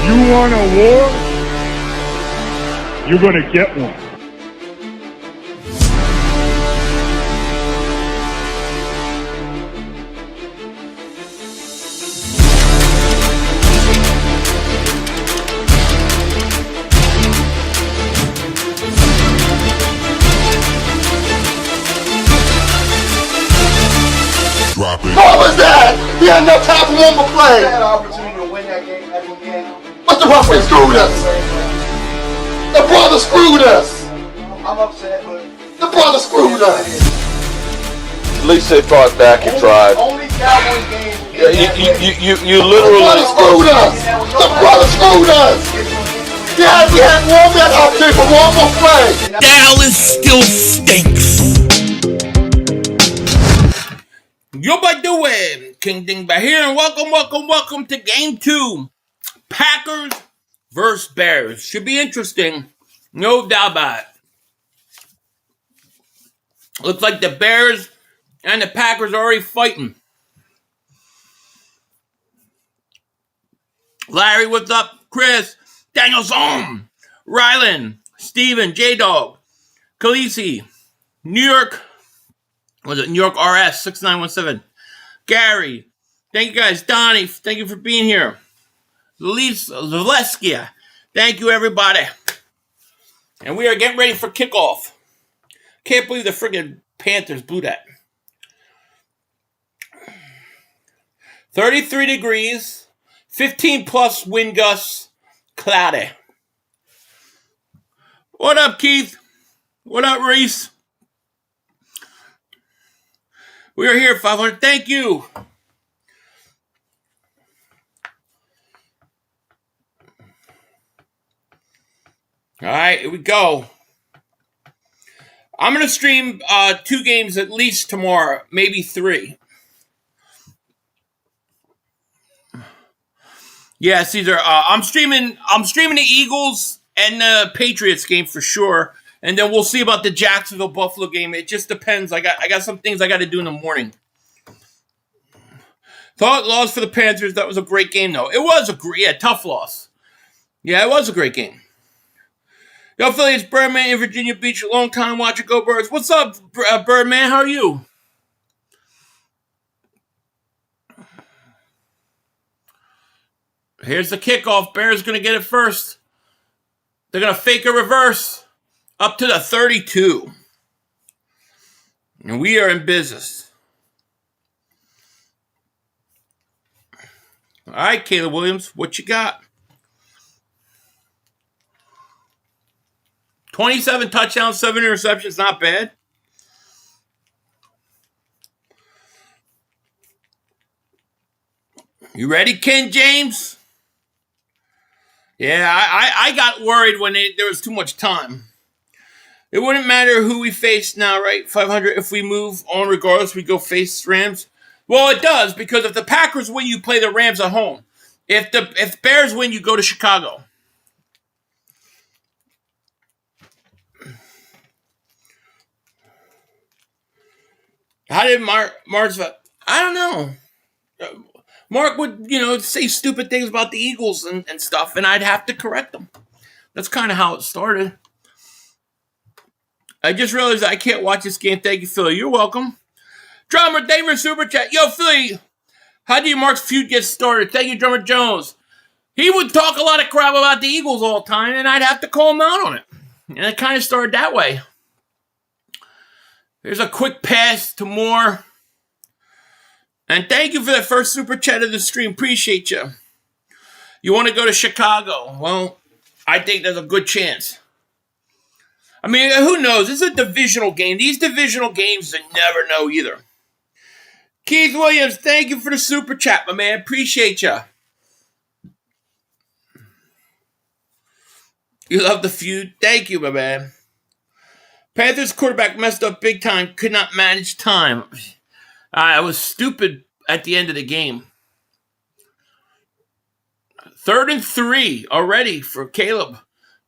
You want a war? You're going to get one. Drop it. What was that? He had no time for one more play. Had an opportunity to win that game. But the referee screwed us. The brother screwed us. I'm upset, but The brother screwed us. At least they fought back and tried. only Cowboys game. You The brother literally. screwed us. The brother screwed us. We had one man opportunity for one more play. Dallas still stinks. Yo, by the way, King Dingbat here, and welcome to Game 2. Packers versus Bears. Should be interesting, no doubt about it. Looks like the Bears and the Packers are already fighting. Larry, what's up? Chris, Daniel Zoom, Rylan, Steven, J-Dog, Khaleesi, New York RS 6917, Gary, thank you guys, Donnie, thank you for being here, Zaleskia, thank you everybody, and we are getting ready for kickoff. Can't believe the friggin' Panthers blew that. 33 degrees, 15 plus wind gusts, cloudy. What up, Keith? What up, Reese? We are here, 500. Thank you. All right, here we go. I'm going to stream 2 games at least tomorrow, maybe 3. Yeah, Caesar. I'm streaming the Eagles and the Patriots game for sure, and then we'll see about the Jacksonville Buffalo game. It just depends. I got some things I got to do in the morning. Thought loss for the Panthers. That was a great game, though. It was a tough loss. Yeah, it was a great game. Yo, Philly, it's Birdman in Virginia Beach. Long time watcher, go Birds. What's up, Birdman? How are you? Here's the kickoff. Bears going to get it first. They're going to fake a reverse up to the 32. And we are in business. All right, Caleb Williams, what you got? 27 touchdowns, 7 interceptions, not bad. You ready, Ken James? Yeah, I got worried when there was too much time. It wouldn't matter who we face now, right? 500, if we move on regardless, we go face Rams. Well, it does, because if the Packers win, you play the Rams at home. If the Bears win, you go to Chicago. How did Mars? I don't know. Mark would, say stupid things about the Eagles and stuff, and I'd have to correct them. That's kind of how it started. I just realized I can't watch this game. Thank you, Philly. You're welcome. Drummer, thank you for Super Chat. Yo, Philly, how do you Mark's feud get started? Thank you, Drummer Jones. He would talk a lot of crap about the Eagles all the time, and I'd have to call him out on it. And it kind of started that way. Here's a quick pass to Moore. And thank you for that first Super Chat of the stream. Appreciate you. You want to go to Chicago? Well, I think there's a good chance. I mean, who knows? This is a divisional game. These divisional games, you never know either. Keith Williams, thank you for the Super Chat, my man. Appreciate you. You love the feud? Thank you, my man. Panthers quarterback messed up big time. Could not manage time. I was stupid at the end of the game. 3rd and 3 already for Caleb.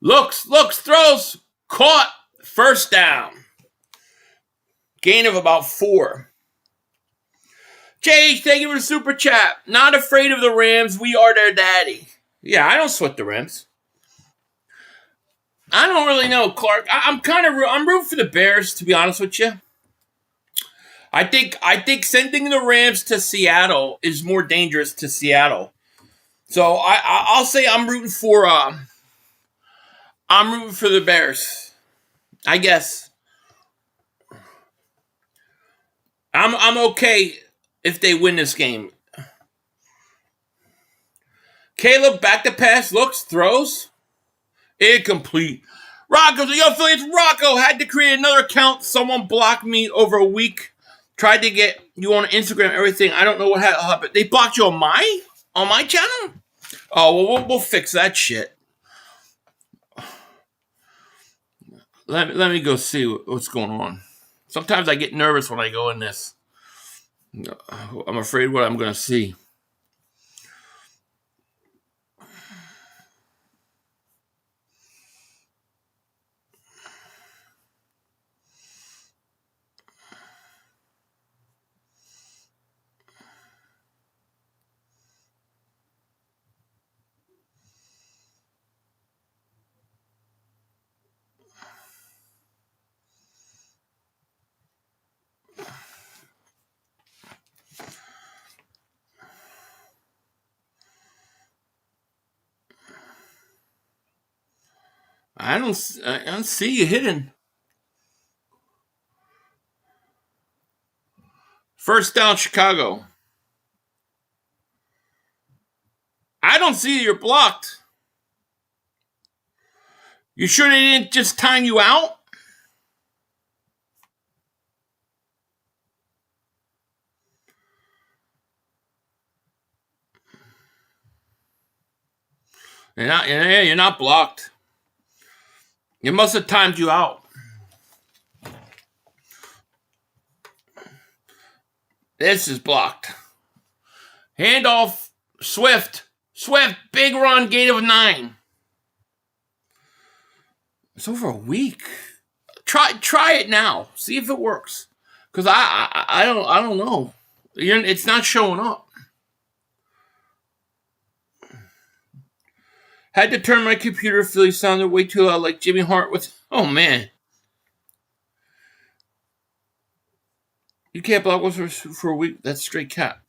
Looks, throws, caught, first down. Gain of about 4. JH, thank you for the Super Chat. Not afraid of the Rams. We are their daddy. Yeah, I don't sweat the Rams. I don't really know, Clark. I'm rooting for the Bears, to be honest with you. I think sending the Rams to Seattle is more dangerous to Seattle. So I'll say I'm rooting for the Bears. I guess I'm okay if they win this game. Caleb back to pass, looks, throws, incomplete. Rocco, the affiliates Rocco had to create another account. Someone blocked me over a week. Tried to get you on Instagram, everything. I don't know what happened. They blocked you on my channel? Oh, well, we'll fix that shit. Let me go see what's going on. Sometimes I get nervous when I go in this. I'm afraid what I'm going to see. I don't see you hitting. First down, Chicago. I don't see you're blocked. You sure they didn't just time you out? You're not blocked. You must have timed you out. This is blocked. Handoff, Swift. Swift, big run, gain of 9. It's over a week. Try it now. See if it works. Cause I don't know. It's not showing up. Had to turn my computer. Philly sounded way too loud, like Jimmy Hart with. Oh man. You can't block us for a week. That's straight cap.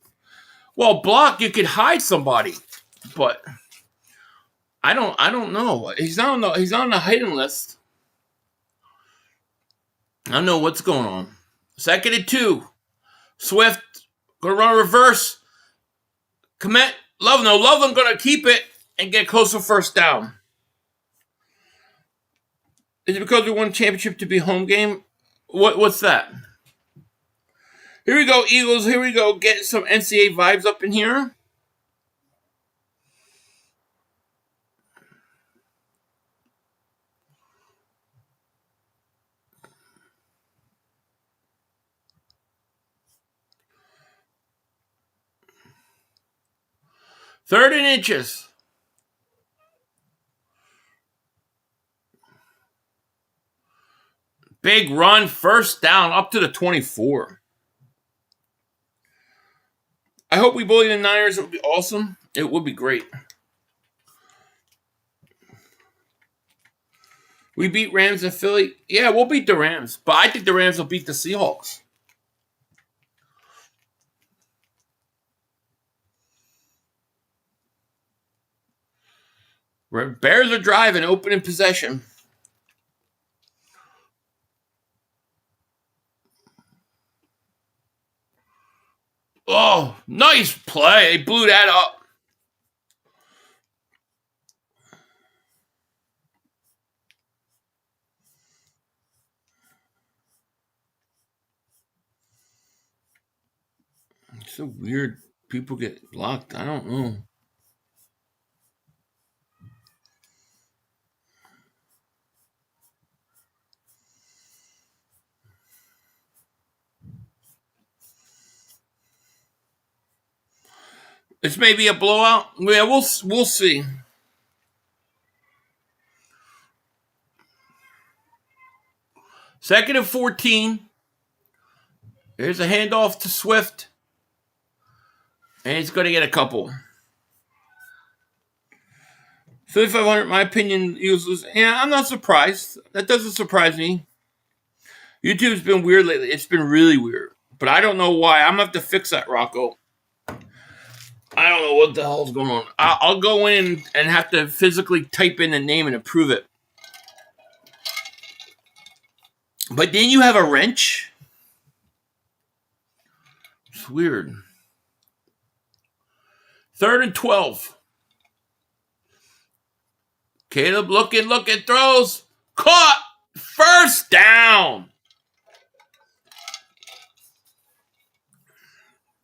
Well, block you could hide somebody, but I don't know. He's not on the hiding list. I don't know what's going on. 2nd and 2. Swift gonna run reverse. Commit. Loveland gonna keep it and get close to first down. Is it because we won a championship to be home game? What's that? Here we go, Eagles. Here we go. Get some NCAA vibes up in here. Third and inches. Big run, first down, up to the 24. I hope we bully the Niners. It would be awesome. It would be great. We beat Rams and Philly. Yeah, we'll beat the Rams. But I think the Rams will beat the Seahawks. Bears are driving, open in possession. Oh, nice play. Blew that up. It's so weird. People get blocked. I don't know. This may be a blowout. Yeah, we'll see. Second and 14. Here's a handoff to Swift. And he's going to get a couple. $5,500, my opinion, Eagles lose. Yeah, I'm not surprised. That doesn't surprise me. YouTube's been weird lately. It's been really weird. But I don't know why. I'm going to have to fix that, Rocco. I don't know what the hell's going on. I'll go in and have to physically type in the name and approve it. But then you have a wrench? It's weird. 3rd and 12. Caleb looking, throws. Caught. First down.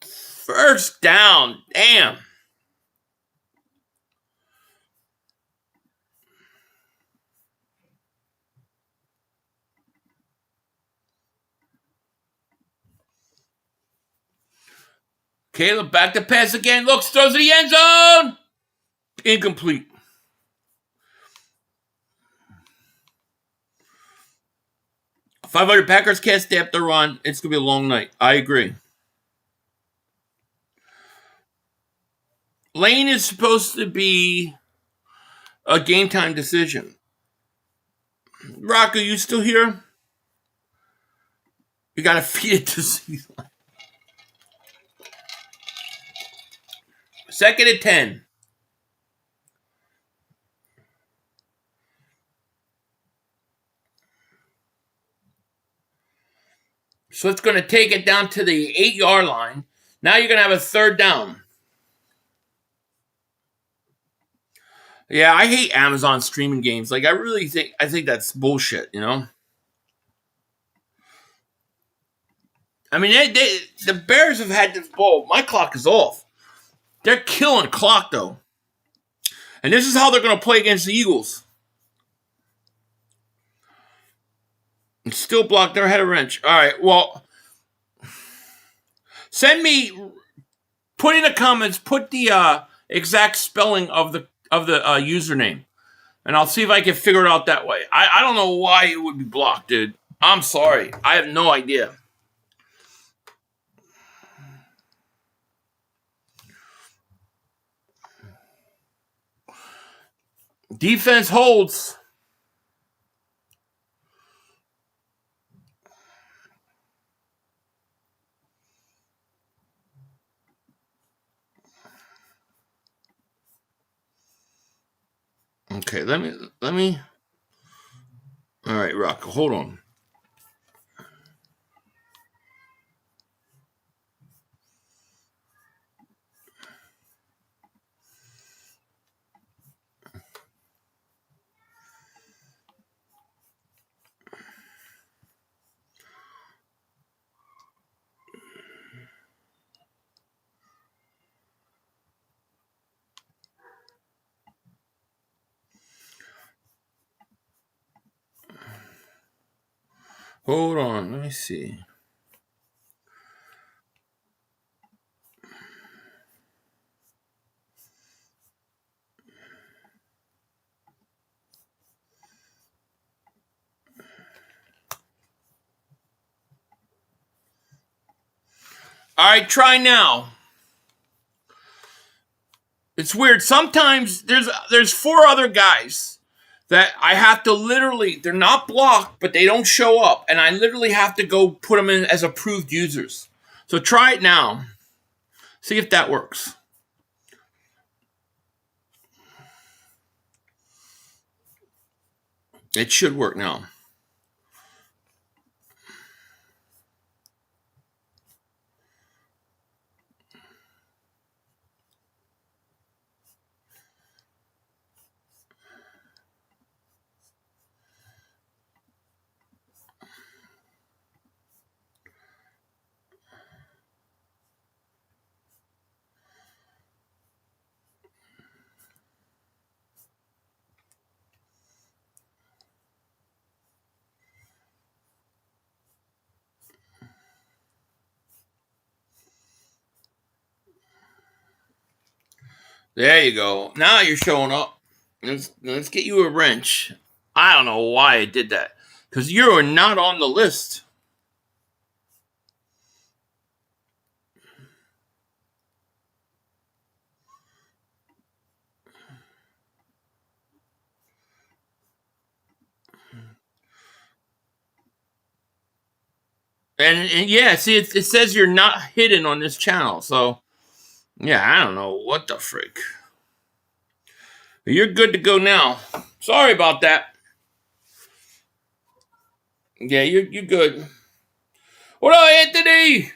First down. Damn. Caleb back to pass again. Looks, throws to the end zone. Incomplete. $500 Packers can't stay up the run. It's going to be a long night. I agree. Lane is supposed to be a game time decision. Rocco, you still here? You got to feed it to season. 2nd and 10. So it's going to take it down to the 8-yard line. Now you're going to have a 3rd down. Yeah, I hate Amazon streaming games. Like, I think that's bullshit, you know? I mean, the Bears have had this ball. My clock is off. They're killing clock, though. And this is how they're going to play against the Eagles. And still blocked. Never had a wrench. All right, well, put in the comments, put the exact spelling of the username. And I'll see if I can figure it out that way. I don't know why it would be blocked, dude. I'm sorry. I have no idea. Defense holds. Okay, let me. All right, Rocco, hold on. Hold on, let me see. All right, try now. It's weird. Sometimes there's 4 other guys that I have to literally, they're not blocked, but they don't show up. And I literally have to go put them in as approved users. So try it now. See if that works. It should work now. There you go. Now you're showing up. Let's get you a wrench. I don't know why I did that. Because you are not on the list. And yeah, see, it says you're not hidden on this channel. So, yeah, I don't know what the freak. You're good to go now. Sorry about that. Yeah, you're good. What up, Anthony?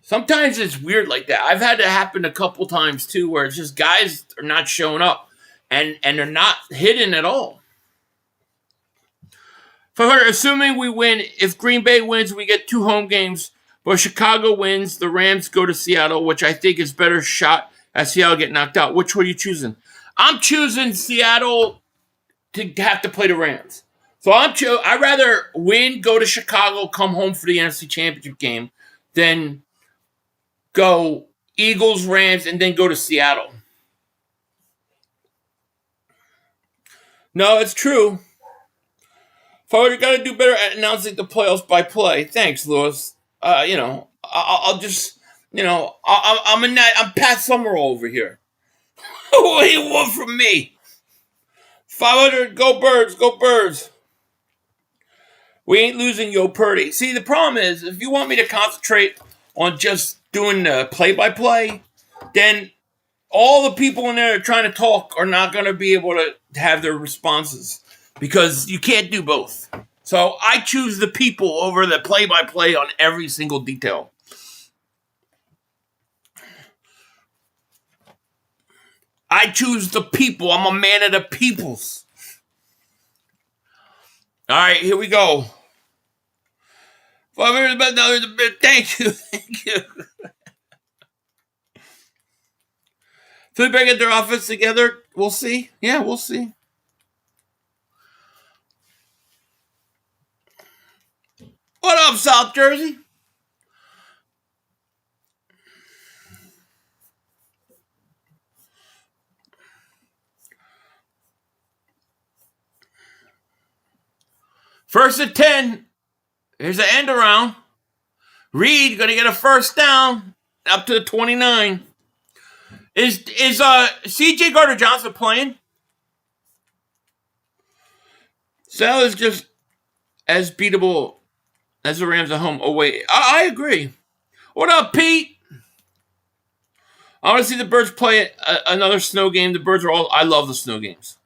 Sometimes it's weird like that. I've had it happen a couple times too, where it's just guys are not showing up, and they're not hidden at all. For her, assuming we win, if Green Bay wins, we get 2 home games. But Chicago wins, the Rams go to Seattle, which I think is better shot as Seattle get knocked out. Which one are you choosing? I'm choosing Seattle to have to play the Rams. So I'd rather win, go to Chicago, come home for the NFC Championship game, than go Eagles, Rams, and then go to Seattle. No, it's true. Forward, you got to do better at announcing the playoffs by play. Thanks, Lewis. I'll just, I'm Pat Summerall over here. What do you want from me? 500, go Birds, go Birds. We ain't losing Yo Purdy. See, the problem is, if you want me to concentrate on just doing the play-by-play, then all the people in there trying to talk are not going to be able to have their responses because you can't do both. So I choose the people over the play-by-play on every single detail. I choose the people. I'm a man of the peoples. All right, here we go. Thank you. Thank you. So they get their offense together. We'll see. Yeah, we'll see. What up, South Jersey? First and 10. Here's the end around. Reed gonna get a first down up to the 29. Is CJ Gardner-Johnson playing? Sal is just as beatable as the Rams at home. Oh wait, I agree. What up, Pete? I want to see the Birds play another snow game. The Birds are all. I love the snow games.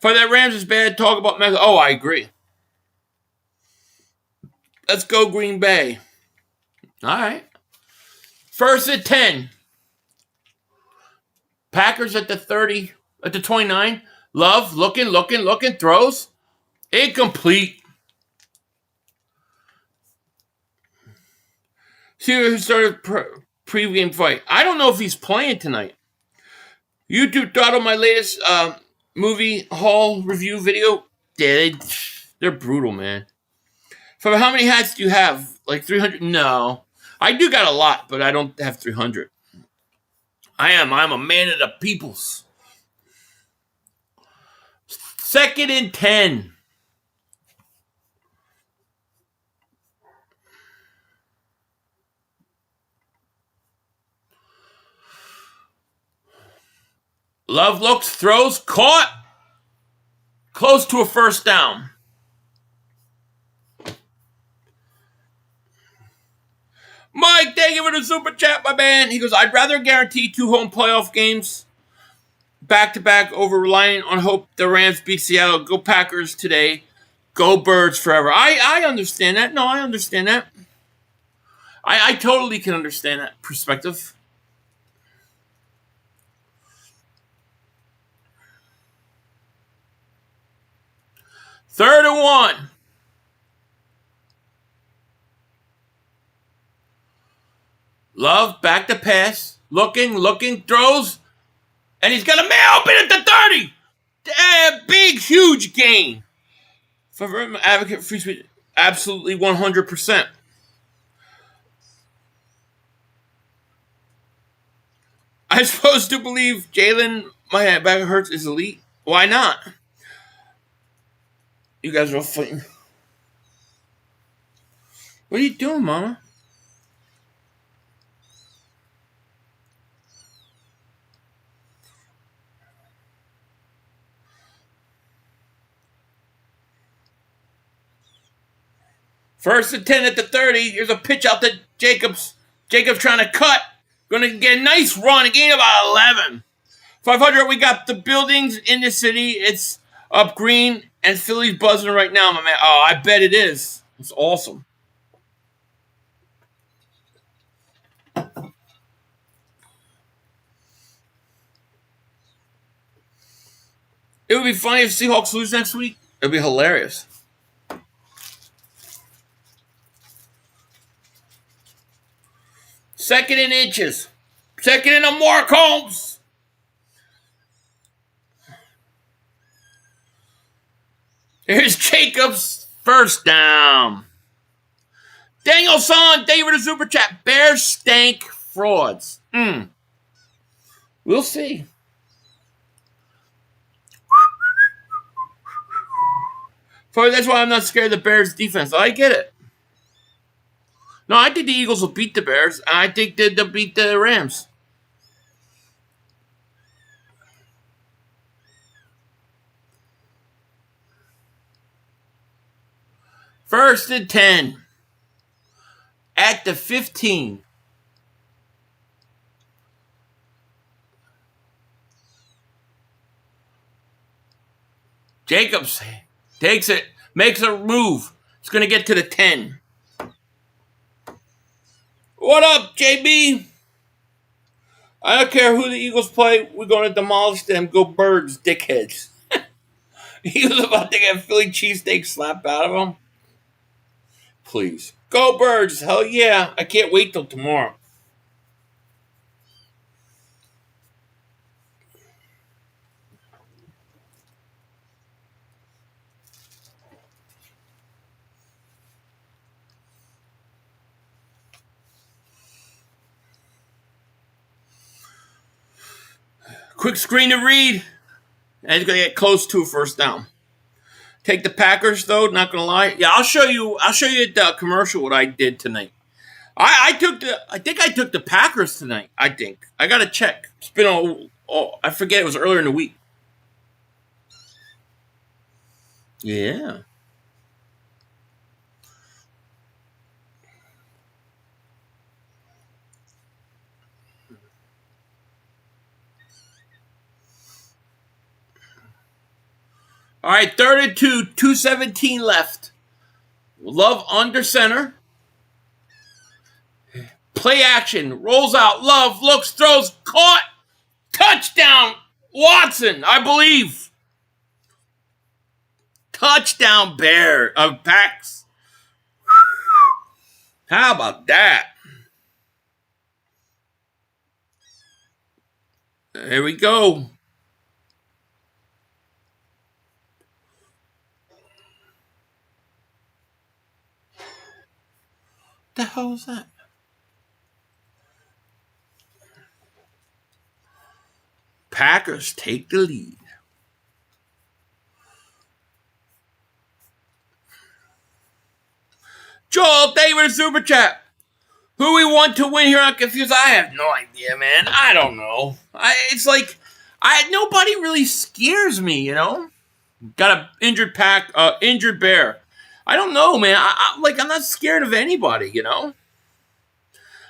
For that Rams is bad. Talk about Mega. Oh, I agree. Let's go Green Bay. All right. First and 10. Packers at the 30, at the 29. Love, looking, throws. Incomplete. See who started pregame fight. I don't know if he's playing tonight. YouTube thought of my latest movie haul review video. Yeah, they're brutal, man. For how many hats do you have? Like 300? No. I do got a lot, but I don't have 300. I'm a man of the peoples. Second and 10. Love looks, throws, caught. Close to a first down. Mike, thank you for the super chat, my man. He goes, I'd rather guarantee 2 home playoff games back-to-back over relying on hope the Rams beat Seattle. Go Packers today. Go Birds forever. I understand that. No, I understand that. I totally can understand that perspective. Third and 1. Love, back to pass. Looking, throws. And he's got a man open at the 30. Big, huge gain. For advocate free speech, absolutely 100%. I'm supposed to believe Jalen, my back hurts, is elite. Why not? You guys are all fighting. What are you doing, Mama? First and 10 at the 30. Here's a pitch out to Jacobs. Jacobs trying to cut. Going to get a nice run. A gain about 11. 500, we got the buildings in the city. It's up green, and Philly's buzzing right now, my man. Oh, I bet it is. It's awesome. It would be funny if Seahawks lose next week. It would be hilarious. Second in inches. Second in a Mark Holmes. Here's Jacobs. First down. Danielson, David, a super chat. Bears stank frauds. We'll see. That's why I'm not scared of the Bears defense. I get it. No, I think the Eagles will beat the Bears. And I think they'll beat the Rams. First and 10. At the 15. Jacobs takes it, makes a move. It's going to get to the 10. What up, JB? I don't care who the Eagles play. We're going to demolish them. Go Birds, dickheads. He was about to get Philly cheesesteak slapped out of him. Please. Go Birds. Hell yeah. I can't wait till tomorrow. Quick screen to read. And he's going to get close to a first down. Take the Packers, though, not going to lie. Yeah, I'll show you at the commercial what I did tonight. I think I took the Packers tonight, I think. I got to check. It's been I forget, it was earlier in the week. Yeah. All right, 3rd and 2, 2:17 left. Love under center. Play action, rolls out. Love looks, throws, caught. Touchdown, Watson, I believe. Touchdown, Packs. How about that? There we go. The hell is that? Packers take the lead. Joel, David, super chat. Who we want to win here? I'm confused. I have no idea, man. I don't know. It's like nobody really scares me, you know. Got a injured injured Bear. I don't know, man. I'm not scared of anybody, you know.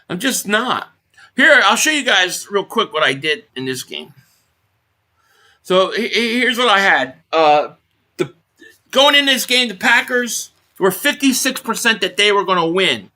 I'm just not. Here, I'll show you guys real quick what I did in this game. So here's what I had. Going in this game, the Packers were 56% that they were going to win,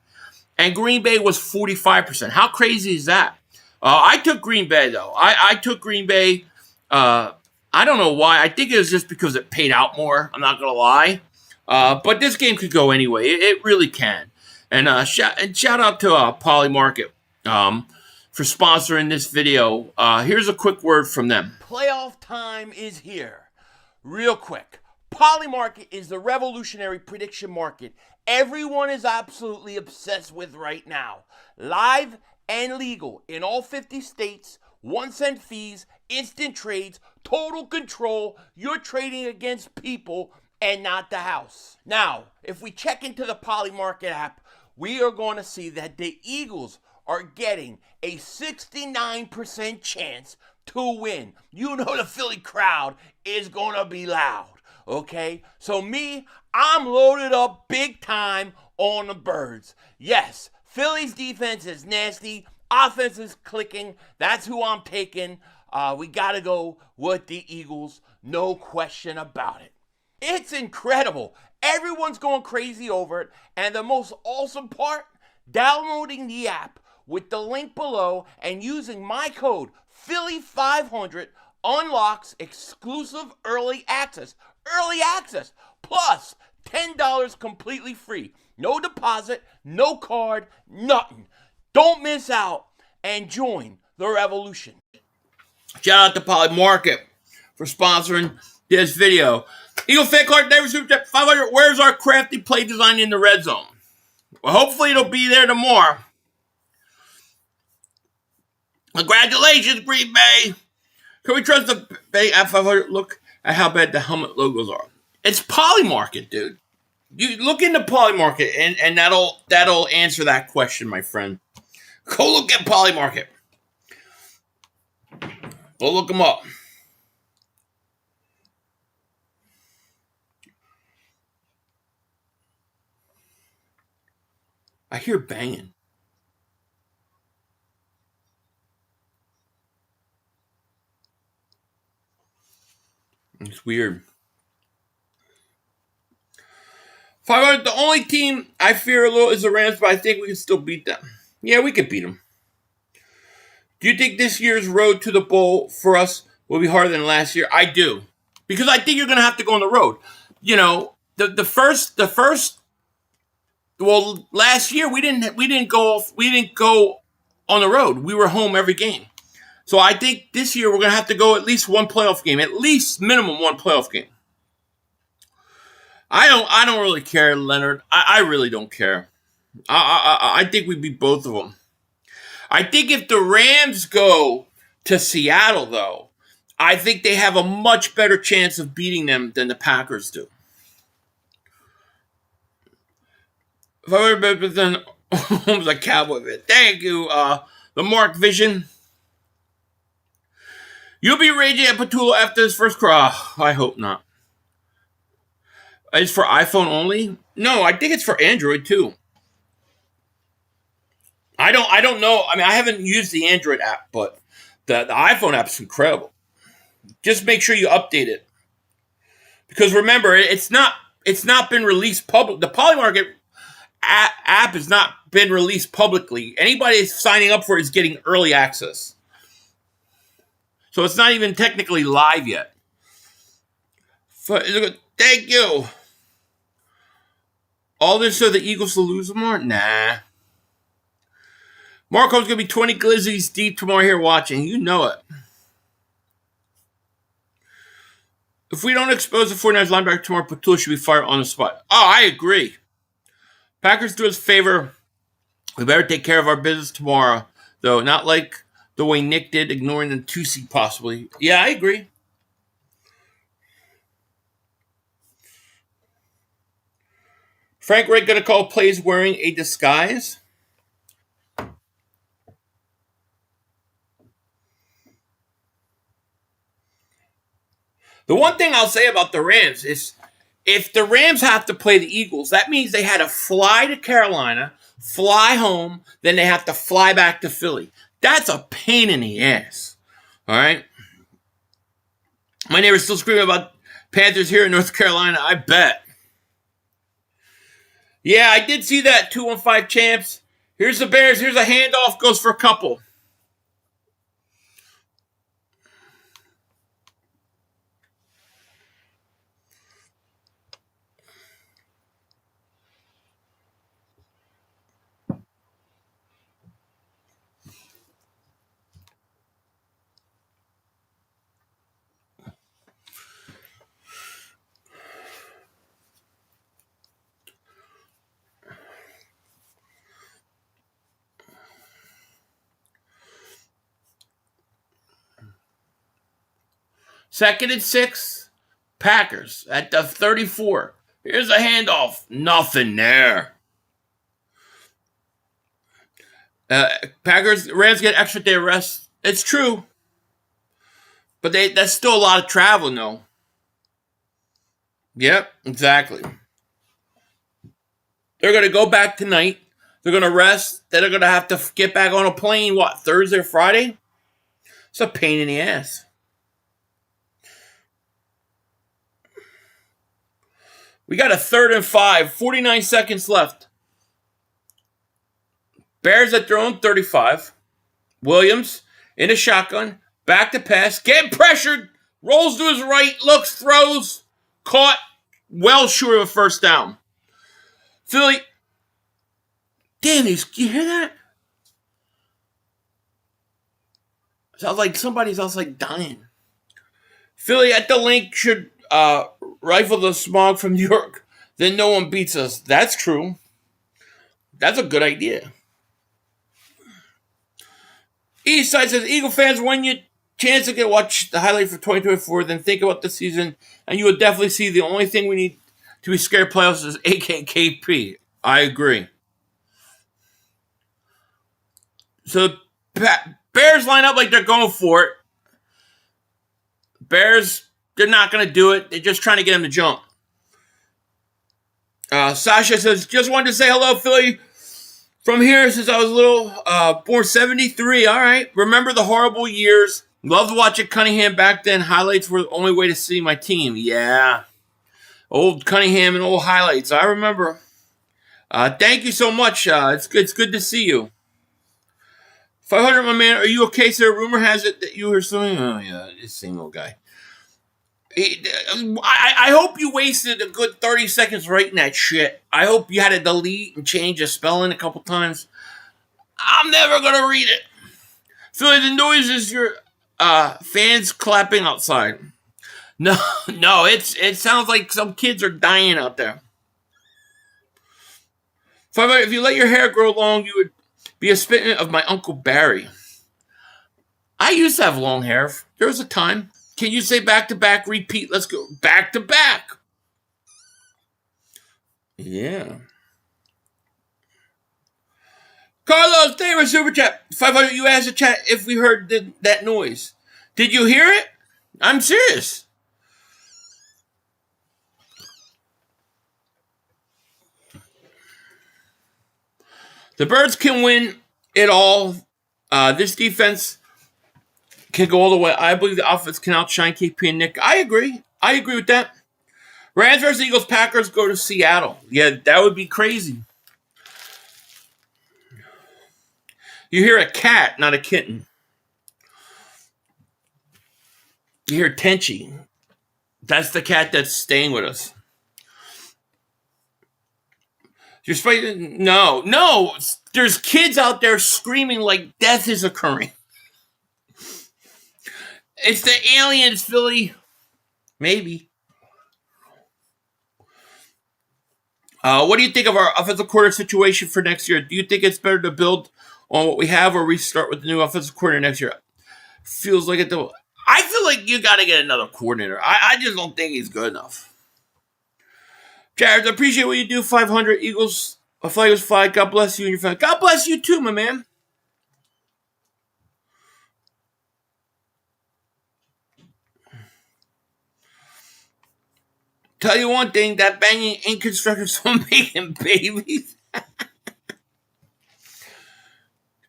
and Green Bay was 45%. How crazy is that? I took Green Bay though. I took Green Bay. I don't know why. I think it was just because it paid out more. I'm not going to lie. But this game could go anyway. It really can. And shout out to Polymarket for sponsoring this video. Here's a quick word from them. Playoff time is here. Real quick. Polymarket is the revolutionary prediction market everyone is absolutely obsessed with right now. Live and legal in all 50 states, 1-cent fees, instant trades, total control. You're trading against people and not the house. Now, if we check into the Polymarket app, we are going to see that the Eagles are getting a 69% chance to win. You know the Philly crowd is going to be loud, okay? So I'm loaded up big time on the Birds. Yes, Philly's defense is nasty. Offense is clicking. That's who I'm taking. We got to go with the Eagles. No question about it. It's incredible. Everyone's going crazy over it. And the most awesome part, downloading the app with the link below and using my code Philly500 unlocks exclusive early access. Early access plus $10 completely free. No deposit, no card, nothing. Don't miss out and join the revolution. Shout out to Polymarket for sponsoring this video. Eagle Fan Clark, David Super Chat 500. Where's our crafty play design in the red zone? Well, hopefully it'll be there tomorrow. Congratulations, Green Bay. Can we trust the Bay at 500? Look at how bad the helmet logos are. It's Polymarket, dude. You look into Polymarket, and that'll answer that question, my friend. Go look at Polymarket. Go look them up. I hear banging. It's weird. 500, the only team I fear a little is the Rams, but I think we can still beat them. Yeah, we could beat them. Do you think this year's road to the bowl for us will be harder than last year? I do. Because I think you're going to have to go on the road. You know, the first well, last year we didn't go on the road. We were home every game. So I think this year we're going to have to go at least one playoff game, at least minimum one playoff game. I don't really care, Leonard. I really don't care. I think we beat both of them. I think if the Rams go to Seattle, though, I think they have a much better chance of beating them than the Packers do. If I were better than Holmes, a Cowboy fan. Thank you, the Mark Vision. You'll be raging at Patullo after his first cry. I hope not. It's for iPhone only? No, I think it's for Android too. I don't know. I mean, I haven't used the Android app, but the iPhone app is incredible. Just make sure you update it. Because remember, it's not been released public. The Polymarket app has not been released publicly. Anybody signing up for it is getting early access. So it's not even technically live yet. Thank you. All this so the Eagles will lose more? Nah. Marco's going to be 20 glizzies deep tomorrow here watching. You know it. If we don't expose the 49ers linebacker tomorrow, Patullo should be fired on the spot. Oh, I agree. Packers do us a favor. We better take care of our business tomorrow, though. Not like the way Nick did, ignoring the 2-seed possibly. Yeah, I agree. Frank Reich going to call plays wearing a disguise? The one thing I'll say about the Rams is if the Rams have to play the Eagles, that means they had to fly to Carolina, fly home, then they have to fly back to Philly. That's a pain in the ass. All right? My neighbor's still screaming about Panthers here in North Carolina. I bet. Yeah, I did see that 215 champs. Here's the Bears. Here's a handoff. Goes for a couple. Second and 6, Packers at the 34. Here's a handoff. Nothing there. Rams get extra day of rest. It's true. But that's still a lot of travel, though. Yep, exactly. They're going to go back tonight. They're going to rest. Then they're going to have to get back on a plane, Thursday or Friday? It's a pain in the ass. We got a 3rd and 5, 49 seconds left. Bears at their own 35. Williams in a shotgun. Back to pass. Getting pressured. Rolls to his right. Looks. Throws. Caught. Well short of a first down. Philly. Damn, you hear that? Sounds like somebody's else dying. Philly at the link should rifle the smog from New York. Then no one beats us. That's true. That's a good idea. East Side says, Eagle fans, when you chance to get watch the highlight for 2024, then think about the season, and you will definitely see the only thing we need to be scared playoffs is AKKP. I agree. So Bears line up like they're going for it. Bears, they're not going to do it. They're just trying to get him to jump. Sasha says, just wanted to say hello, Philly. From here, since I was little, born 73. All right. Remember the horrible years. Loved watching Cunningham back then. Highlights were the only way to see my team. Yeah. Old Cunningham and old highlights. I remember. Thank you so much. It's good to see you. 500, my man. Are you okay, sir? Rumor has it that you heard something. Oh, yeah. This same old guy. I hope you wasted a good 30 seconds writing that shit. I hope you had to delete and change the spelling a couple times. I'm never going to read it. Philly, the noise is your fans clapping outside. No, it sounds like some kids are dying out there. If you let your hair grow long, you would be a spitting of my Uncle Barry. I used to have long hair. There was a time. Can you say back-to-back, repeat? Let's go. Back-to-back. Yeah. Carlos, thank you for Super Chat. 500, you asked the chat if we heard that noise. Did you hear it? I'm serious. The Birds can win it all. This defense can go all the way. I believe the offense can outshine KP and Nick. I agree with that. Rams versus Eagles. Packers go to Seattle. Yeah, that would be crazy. You hear a cat, not a kitten. You hear Tenchi. That's the cat that's staying with us. You're fighting? No. There's kids out there screaming like death is occurring. It's the aliens, Philly. Maybe. What do you think of our offensive coordinator situation for next year? Do you think it's better to build on what we have or restart with the new offensive coordinator next year? Feels like it though. I feel like you got to get another coordinator. I just don't think he's good enough. Jared, I appreciate what you do. 500 Eagles. A flag was fly. God bless you and your family. God bless you too, my man. Tell you one thing, that banging ain't constructors from making babies.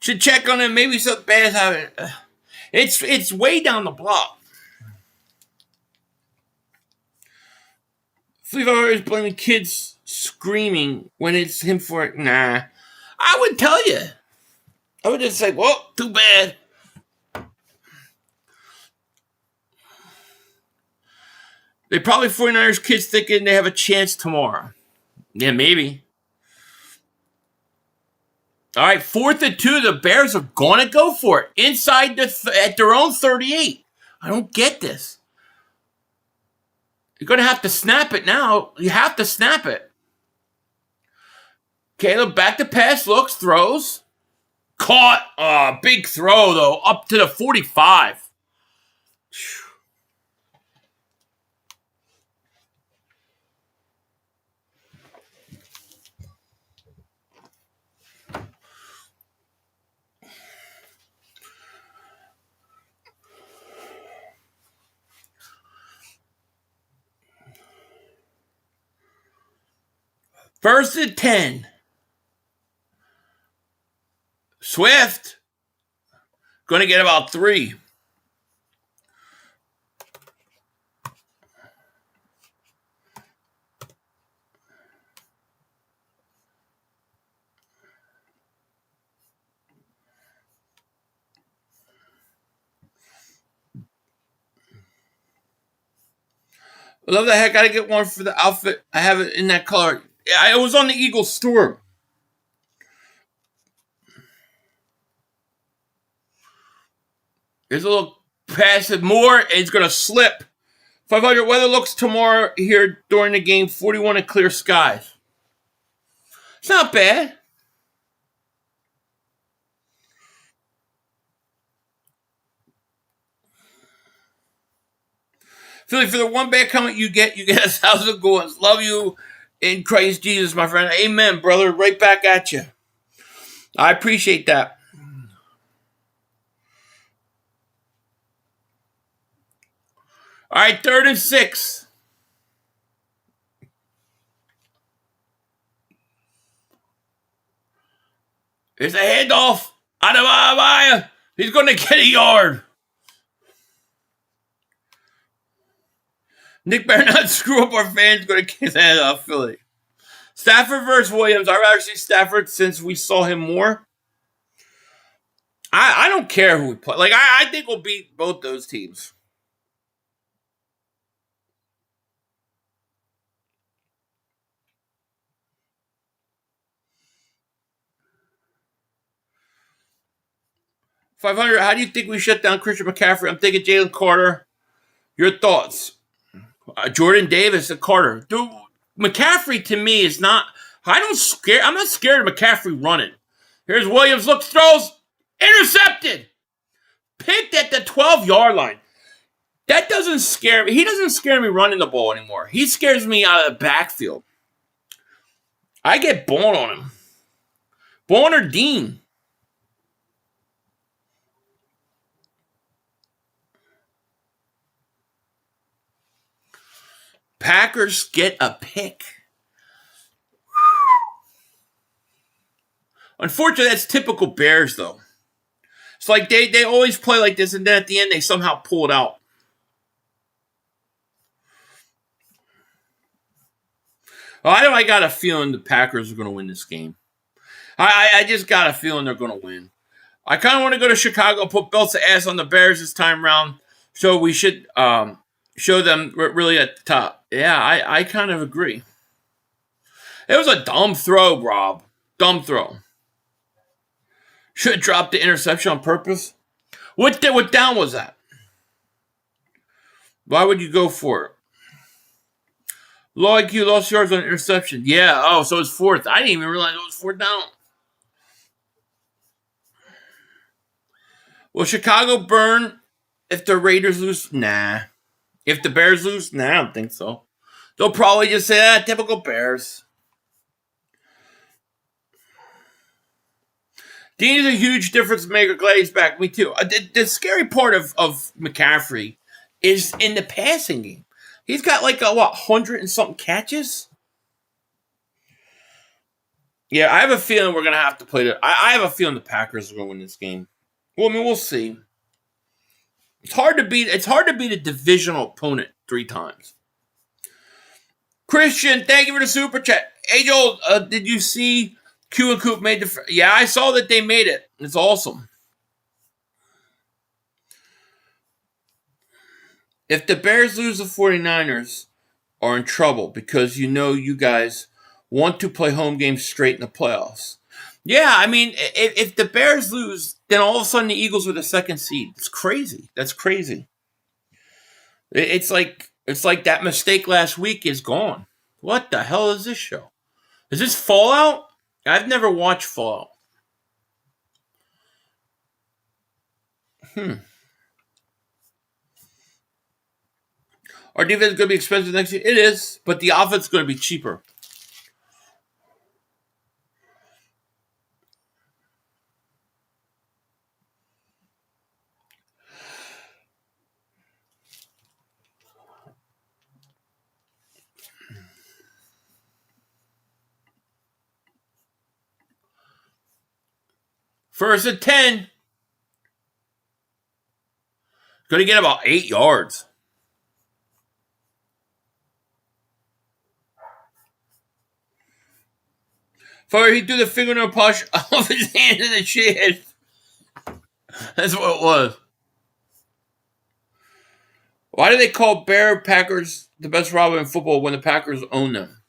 Should check on it. Maybe something bad happened. It's way down the block. Fleetwood is blaming kids screaming when it's him for it. Nah. I would tell you. I would just say, well, too bad. They probably 49ers kids thinking they have a chance tomorrow. Yeah, maybe. All right, 4th and 2. The Bears are going to go for it. Inside at their own 38. I don't get this. You're going to have to snap it now. You have to snap it. Caleb back to pass, looks, throws. Caught. Big throw, though, up to the 45. First and 10. Swift. Going to get about 3. I love that. I gotta get one for the outfit. I have it in that color. It was on the Eagles store. There's a little passive more. It's gonna slip. 500 weather looks tomorrow here during the game. 41 and clear skies. It's not bad. Philly, for the one bad comment you get us. How's it going? Love you in Christ Jesus, my friend. Amen, brother. Right back at you. I appreciate that. All right, 3rd and 6. It's a handoff. Adamaya. He's going to get a yard. Nick better not screw up our fans. Going to kick that off Philly. Stafford versus Williams. I'd rather see Stafford since we saw him more. I don't care who we play. Like, I think we'll beat both those teams. $500. How do you think we shut down Christian McCaffrey? I'm thinking Jalen Carter. Your thoughts? Jordan Davis and Carter. Dude, McCaffrey to me is not. I'm not scared of McCaffrey running. Here's Williams. Look, throws. Intercepted. Picked at the 12-yard line. That doesn't scare me. He doesn't scare me running the ball anymore. He scares me out of the backfield. I get Bourne on him. Bourne or Dean. Packers get a pick. Unfortunately, that's typical Bears, though. It's like they always play like this, and then at the end, they somehow pull it out. Well, I got a feeling the Packers are going to win this game. I just got a feeling they're going to win. I kind of want to go to Chicago, put belts of ass on the Bears this time around, so we should show them really at the top. Yeah, I kind of agree. It was a dumb throw, Rob. Dumb throw. Should have dropped the interception on purpose. What down was that? Why would you go for it? Low IQ, lost yards on interception. Yeah, oh, so it's 4th. I didn't even realize it was 4th down. Will Chicago burn if the Raiders lose? Nah. If the Bears lose? Nah, I don't think so. They'll probably just say, typical Bears. Dean is a huge difference maker. Glad he's back. Me too. The scary part of McCaffrey is in the passing game. He's got 100 and something catches? Yeah, I have a feeling we're going to have to play I have a feeling the Packers are going to win this game. Well, I mean, we'll see. It's hard to beat a divisional opponent 3 times. Christian, thank you for the super chat. Hey, Joel, did you see Q and Coop made the... Yeah, I saw that they made it. It's awesome. If the Bears lose the 49ers are in trouble because you guys want to play home games straight in the playoffs. Yeah, I mean, if the Bears lose, then all of a sudden the Eagles are the 2nd seed. It's crazy. That's crazy. It's like that mistake last week is gone. What the hell is this show? Is this Fallout? I've never watched Fallout. Our defense is going to be expensive next year. It is, but the offense is going to be cheaper. First and 10. Going to get about 8 yards. For he threw the fingernail polish off his hand in the shed. That's what it was. Why do they call Bear Packers the best rivalry in football when the Packers own them?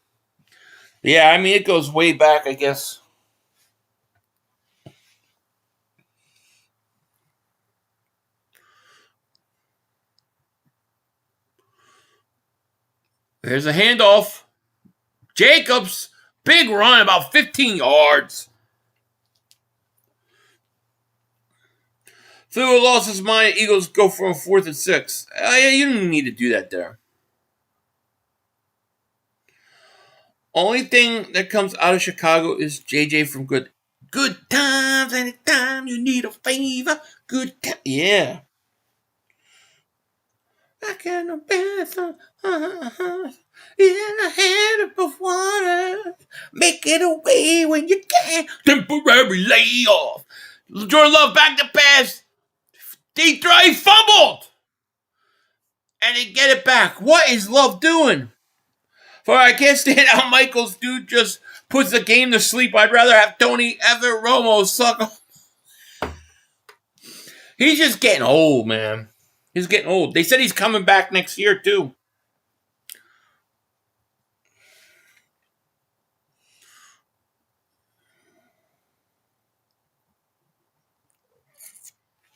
Yeah, I mean, it goes way back, I guess. There's a handoff. Jacobs, big run, about 15 yards. Phil lost his mind. Eagles go for a 4th and 6. Yeah, you didn't need to do that there. Only thing that comes out of Chicago is JJ from Good Times. Anytime you need a favor, good time. Yeah. I can't bear some in a hand of water. Make it away when you can. Temporary layoff. Jordan Love back to pass. He fumbled. And they get it back. What is Love doing? For I can't stand how Michaels dude just puts the game to sleep. I'd rather have Tony Everett Romo suck. He's just getting old, man. He's getting old. They said he's coming back next year, too.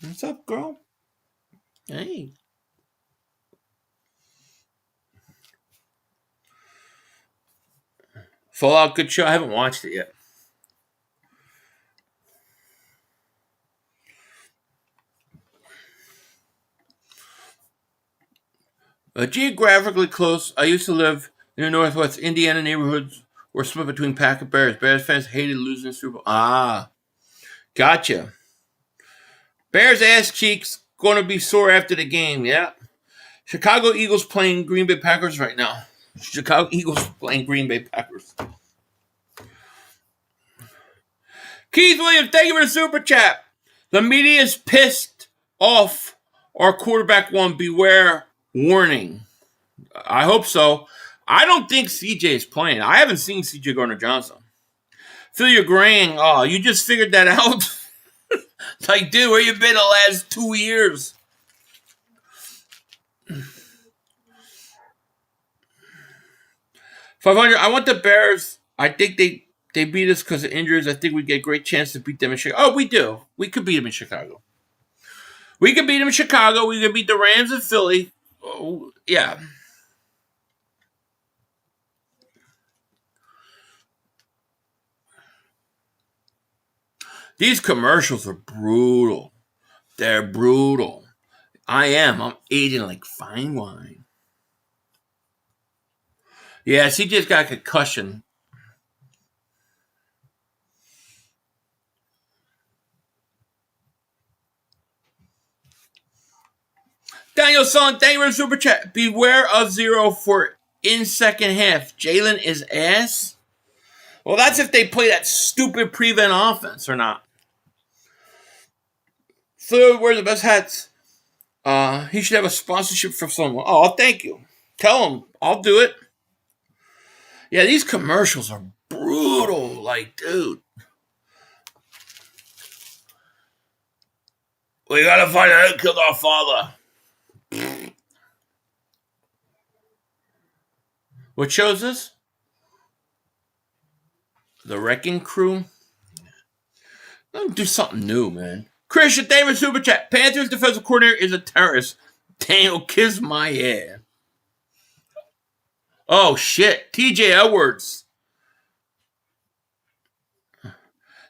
What's up, girl? Hey. Fallout, good show. I haven't watched it yet. Geographically close, I used to live in the Northwest Indiana neighborhoods were split between Pack and Bears. Bears fans hated losing the Super Bowl. Ah, gotcha. Bears ass cheeks going to be sore after the game, yeah. Chicago Eagles playing Green Bay Packers right now. Chicago Eagles playing Green Bay Packers. Keith Williams, thank you for the super chat. The media is pissed off our quarterback won. Beware warning. I hope so. I don't think CJ is playing. I haven't seen CJ Gardner-Johnson. Phil, you're graying. Oh, you just figured that out? It's like, dude, where you been the last 2 years? $500. I want the Bears. I think they beat us because of injuries. I think we get a great chance to beat them in Chicago. Oh, we do. We could beat them in Chicago. We could beat them in Chicago. We could beat the Rams in Philly. Oh, yeah. These commercials are brutal. They're brutal. I'm aging like fine wine. Yeah, CJ's got a concussion. Daniel Son, thank you for the super chat. Beware of 0 for in second half. Jalen is ass. Well, that's if they play that stupid prevent offense or not. Third, wear the best hats. He should have a sponsorship from someone. Oh, thank you. Tell him. I'll do it. Yeah, these commercials are brutal. Like, dude. We gotta find out who killed our father. What shows this? The Wrecking Crew. Let them do something new, man. Christian David Super Chat. Panthers defensive coordinator is a terrorist. Daniel, kiss my ass. Oh, shit. TJ Edwards.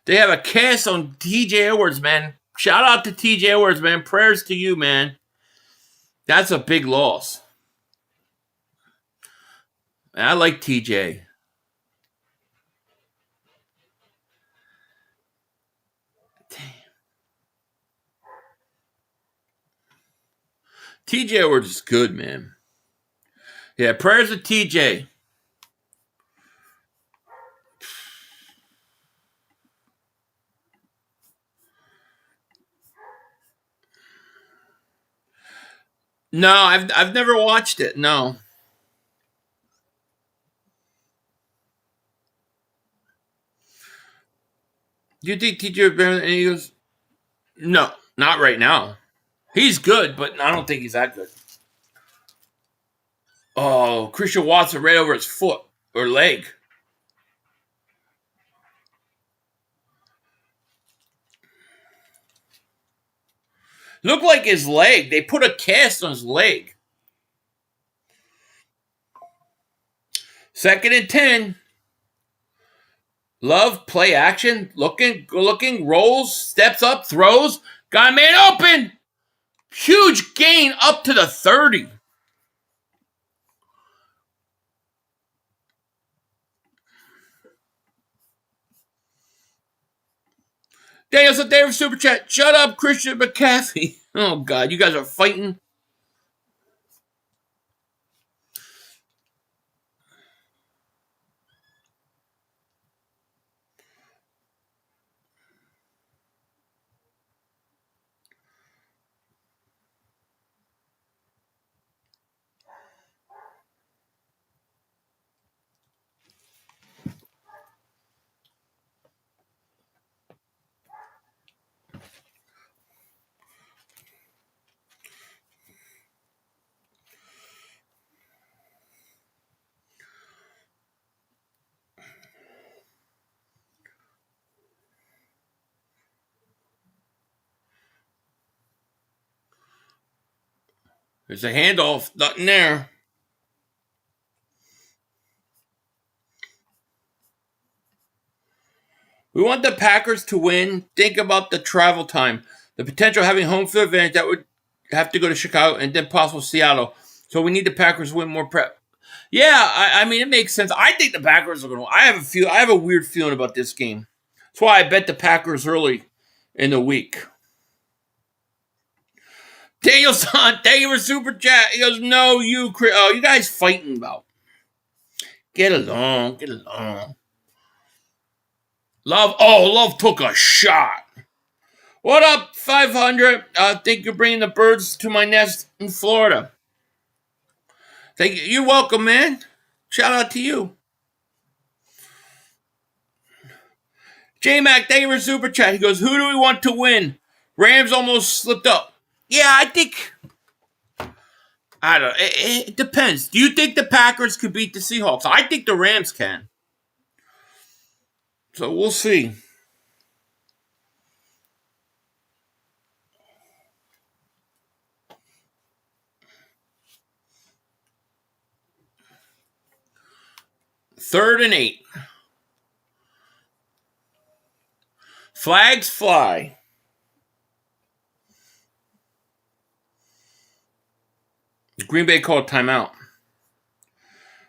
They have a cast on TJ Edwards, man. Shout out to TJ Edwards, man. Prayers to you, man. That's a big loss. I like TJ. TJ Edwards is good, man. Yeah, prayers to TJ. No, I've never watched it. No. Do you think TJ Barron? And he goes, no, not right now. He's good, but I don't think he's that good. Oh, Christian Watson right over his foot or leg. Looked like his leg. They put a cast on his leg. 2nd and 10. Love, play action, looking, rolls, steps up, throws, got a man open. Huge gain up to the 30. Danielson Davis Super Chat. Shut up, Christian McCaffrey. Oh, God, you guys are fighting. There's a handoff, nothing there. We want the Packers to win. Think about the travel time, the potential of having home field advantage that would have to go to Chicago and then possible Seattle. So we need the Packers to win more prep. Yeah, I mean it makes sense. I think the Packers are going to. I have a weird feeling about this game. That's why I bet the Packers early in the week. Daniel Son, thank you for Super Chat. He goes, no, you guys fighting about. Get along. Love took a shot. What up, 500? Think you're bringing the birds to my nest in Florida. Thank you. You're welcome, man. Shout out to you. J-Mac, thank you for Super Chat. He goes, who do we want to win? Rams almost slipped up. Yeah, I think... I don't know. It depends. Do you think the Packers could beat the Seahawks? I think the Rams can. So we'll see. Third and 8. Flags fly. Green Bay called timeout.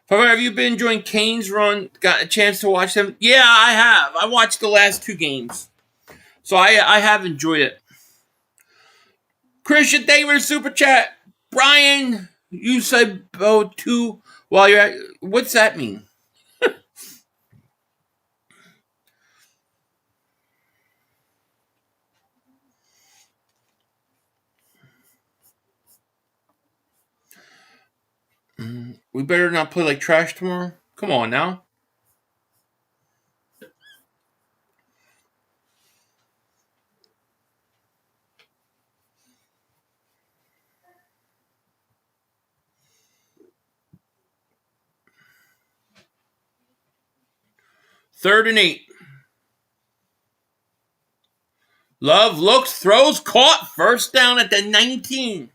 However, have you been enjoying Kane's run? Got a chance to watch them? Yeah, I have. I watched the last 2 games. So I have enjoyed it. Christian, thank you for the Super Chat. Brian, you said too while you're at... What's that mean? We better not play like trash tomorrow. Come on now. Third and 8. Love looks, throws, caught. First down at the 19.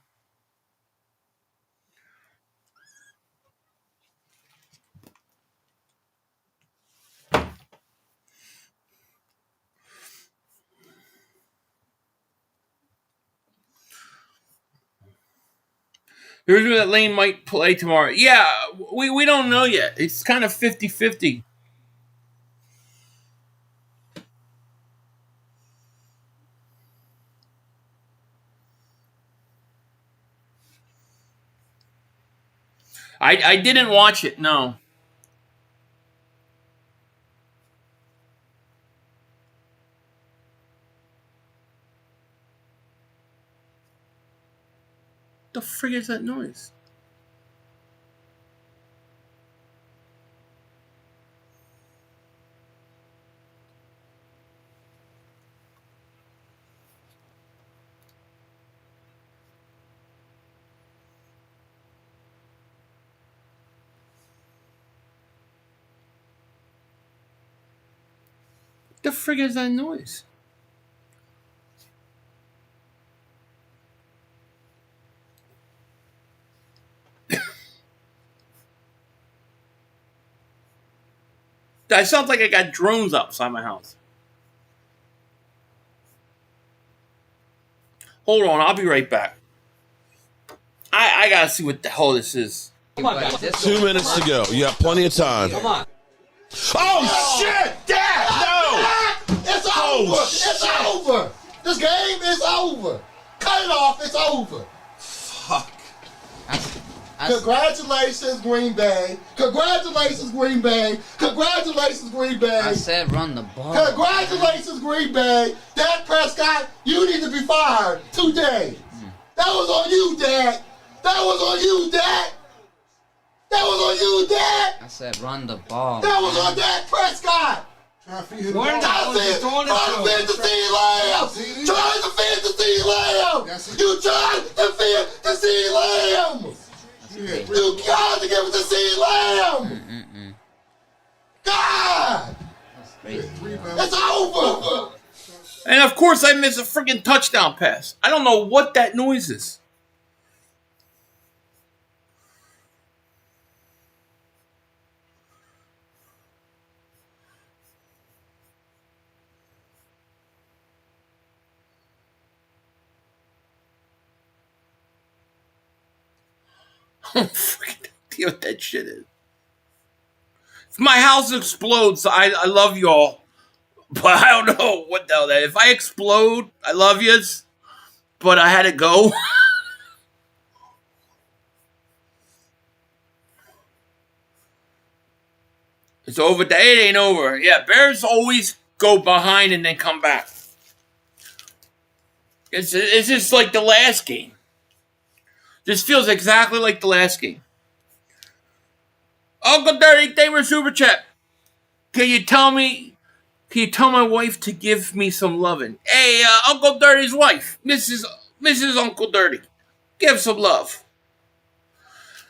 Here's where that Lane might play tomorrow. Yeah, we don't know yet. It's kind of 50-50. I didn't watch it, no. The frig is that noise? The frig is that noise? That sounds like I got drones outside my house. Hold on, I'll be right back. I gotta see what the hell this is. 2 minutes to go. You have plenty of time. Come on. Oh, shit! Dad! No! It's over! It's over! This game is over! Cut it off, it's over! Fuck. Congratulations, Green Bay. Congratulations, Green Bay. Congratulations, Green Bay. I said run the ball. Congratulations, Green Bay. Dak Prescott, you need to be fired today. That was on you, Dad. That was on you, Dad. That was on you, Dad. I said run the ball. That was on Dak Prescott. Trying to feed the CeeDee Lamb. Trying to feed the CeeDee Lamb. You tried to feed the CeeDee Lamb. You got to give it to CeeDee Lamb. God. It's over. And of course I missed a freaking touchdown pass. I don't know what that noise is. I don't freaking idea what that shit is. If my house explodes, I love y'all. But I don't know what the hell that is. If I explode, I love yous. But I had to go. It's over. It ain't over. Yeah, Bears always go behind and then come back. It's just like the last game. This feels exactly like the last game. Uncle Dirty, thank you for Super Chat. Can you tell my wife to give me some loving? Hey, Uncle Dirty's wife, Mrs. Uncle Dirty, give some love.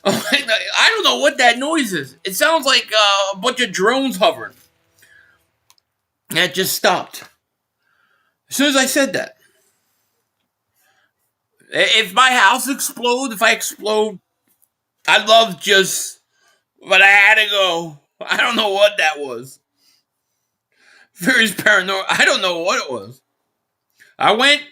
I don't know what that noise is. It sounds like a bunch of drones hovering. And it just stopped. As soon as I said that. If my house explodes, if I explode, I love just, but I had to go. I don't know what that was. Very paranoid. I don't know what it was. I went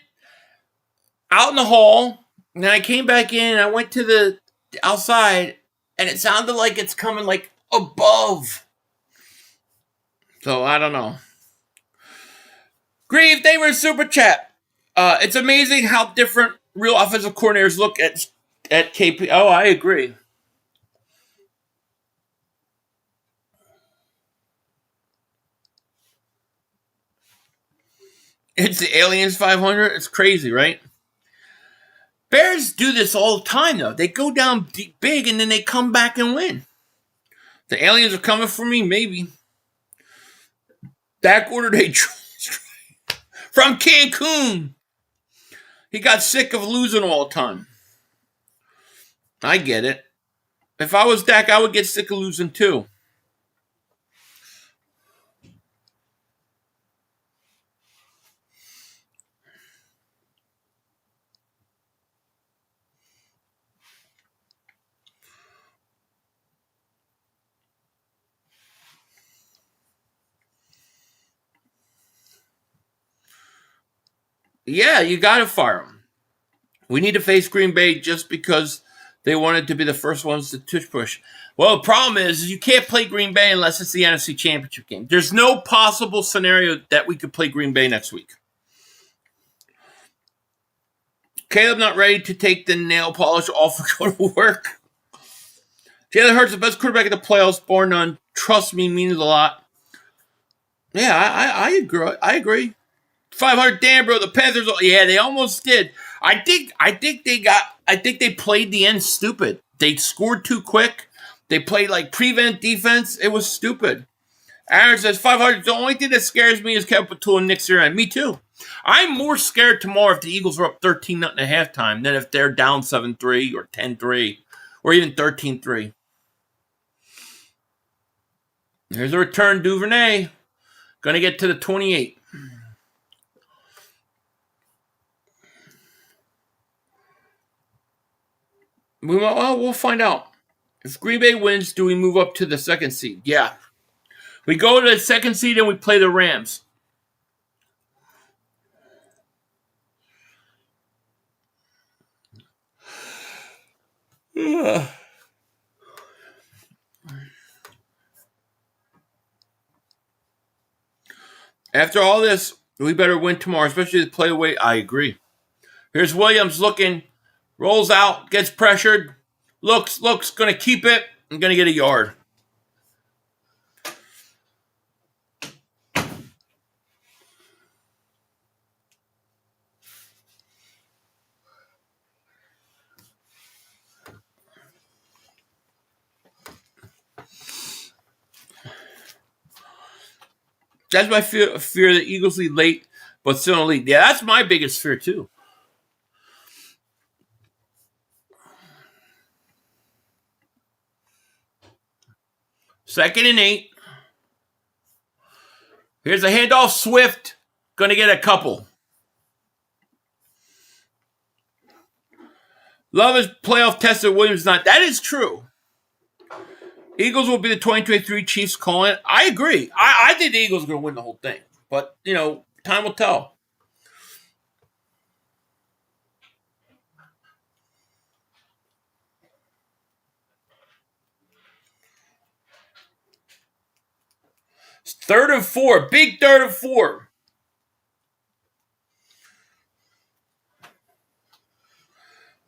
out in the hall, and then I came back in, and I went to the outside, and it sounded like it's coming like above. So I don't know. Grieve, they were Super Chat. It's amazing how different real offensive coordinators look at KP. Oh, I agree. It's the Aliens 500. It's crazy, right? Bears do this all the time, though. They go down big, and then they come back and win. The Aliens are coming for me, maybe. Dak ordered a from Cancun. He got sick of losing all the time. I get it. If I was Dak, I would get sick of losing too. Yeah, you got to fire him. We need to face Green Bay just because they wanted to be the first ones to tush push. Well, the problem is you can't play Green Bay unless it's the NFC Championship game. There's no possible scenario that we could play Green Bay next week. Caleb not ready to take the nail polish off and go to work. Jalen Hurts, the best quarterback in the playoffs, bar none. Trust me, means a lot. Yeah, I agree. 500, damn, bro. The Panthers, yeah, they almost did. I think they played the end stupid. They scored too quick. They played like prevent defense. It was stupid. Aaron says 500. The only thing that scares me is Kevin Patul and Nick Sirianni. Me too. I'm more scared tomorrow if the Eagles are up 13-0 at halftime than if they're down 7-3 or 10-3 or even 13-3. Here's a return, Duvernay. Gonna get to the 28. We'll find out. If Green Bay wins, do we move up to the second seed? Yeah. We go to the second seed and we play the Rams. After all this, we better win tomorrow, especially to play away. I agree. Here's Williams looking, rolls out, gets pressured, looks, going to keep it, and going to get a yard. That's my fear. The Eagles lead late, but still don't lead. Yeah, that's my biggest fear too. Second and 8. Here's a handoff. Swift going to get a couple. Love is playoff tested. Williams not. That is true. Eagles will be the 2023 Chiefs calling it. I agree. I think the Eagles are going to win the whole thing. But, time will tell. It's 3rd and 4. Big 3rd and 4.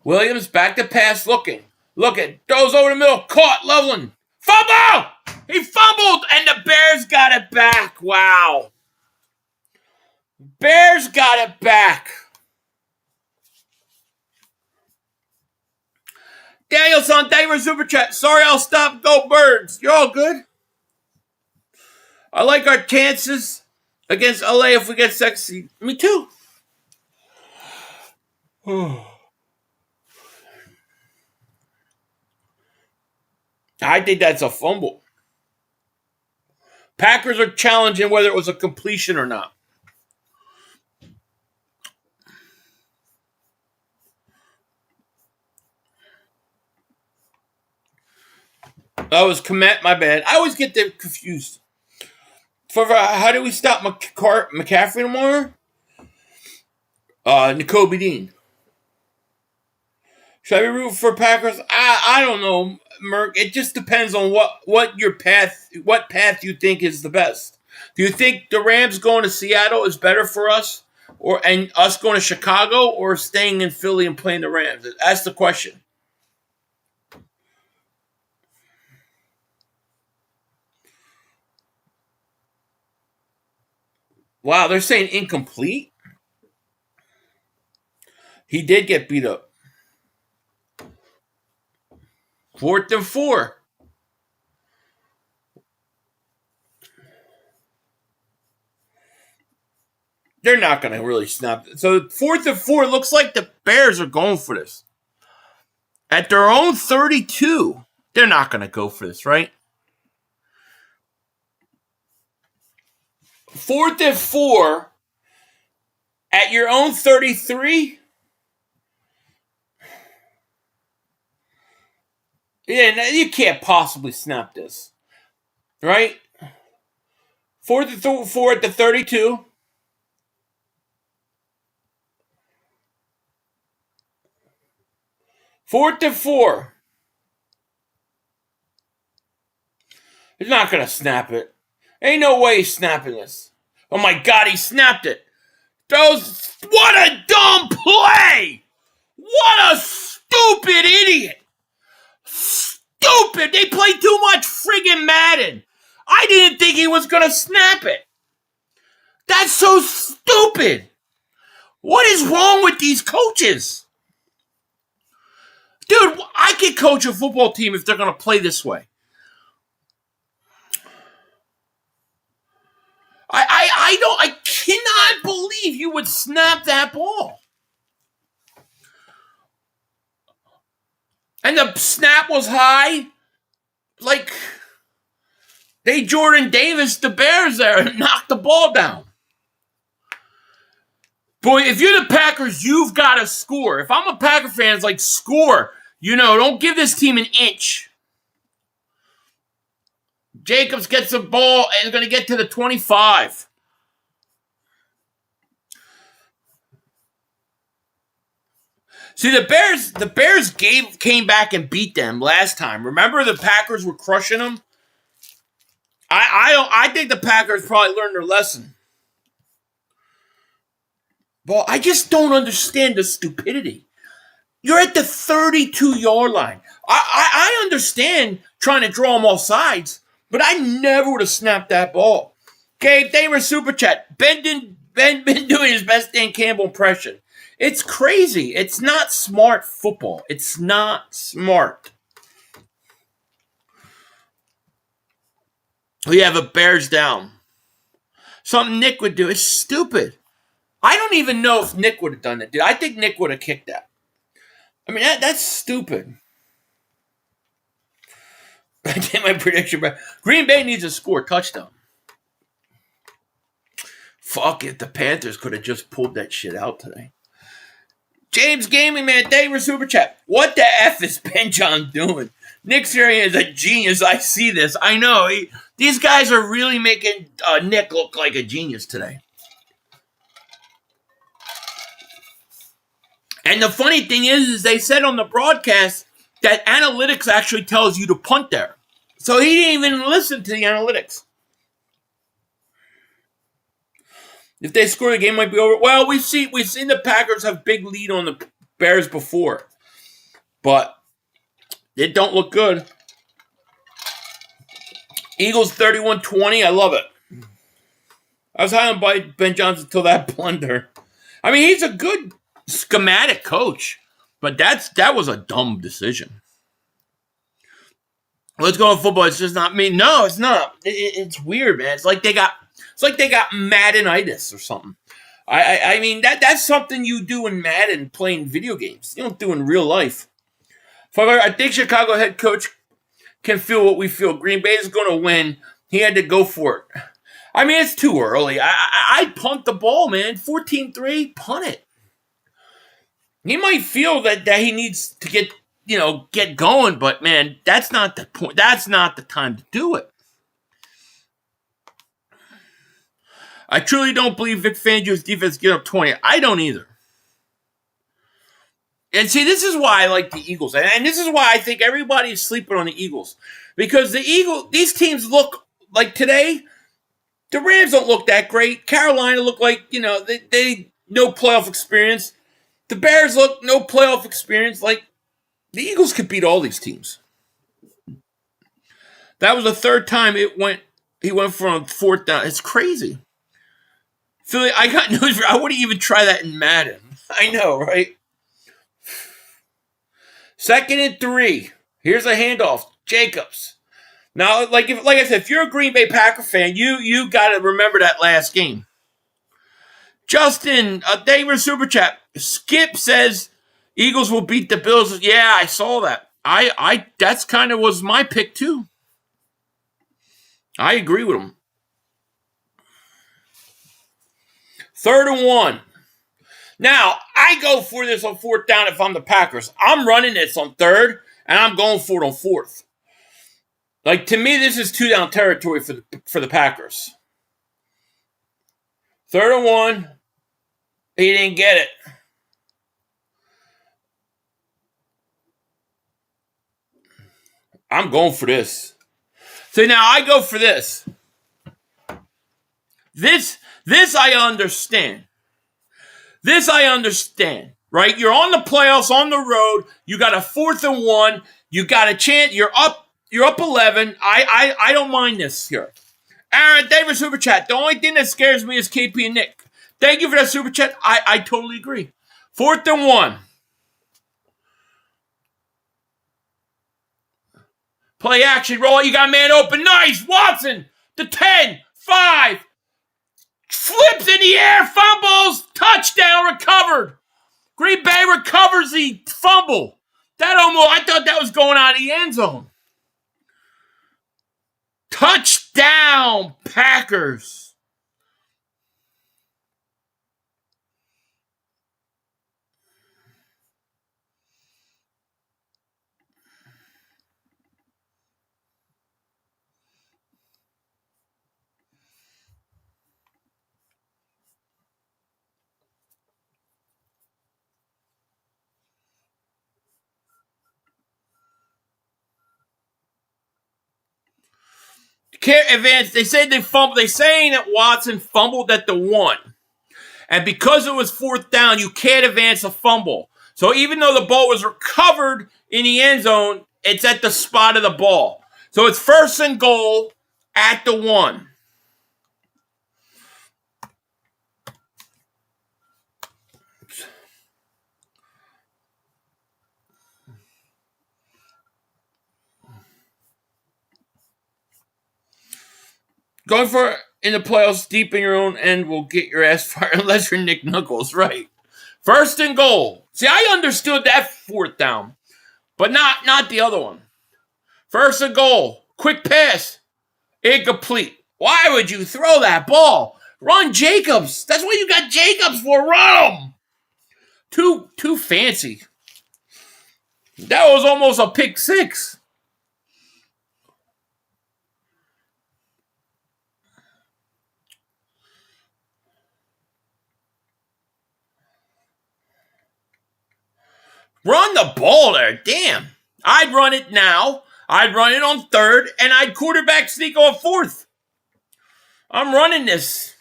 Williams back to pass looking. Throws over the middle. Caught. Loveland. Fumble! He fumbled, and the Bears got it back. Wow. Bears got it back. Danielson, thank you for super chat. Sorry, I'll stop. Go Birds. You're all good. I like our chances against LA if we get sexy. Me too. I think that's a fumble. Packers are challenging whether it was a completion or not. That was Komet, my bad. I always get them confused. How do we stop McCaffrey tomorrow? N'Kobe Dean. Should I be rooting for Packers? I don't know, Merck. It just depends on what path you think is the best. Do you think the Rams going to Seattle is better for us, and us going to Chicago, or staying in Philly and playing the Rams? That's the question. Wow, they're saying incomplete? He did get beat up. 4th and 4. They're not going to really snap it. So 4th and 4 looks like the Bears are going for this. At their own 32, they're not going to go for this, right? 4th and 4 at your own 33. Yeah, you can't possibly snap this, right? 4th and 4 at the 32. Fourth and 4. He's not going to snap it. Ain't no way he's snapping this. Oh my God, he snapped it. What a dumb play! What a stupid idiot! Stupid! They play too much friggin' Madden. I didn't think he was going to snap it. That's so stupid. What is wrong with these coaches? Dude, I could coach a football team if they're going to play this way. I cannot believe you would snap that ball. And the snap was high. Like, they Jordan Davis the Bears there and knocked the ball down. Boy, if you're the Packers, you've got to score. If I'm a Packer fan, it's like, score. Don't give this team an inch. Jacobs gets the ball and is going to get to the 25. See, the Bears came back and beat them last time. Remember the Packers were crushing them? I think the Packers probably learned their lesson. Well, I just don't understand the stupidity. You're at the 32-yard line. I understand trying to draw them all sides, but I never would have snapped that ball. Gabe, they were super chat. Ben been doing his best Dan Campbell impression. It's crazy. It's not smart football. It's not smart. We have a Bears down. Something Nick would do. It's stupid. I don't even know if Nick would have done that, dude. I think Nick would have kicked that. I mean, that's stupid. I did my prediction, but Green Bay needs to score a touchdown. Fuck it. The Panthers could have just pulled that shit out today. James Gaming, man, thank you for Super Chat. What the F is Ben John doing? Nick Sirianni is a genius. I see this. I know. These guys are really making Nick look like a genius today. And the funny thing is they said on the broadcast that analytics actually tells you to punt there. So he didn't even listen to the analytics. If they score, the game might be over. Well, we've seen the Packers have big lead on the Bears before, but it don't look good. Eagles 31-20. I love it. I was high on Ben Johnson until that blunder. I mean, he's a good schematic coach, but that was a dumb decision. Let's go on football. It's just not me. No, it's not. It's weird, man. It's like they got Maddenitis or something. I mean, that's something you do in Madden playing video games. You don't do in real life. However, I think Chicago head coach can feel what we feel. Green Bay is going to win. He had to go for it. I mean, it's too early. I'd punt the ball, man. 14-3, punt it. He might feel that he needs to get going, but, man, that's not the point. That's not the time to do it. I truly don't believe Vic Fangio's defense get up 20. I don't either. And see, this is why I like the Eagles. And this is why I think everybody's sleeping on the Eagles. Because these teams look like today, the Rams don't look that great. Carolina look like, they no playoff experience. The Bears look no playoff experience. Like, the Eagles could beat all these teams. That was the third time he went from fourth down. It's crazy. Philly, I got news for you. I wouldn't even try that in Madden. I know, right? 2nd and 3. Here's a handoff. Jacobs. Now, like I said, if you're a Green Bay Packer fan, you got to remember that last game. Justin, David Super Chat. Skip says Eagles will beat the Bills. Yeah, I saw that. That's kind of was my pick too. I agree with him. 3rd and 1. Now, I go for this on 4th down if I'm the Packers. I'm running this on 3rd, and I'm going for it on 4th. Like, to me, this is 2-down territory for the Packers. 3rd and 1. He didn't get it. I'm going for this. So now I go for this. This I understand. This I understand, right? You're on the playoffs, on the road. You got a 4th and 1. You got a chance. You're up 11. I don't mind this here. Aaron, David Super Chat. The only thing that scares me is KP and Nick. Thank you for that super chat. I totally agree. 4th and 1. Play action. Roll. You got a man open. Nice. Watson. The 10. 5. Flips in the air. Fumbles. Touchdown. Recovered. Green Bay recovers the fumble. I thought that was going out of the end zone. Touchdown, Packers. Can't advance. They say they fumbled. They're saying that Watson fumbled at the 1. And because it was 4th down, you can't advance a fumble. So even though the ball was recovered in the end zone, it's at the spot of the ball. So it's 1st and goal at the 1. Going for it in the playoffs deep in your own end will get your ass fired unless you're Nick Knuckles, right? 1st and goal. See, I understood that 4th down, but not the other one. 1st and goal. Quick pass. Incomplete. Why would you throw that ball? Run Jacobs. That's what you got Jacobs for. Run him. Too fancy. That was almost a pick 6. Run the ball there. Damn. I'd run it now. I'd run it on 3rd, and I'd quarterback sneak on 4th. I'm running this.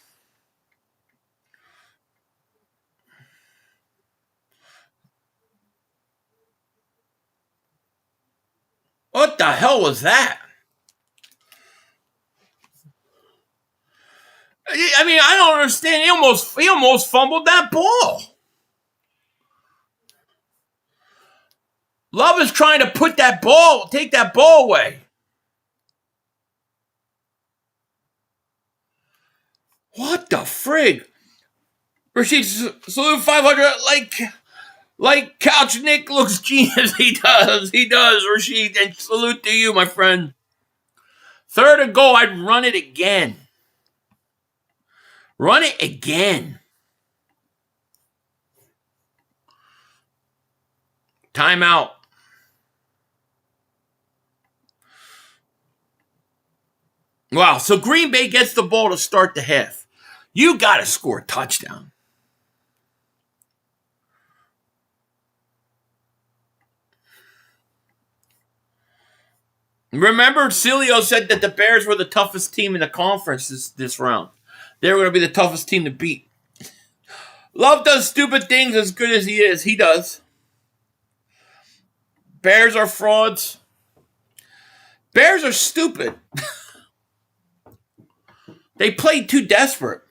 What the hell was that? I mean, I don't understand. He almost fumbled that ball. Love is trying to take that ball away. What the frig? Rashid, salute 500 like Couch Nick looks genius. He does, Rashid. And salute to you, my friend. 3rd and goal, I'd run it again. Run it again. Timeout. Wow, so Green Bay gets the ball to start the half. You got to score a touchdown. Remember, Cilio said that the Bears were the toughest team in the conference this round. They were going to be the toughest team to beat. Love does stupid things as good as he is. He does. Bears are frauds. Bears are stupid. They played too desperate.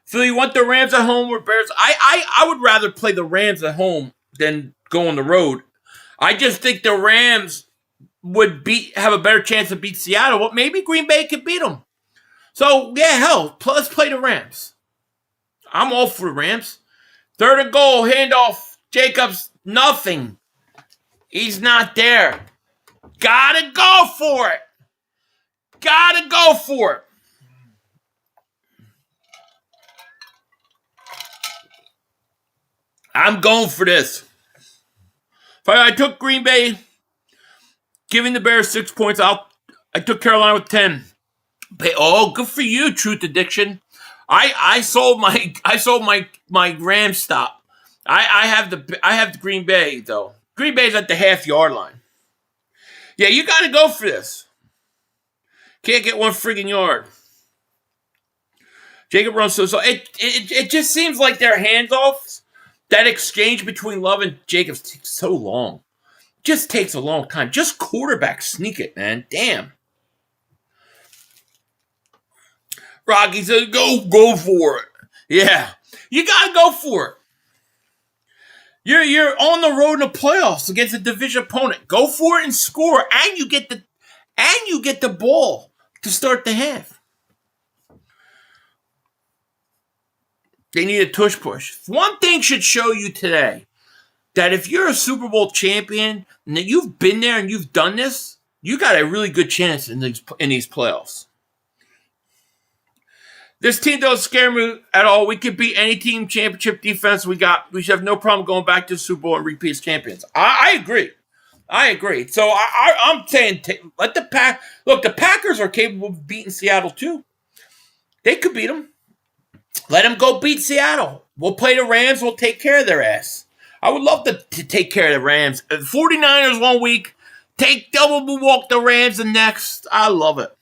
So you want the Rams at home or Bears? I would rather play the Rams at home than go on the road. I just think the Rams would have a better chance to beat Seattle. But maybe Green Bay could beat them. So, yeah, hell, let's play the Rams. I'm all for the Rams. 3rd and goal, handoff. Jacobs, nothing. He's not there. Gotta go for it. Gotta go for it. I'm going for this. If I took Green Bay, giving the Bears 6 points. I took Carolina with 10. Oh, good for you, Truth Addiction. I sold my Rams stop. I have the Green Bay though. Green Bay's at the half-yard line. Yeah, you got to go for this. Can't get one friggin' yard. Jacob runs so it just seems like their handoffs, that exchange between Love and Jacobs takes so long. Just takes a long time. Just quarterback sneak it, man. Damn. Rocky says, go for it. Yeah. You got to go for it. You're on the road in the playoffs against a division opponent. Go for it and score, and you get the ball to start the half. They need a tush push. One thing should show you today that if you're a Super Bowl champion and that you've been there and you've done this, you got a really good chance in these playoffs. This team don't scare me at all. We could beat any team championship defense we got. We should have no problem going back to the Super Bowl and repeat as champions. I agree. So I'm saying let the Pack look. The Packers are capable of beating Seattle too. They could beat them. Let them go beat Seattle. We'll play the Rams. We'll take care of their ass. I would love to take care of the Rams. 49ers 1 week. Double walk the Rams the next. I love it.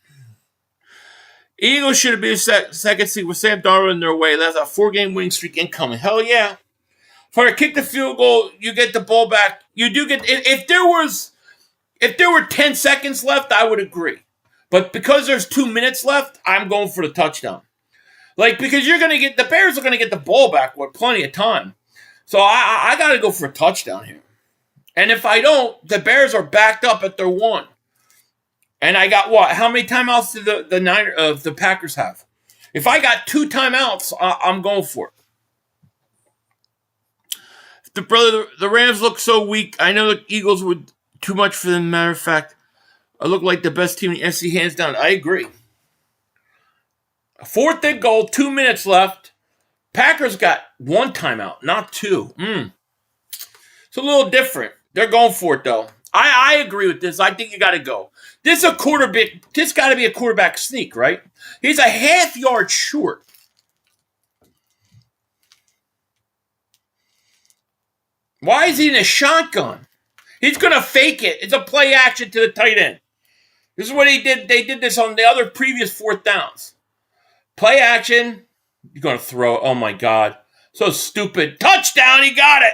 Eagles should have been second seed with Sam Darnold in their way. That's a 4-game winning streak incoming. Hell yeah. For a kick the field goal, you get the ball back. You do get if there were 10 seconds left, I would agree. But because there's 2 minutes left, I'm going for the touchdown. Because the Bears are gonna get the ball back with plenty of time. So I gotta go for a touchdown here. And if I don't, the Bears are backed up at their 1. And I got what? How many timeouts did the Packers have? If I got 2 timeouts, I'm going for it. The Rams look so weak. I know the Eagles were too much for them. Matter of fact, I look like the best team in the NFC hands down. I agree. 4th and goal, 2 minutes left. Packers got 1 timeout, not 2. It's a little different. They're going for it, though. I agree with this. I think you got to go. This got to be a quarterback sneak, right? He's a half yard short. Why is he in a shotgun? He's going to fake it. It's a play action to the tight end. This is what he did. They did this on the other previous 4th downs. Play action. You're going to throw. Oh, my God. So stupid. Touchdown. He got it.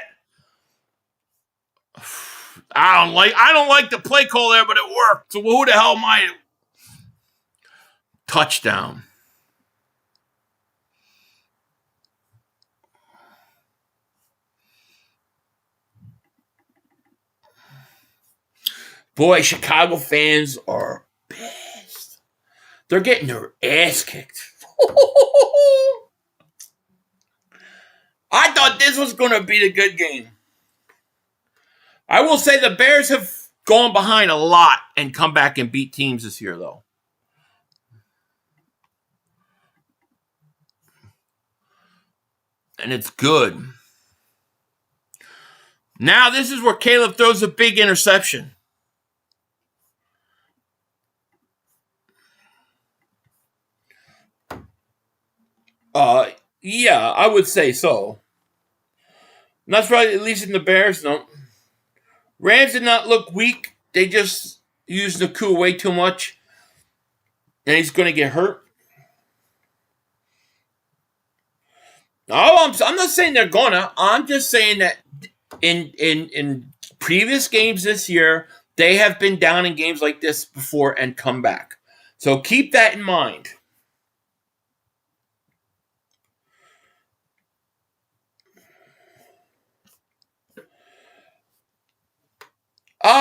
I don't like the play call there, but it worked. So who the hell am I? Touchdown. Boy, Chicago fans are pissed. They're getting their ass kicked. I thought this was going to be the good game. I will say the Bears have gone behind a lot and come back and beat teams this year, though. And it's good. Now this is where Caleb throws a big interception. Yeah, I would say so. And that's right, at least in the Bears, no. Rams did not look weak. They just used Naku way too much. And he's going to get hurt. I'm not saying they're going to. I'm just saying that in previous games this year, they have been down in games like this before and come back. So keep that in mind.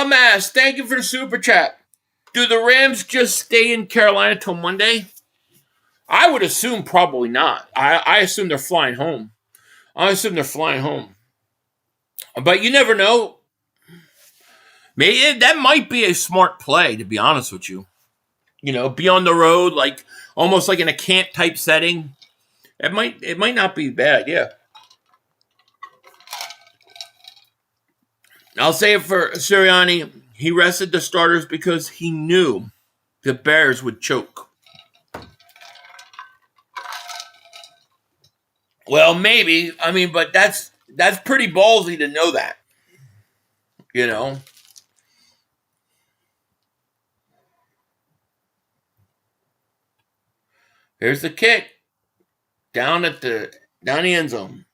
Mass, thank you for the super chat. Do the Rams just stay in Carolina till Monday? I would assume probably not. I assume they're flying home. But you never know. Maybe that might be a smart play, to be honest with you. You know, be on the road, almost like in a camp type setting. It might not be a bad idea. I'll say it for Sirianni. He rested the starters because he knew the Bears would choke. Well, maybe. But that's pretty ballsy to know that. You know? Here's the kick. Down the end zone.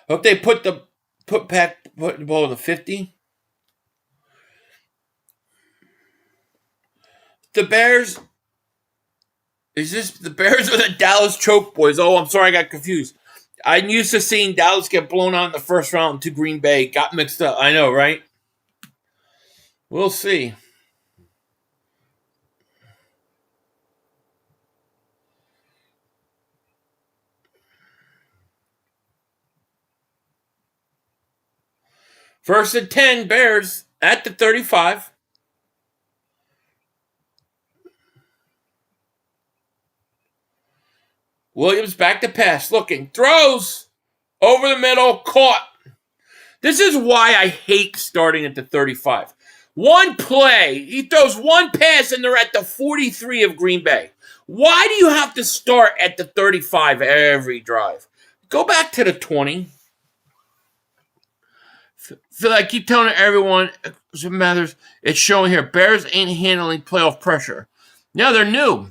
Hope they put the ball in the 50. The Bears Is this the Bears or the Dallas Choke Boys? Oh, I'm sorry, I got confused. I'm used to seeing Dallas get blown out in the first round to Green Bay. Got mixed up. I know, right? We'll see. First and 10, Bears at the 35. Williams back to pass. Looking. Throws. Over the middle. Caught. This is why I hate starting at the 35. One play. He throws one pass and they're at the 43 of Green Bay. Why do you have to start at the 35 every drive? Go back to the 20. Feel like I keep telling everyone, it matters. It's showing here. Bears ain't handling playoff pressure. Now they're new.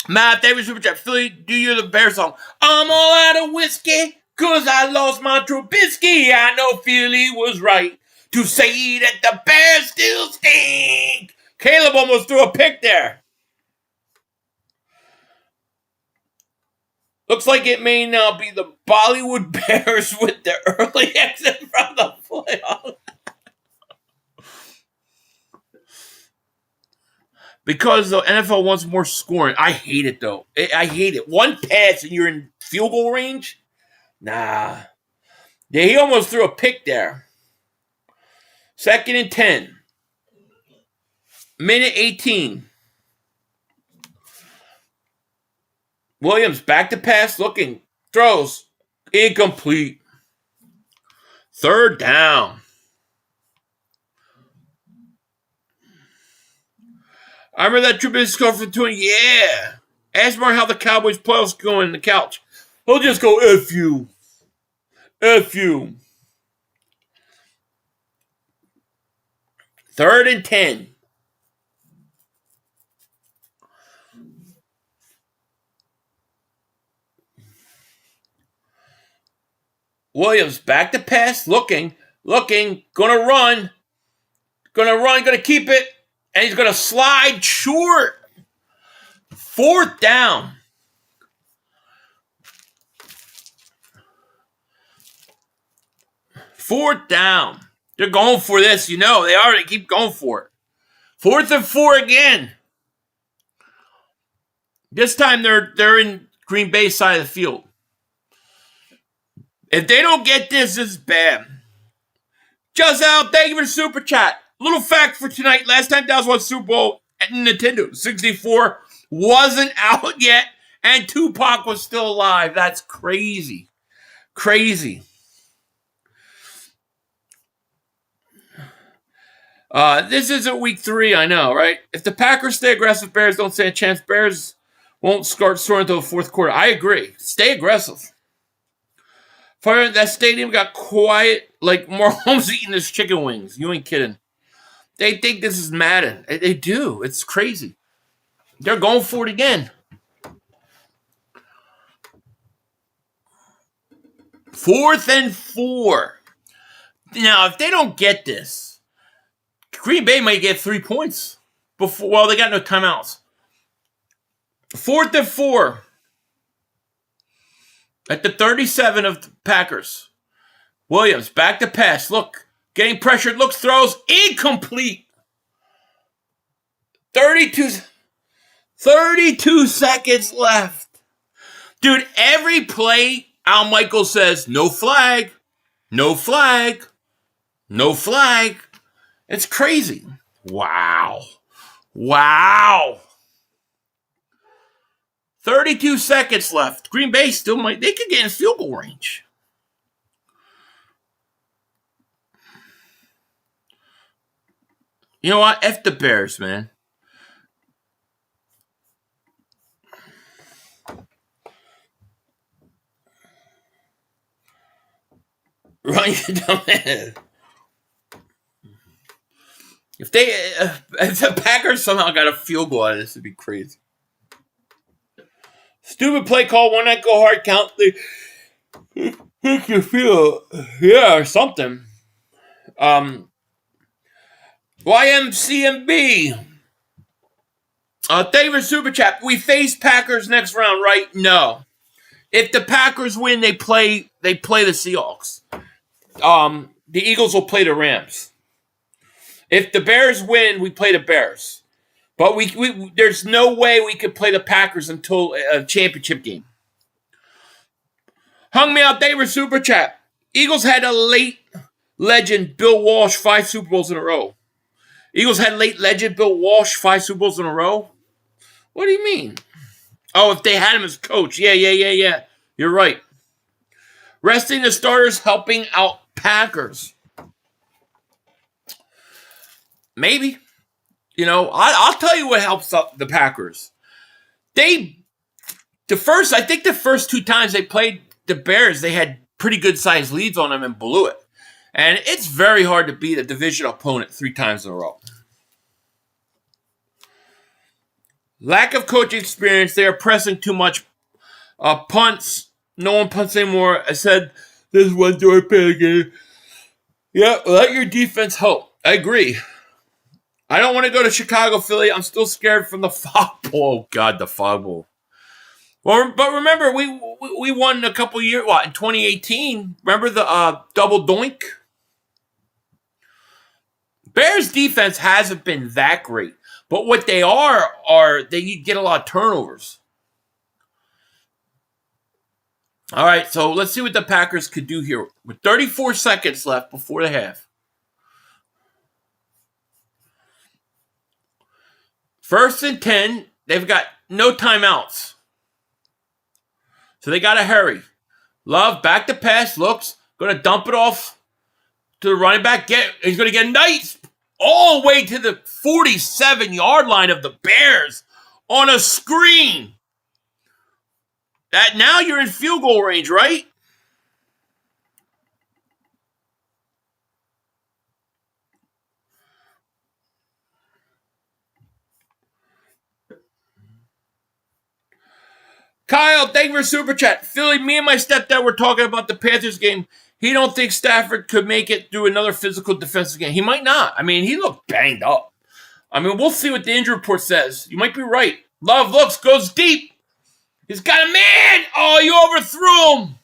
Matt Davis, Super Chat. Philly, do you the Bears song? I'm all out of whiskey, cause I lost my Trubisky. I know Philly was right to say that the Bears still stink. Caleb almost threw a pick there. Looks like it may now be the Bollywood Bears with the early exit from the playoffs. Because the NFL wants more scoring. I hate it, though. I hate it. One pass and you're in field goal range? Nah. Yeah, he almost threw a pick there. 2nd and 10. Minute 18. Williams back to pass, looking. Throws. Incomplete. 3rd down. I remember that Trubisky score for 20. Yeah. Ask Mark how the Cowboys playoffs going in the couch. He'll just go, F you. F you. 3rd and 10. Williams back to pass, looking, gonna run, gonna keep it, and he's gonna slide short. 4th down. Fourth down. They're going for this, you know. They already keep going for it. 4th and 4 again. This time they're in Green Bay side of the field. If they don't get this, it's bad. Just out, thank you for the super chat. Little fact for tonight. Last time Dallas won Super Bowl at Nintendo 64 wasn't out yet, and Tupac was still alive. That's crazy. Crazy. This isn't week 3, I know, right? If the Packers stay aggressive, Bears don't stand a chance. Bears won't start scoring until the 4th quarter. I agree. Stay aggressive. Fire that stadium got quiet like Mahomes eating his chicken wings. You ain't kidding. They think this is Madden. They do. It's crazy. They're going for it again. 4th and 4. Now, if they don't get this, Green Bay might get 3 points before. Well, they got no timeouts. 4th and 4. At the 37 of the Packers. Williams, back to pass. Look, getting pressured. Looks, throws. Incomplete. 32 seconds left. Dude, every play, Al Michaels says, no flag. No flag. No flag. It's crazy. Wow. 32 seconds left. Green Bay still might. They could get in field goal range. You know what? F the Bears, man. Run your dumb head. If the Packers somehow got a field goal out of this, it'd be crazy. Stupid play call, one night go hard count. They make you feel, yeah, or something. YMCMB. David Super Chat. We face Packers next round, right? No. If the Packers win, they play the Seahawks. The Eagles will play the Rams. If the Bears win, we play the Bears. But we there's no way we could play the Packers until a championship game. Hung me out, David Super Chat. Eagles had a late legend, Bill Walsh, 5 Super Bowls in a row. Eagles had late legend, Bill Walsh, 5 Super Bowls in a row? What do you mean? Oh, if they had him as coach. Yeah. You're right. Resting the starters, helping out Packers. Maybe. I'll tell you what helps out the Packers. I think the first 2 times they played the Bears, they had pretty good sized leads on them and blew it. And it's very hard to beat a division opponent 3 times in a row. Lack of coaching experience. They are pressing too much punts. No one punts anymore. I said this is one door panicking. Yeah, let your defense hope. I agree. I don't want to go to Chicago, Philly. I'm still scared from the fog bowl. Oh, God, the fog bowl. Well, but remember, we won a couple years, in 2018? Remember the double doink? Bears defense hasn't been that great. But what they are they get a lot of turnovers. All right, so let's see what the Packers could do here. With 34 seconds left before the half. First and 10, they've got no timeouts. So they got to hurry. Love, back to pass, looks, going to dump it off to the running back. He's going to get nice all the way to the 47-yard line of the Bears on a screen. That now you're in field goal range, right? Kyle, thank you for Super Chat. Philly, me and my stepdad were talking about the Panthers game. He don't think Stafford could make it through another physical defensive game. He might not. I mean, he looked banged up. I mean, we'll see what the injury report says. You might be right. Love looks, goes deep. He's got a man. Oh, you overthrew him.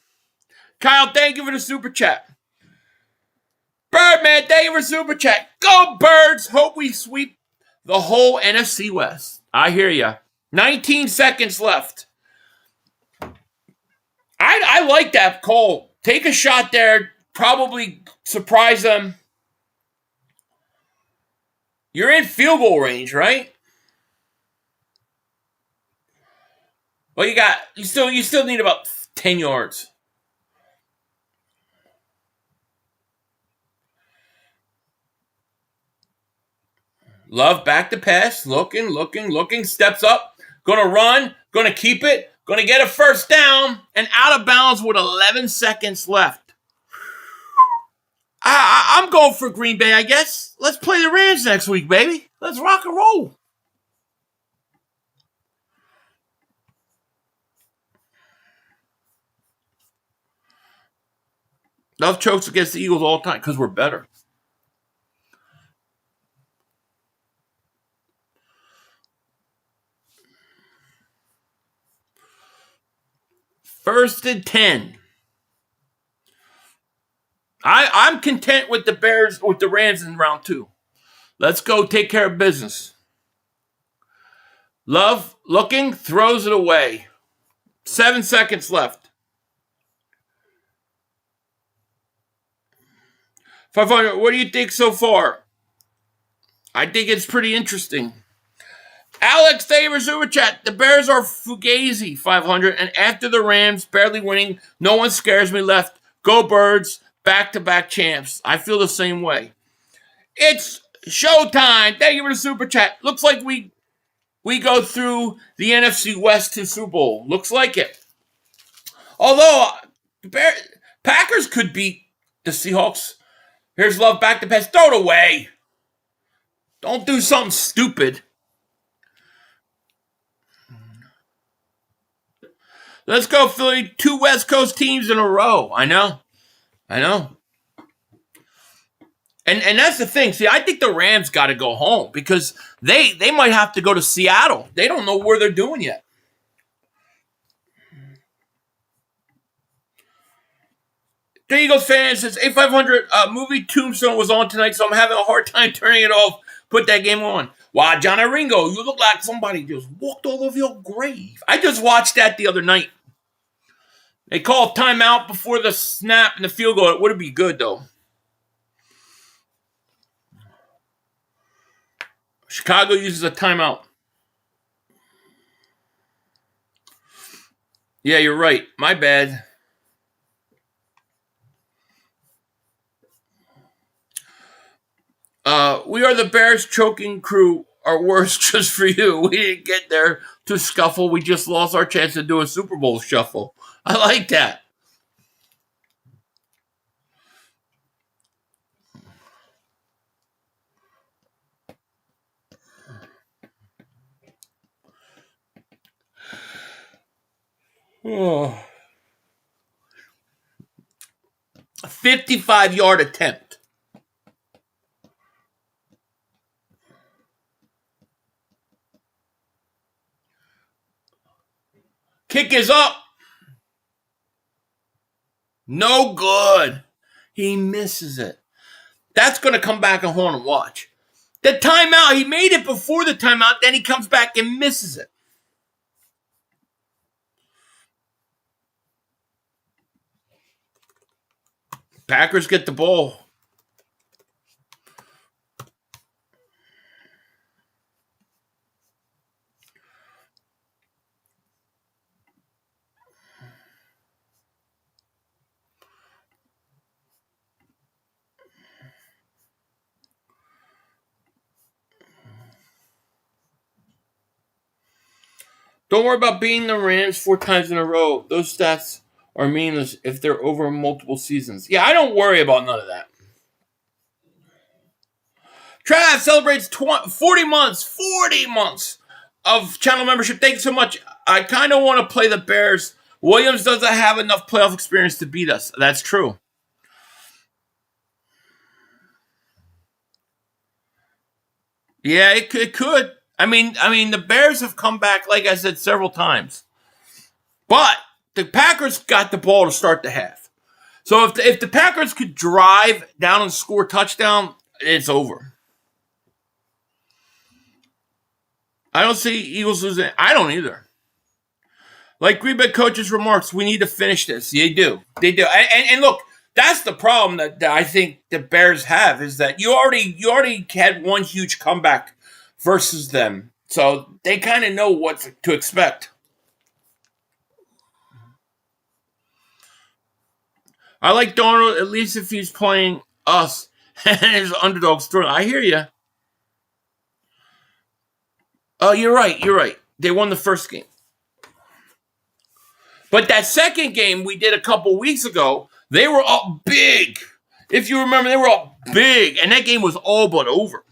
Kyle, thank you for the Super Chat. Birdman, thank you for Super Chat. Go Birds. Hope we sweep the whole NFC West. I hear you. 19 seconds left. I like that call. Take a shot there. Probably surprise them. You're in field goal range, right? Well, you still need about 10 yards. Love back to pass. Looking. Steps up. Gonna run. Gonna keep it. Going to get a first down and out of bounds with 11 seconds left. I'm going for Green Bay, I guess. Let's play the Rams next week, baby. Let's rock and roll. Love chokes against the Eagles all the time because we're better. First and 10. I'm content with the Rams in round 2. Let's go take care of business. Love looking, throws it away. 7 seconds left. 500. What do you think so far? I think it's pretty interesting. Alex Davis Super Chat. The Bears are fugazi, 500. And after the Rams barely winning, no one scares me left. Go Birds, back-to-back champs. I feel the same way. It's showtime. Thank you for the Super Chat. Looks like we go through the NFC West to Super Bowl. Looks like it. Although, the Packers could beat the Seahawks. Here's Love back to pass. Throw it away. Don't do something stupid. Let's go, Philly. 2 West Coast teams in a row. I know. And that's the thing. See, I think the Rams got to go home because they might have to go to Seattle. They don't know where they're doing yet. The Eagles fan says, A500 movie Tombstone was on tonight, so I'm having a hard time turning it off. Put that game on. Wow, Johnny Ringo, you look like somebody just walked all over your grave. I just watched that the other night. They called timeout before the snap and the field goal. It would be good, though. Chicago uses a timeout. Yeah, you're right. My bad. We are the Bears choking crew. Our worst just for you. We didn't get there to scuffle. We just lost our chance to do a Super Bowl shuffle. I like that. Oh. A 55-yard attempt. Kick is up. No good. He misses it. That's going to come back and haunt and watch. The timeout, he made it before the timeout, then he comes back and misses it. Packers get the ball. Don't worry about beating the Rams 4 times in a row. Those stats are meaningless if they're over multiple seasons. Yeah, I don't worry about none of that. Trav celebrates 40 months. 40 months of channel membership. Thank you so much. I kind of want to play the Bears. Williams doesn't have enough playoff experience to beat us. That's true. Yeah, it could. I mean, the Bears have come back, like I said, several times. But the Packers got the ball to start the half. So if the Packers could drive down and score a touchdown, it's over. I don't see Eagles losing. I don't either. Like Green Bay coach's remarks, we need to finish this. They do. They do. And look, that's the problem that I think the Bears have is that you already had one huge comeback versus them. So they kind of know what to expect. I like Darnold, at least if he's playing us and his underdog story. I hear you. Oh, you're right. They won the first game. But that second game we did a couple weeks ago, they were up big. If you remember, they were up big. And that game was all but over.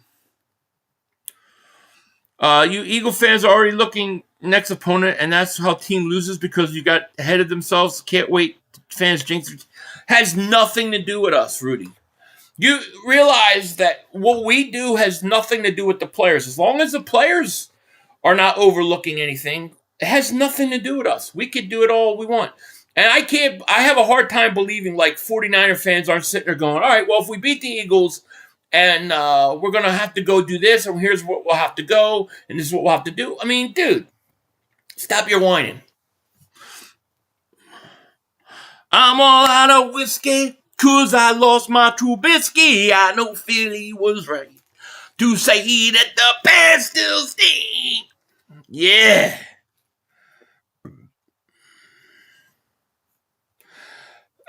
You Eagle fans are already looking next opponent, and that's how team loses because you got ahead of themselves. Can't wait. Fans jinx it. Has nothing to do with us, Rudy. You realize that what we do has nothing to do with the players. As long as the players are not overlooking anything, it has nothing to do with us. We could do it all we want. And I have a hard time believing like 49er fans aren't sitting there going, all right, well, if we beat the Eagles and we're going to have to go do this, and here's what we'll have to go, and this is what we'll have to do. I mean, dude, stop your whining. I'm all out of whiskey, 'cause I lost my Trubisky. I know Philly was right to say that the Bears still stink. Yeah.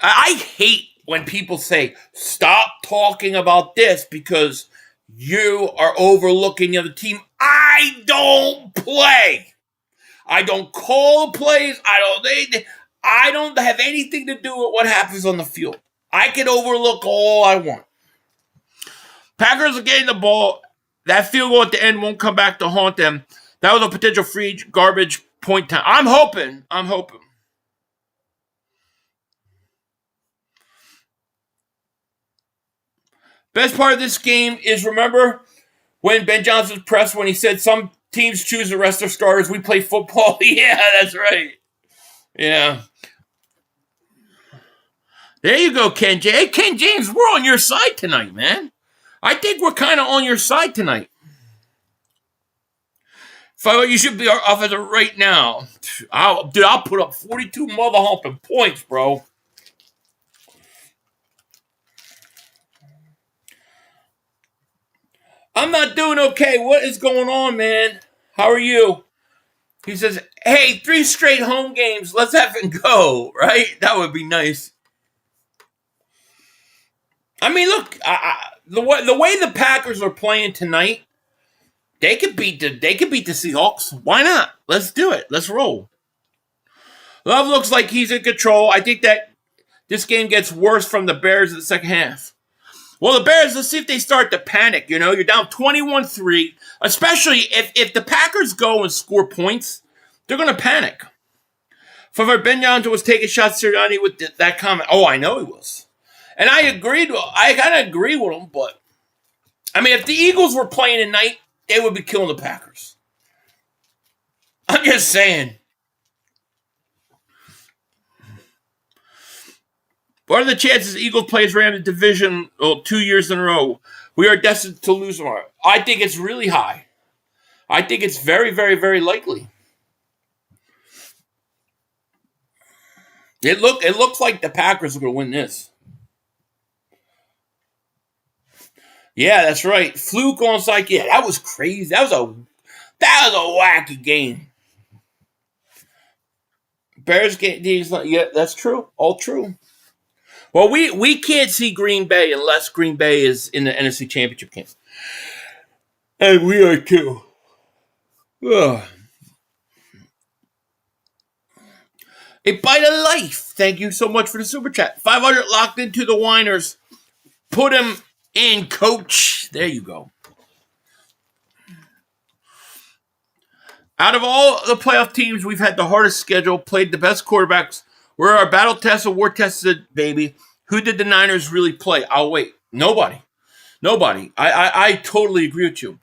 I hate when people say, stop talking about this because you are overlooking the other team. I don't play. I don't call plays. I don't have anything to do with what happens on the field. I can overlook all I want. Packers are getting the ball. That field goal at the end won't come back to haunt them. That was a potential free garbage point time. I'm hoping. Best part of this game is, remember when Ben Johnson's pressed when he said some teams choose to rest their starters, we play football? Yeah, that's right. Yeah. There you go, Ken James. Hey, Ken James, we're on your side tonight, man. I think we're kind of on your side tonight. You should be our offensive right now. I'll put up 42 mother humping points, bro. I'm not doing okay. What is going on, man? How are you? He says, hey, 3 straight home games. Let's have it go, right? That would be nice. I mean, look, the way the Packers are playing tonight, they could beat the Seahawks. Why not? Let's do it. Let's roll. Love looks like he's in control. I think that this game gets worse from the Bears in the second half. Well, the Bears, let's see if they start to panic. You know, you're down 21-3, especially if the Packers go and score points, they're going to panic. Favre Benyon was taking shots at Sirianni with that comment. Oh, I know he was. And I kind of agree with him, but I mean, if the Eagles were playing tonight, they would be killing the Packers. I'm just saying. What are the chances Eagles plays Rams division 2 years in a row? We are destined to lose tomorrow. I think it's really high. I think it's very, very, very likely. It looks like the Packers are going to win this. Yeah, that's right. Fluke on site. Yeah, that was crazy. That was a wacky game. Bears game. Yeah, that's true. All true. Well, we can't see Green Bay unless Green Bay is in the NFC Championship game. And we are too. Ugh. A bite of life. Thank you so much for the super chat. 500 locked into the Winers. Put him in, coach. There you go. Out of all the playoff teams, we've had the hardest schedule, played the best quarterbacks. We're our battle tested, war tested, baby. Who did the Niners really play? I'll wait. Nobody. I totally agree with you.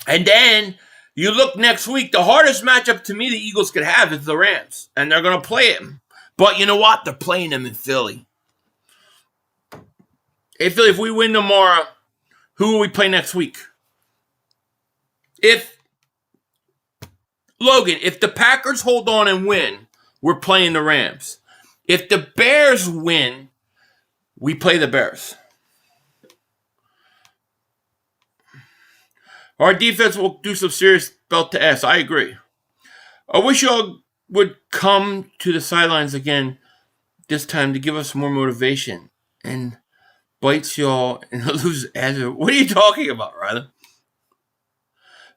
And then you look next week, the hardest matchup to me the Eagles could have is the Rams. And they're going to play them. But you know what? They're playing them in Philly. Hey, Philly, if we win tomorrow, who will we play next week? If the Packers hold on and win, we're playing the Rams. If the Bears win, we play the Bears. Our defense will do some serious belt to ass. I agree. I wish y'all would come to the sidelines again this time to give us more motivation and bites y'all and lose as. What are you talking about, Ryder?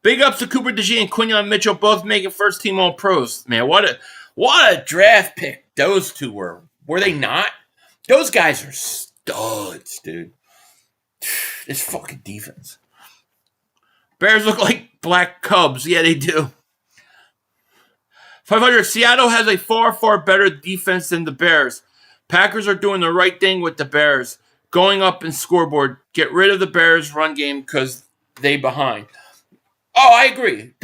Big ups to Cooper DeJean and Quinyon Mitchell, both making first team All Pros. Man, what a draft pick those two were. Were they not? Those guys are studs, dude. This fucking defense. Bears look like black Cubs. Yeah, they do. 500. Seattle has a far, far better defense than the Bears. Packers are doing the right thing with the Bears. Going up in scoreboard. Get rid of the Bears run game because they behind. Oh, I agree.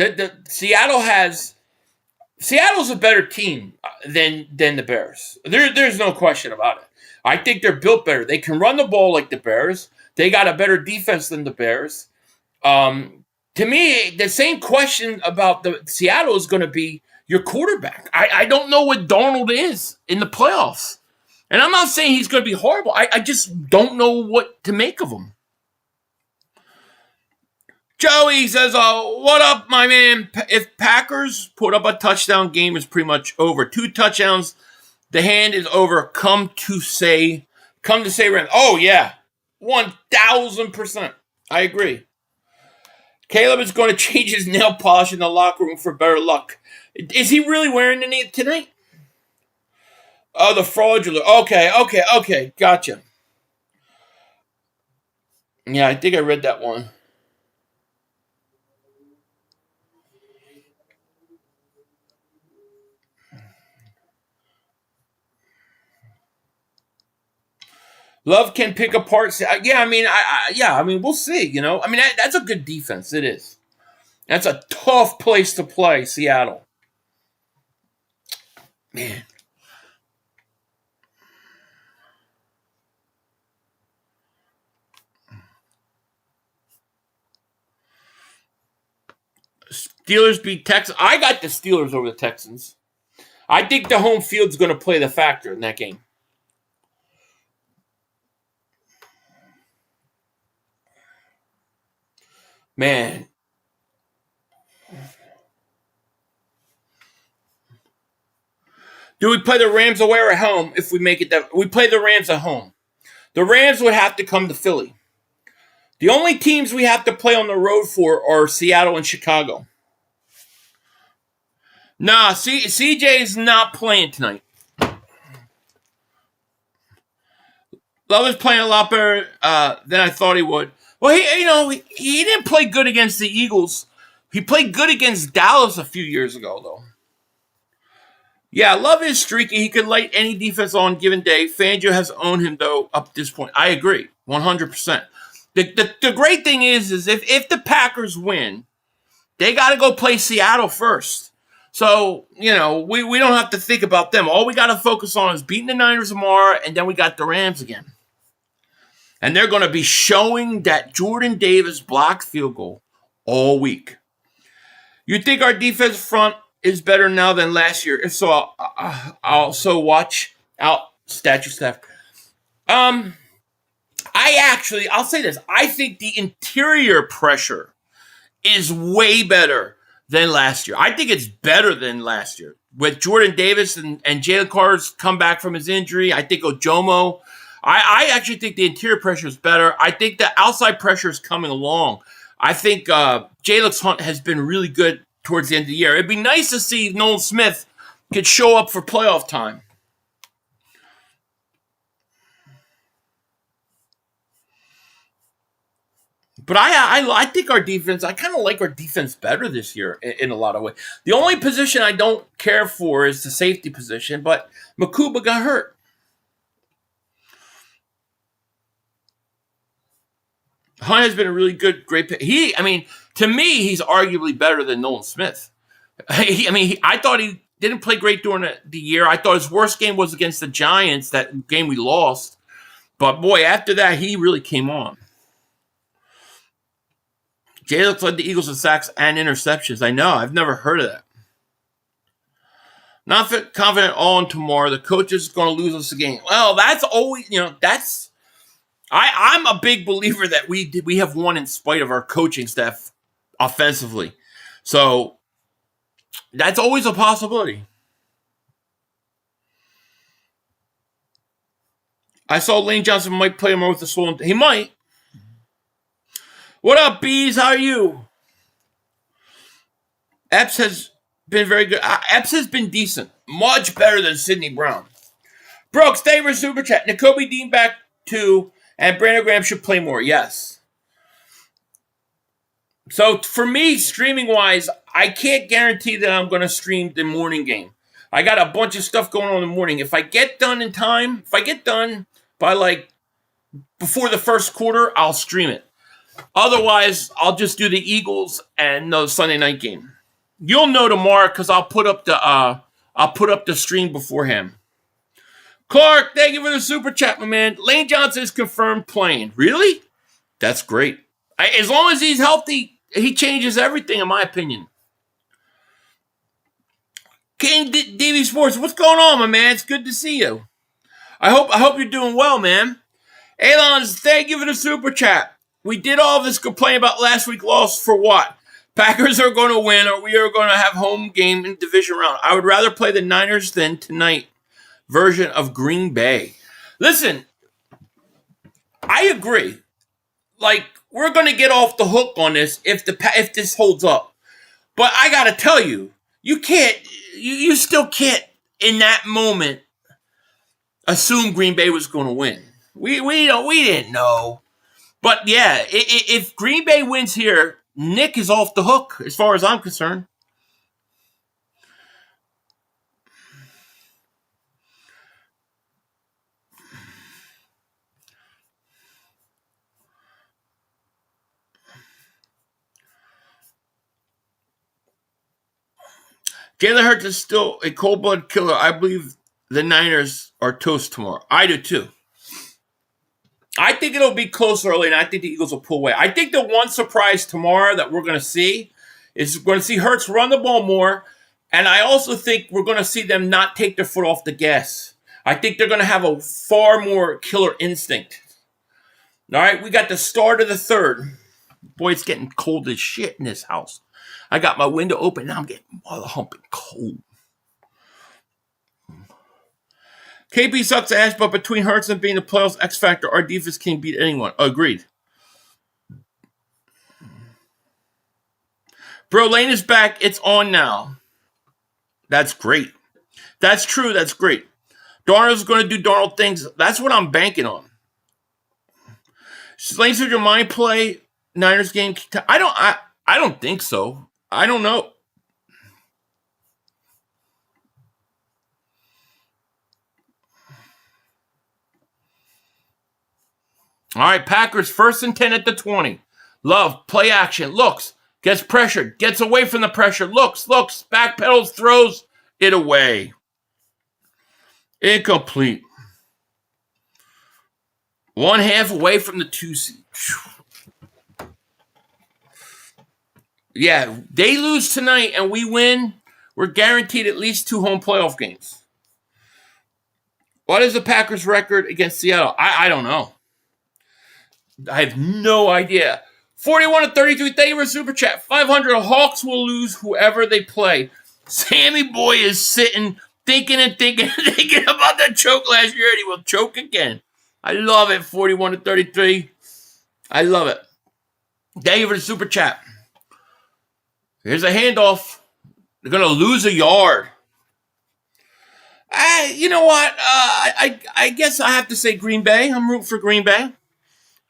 Seattle's a better team than the Bears. There's no question about it. I think they're built better. They can run the ball like the Bears. They got a better defense than the Bears. To me, the same question about the Seattle is going to be your quarterback. I don't know what Darnold is in the playoffs. And I'm not saying he's going to be horrible. I just don't know what to make of him. Joey says, what up, my man? If Packers put up a touchdown, game is pretty much over. 2 touchdowns, the hand is over. Come to say Rams. Oh, yeah. 1,000%. I agree. Caleb is going to change his nail polish in the locker room for better luck. Is he really wearing any tonight? Oh, the fraudulent. Okay. Gotcha. Yeah, I think I read that one. Love can pick apart. Yeah, I mean, we'll see. You know, I mean, that's a good defense. It is. That's a tough place to play, Seattle. Man. Steelers beat Texans. I got the Steelers over the Texans. I think the home field's going to play the factor in that game. Man. Do we play the Rams away or at home if we make it that? We play the Rams at home. The Rams would have to come to Philly. The only teams we have to play on the road for are Seattle and Chicago. Nah, CJ is not playing tonight. Love is playing a lot better than I thought he would. Well, he didn't play good against the Eagles. He played good against Dallas a few years ago, though. Yeah, Love is streaky. He could light any defense on a given day. Fangio has owned him, though, up to this point. I agree, 100%. The great thing is if the Packers win, they got to go play Seattle first. So, we don't have to think about them. All we got to focus on is beating the Niners tomorrow, and then we got the Rams again. And they're going to be showing that Jordan Davis blocked field goal all week. You think our defense front is better now than last year? If so, I'll also watch out statue staff. I'll say this. I think the interior pressure is way better than last year. I think it's better than last year. With Jordan Davis and Jalen Carter's come back from his injury, I think Ojomo. I actually think the interior pressure is better. I think the outside pressure is coming along. I think Jalen Hunt has been really good towards the end of the year. It'd be nice to see if Nolan Smith could show up for playoff time. But I think our defense, I kind of like our defense better this year in a lot of ways. The only position I don't care for is the safety position, but Makuba got hurt. Hunt has been a really great pick. To me, he's arguably better than Nolan Smith. I thought he didn't play great during the year. I thought his worst game was against the Giants, that game we lost. But, boy, after that, he really came on. Jalen led the Eagles in sacks and interceptions. I know. I've never heard of that. Not confident all on tomorrow. The coach is going to lose us a game. Well, that's always, that's... I'm a big believer that we have won in spite of our coaching staff offensively. So that's always a possibility. I saw Lane Johnson might play more with the soul. He might. What up, Bees? How are you? Epps has been very good. Epps has been decent. Much better than Sidney Brown. Brooks, thank you for Super Chat. Nakobe Dean back to... And Brandon Graham should play more, yes. So for me, streaming-wise, I can't guarantee that I'm going to stream the morning game. I got a bunch of stuff going on in the morning. If I get done in time, by before the first quarter, I'll stream it. Otherwise, I'll just do the Eagles and the Sunday night game. You'll know tomorrow because I'll put up the stream beforehand. Clark, thank you for the super chat, my man. Lane Johnson is confirmed playing. Really? That's great. As long as he's healthy, he changes everything, in my opinion. King DV Sports, what's going on, my man? It's good to see you. I hope you're doing well, man. Alons, thank you for the super chat. We did all this complaint about last week's loss for what? Packers are going to win, or we are going to have home game in division round. I would rather play the Niners than tonight. Version of Green Bay. Listen, I agree. We're going to get off the hook on this if this holds up. But I got to tell you, you still can't, in that moment, assume Green Bay was going to win. We didn't know. But yeah, if Green Bay wins here, Nick is off the hook as far as I'm concerned. Jalen Hurts is still a cold-blooded killer. I believe the Niners are toast tomorrow. I do too. I think it'll be close early, and I think the Eagles will pull away. I think the one surprise tomorrow that we're going to see is we're going to see Hurts run the ball more, and I also think we're going to see them not take their foot off the gas. I think they're going to have a far more killer instinct. All right, we got the start of the third. Boy, it's getting cold as shit in this house. I got my window open, now I'm getting mother humping cold. KB sucks ass, but between Hurts and being the playoffs X factor, our defense can't beat anyone. Agreed. Bro, Lane is back. It's on now. That's great. That's true. That's great. Darnold's going to do Darnold things. That's what I'm banking on. Lane said your mind play Niners game. I don't think so. I don't know. All right, Packers 1st and 10 at the 20. Love, play action, looks, gets pressured, gets away from the pressure, looks, backpedals, throws it away. Incomplete. 1/2 away from the 2 seed. Yeah, they lose tonight and we win. We're guaranteed at least 2 home playoff games. What is the Packers' record against Seattle? I don't know. I have no idea. 41-33. Thank you for Super Chat. 500. Hawks will lose whoever they play. Sammy Boy is sitting, thinking about the choke last year, and he will choke again. I love it. 41-33. I love it. Thank you for the Super Chat. Here's a handoff. They're going to lose a yard. You know what? I guess I have to say Green Bay. I'm rooting for Green Bay.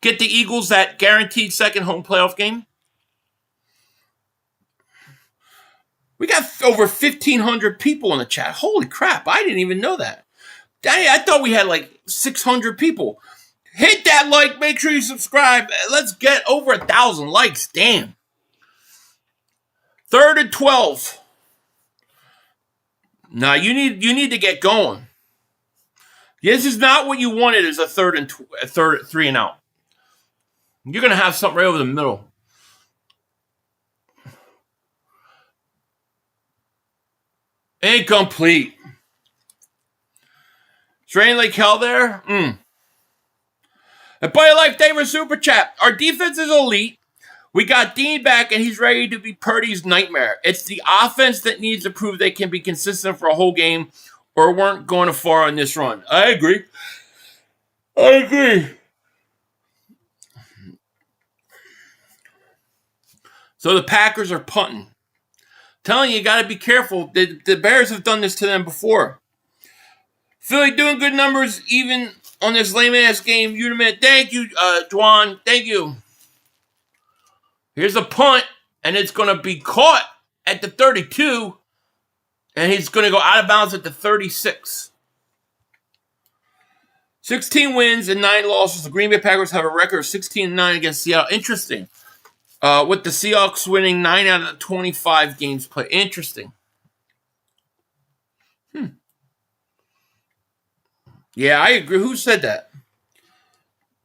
Get the Eagles that guaranteed second home playoff game. We got over 1,500 people in the chat. Holy crap. I didn't even know that. I thought we had like 600 people. Hit that like. Make sure you subscribe. Let's get over 1,000 likes. Damn. 3rd and 12. Now, you need to get going. This is not what you wanted as a third and 3 and out. You're going to have something right over the middle. Incomplete. Strain like hell there? And by life, thank you for Super Chat. Our defense is elite. We got Dean back, and he's ready to be Purdy's nightmare. It's the offense that needs to prove they can be consistent for a whole game or weren't going far on this run. I agree. So the Packers are punting. Telling you got to be careful. The Bears have done this to them before. Philly doing good numbers even on this lame-ass game. Thank you, Dwan. Thank you. Here's a punt, and it's going to be caught at the 32, and he's going to go out of bounds at the 36. 16 wins and 9 losses. The Green Bay Packers have a record of 16-9 against Seattle. Interesting. With the Seahawks winning 9 out of the 25 games played. Interesting. Yeah, I agree. Who said that?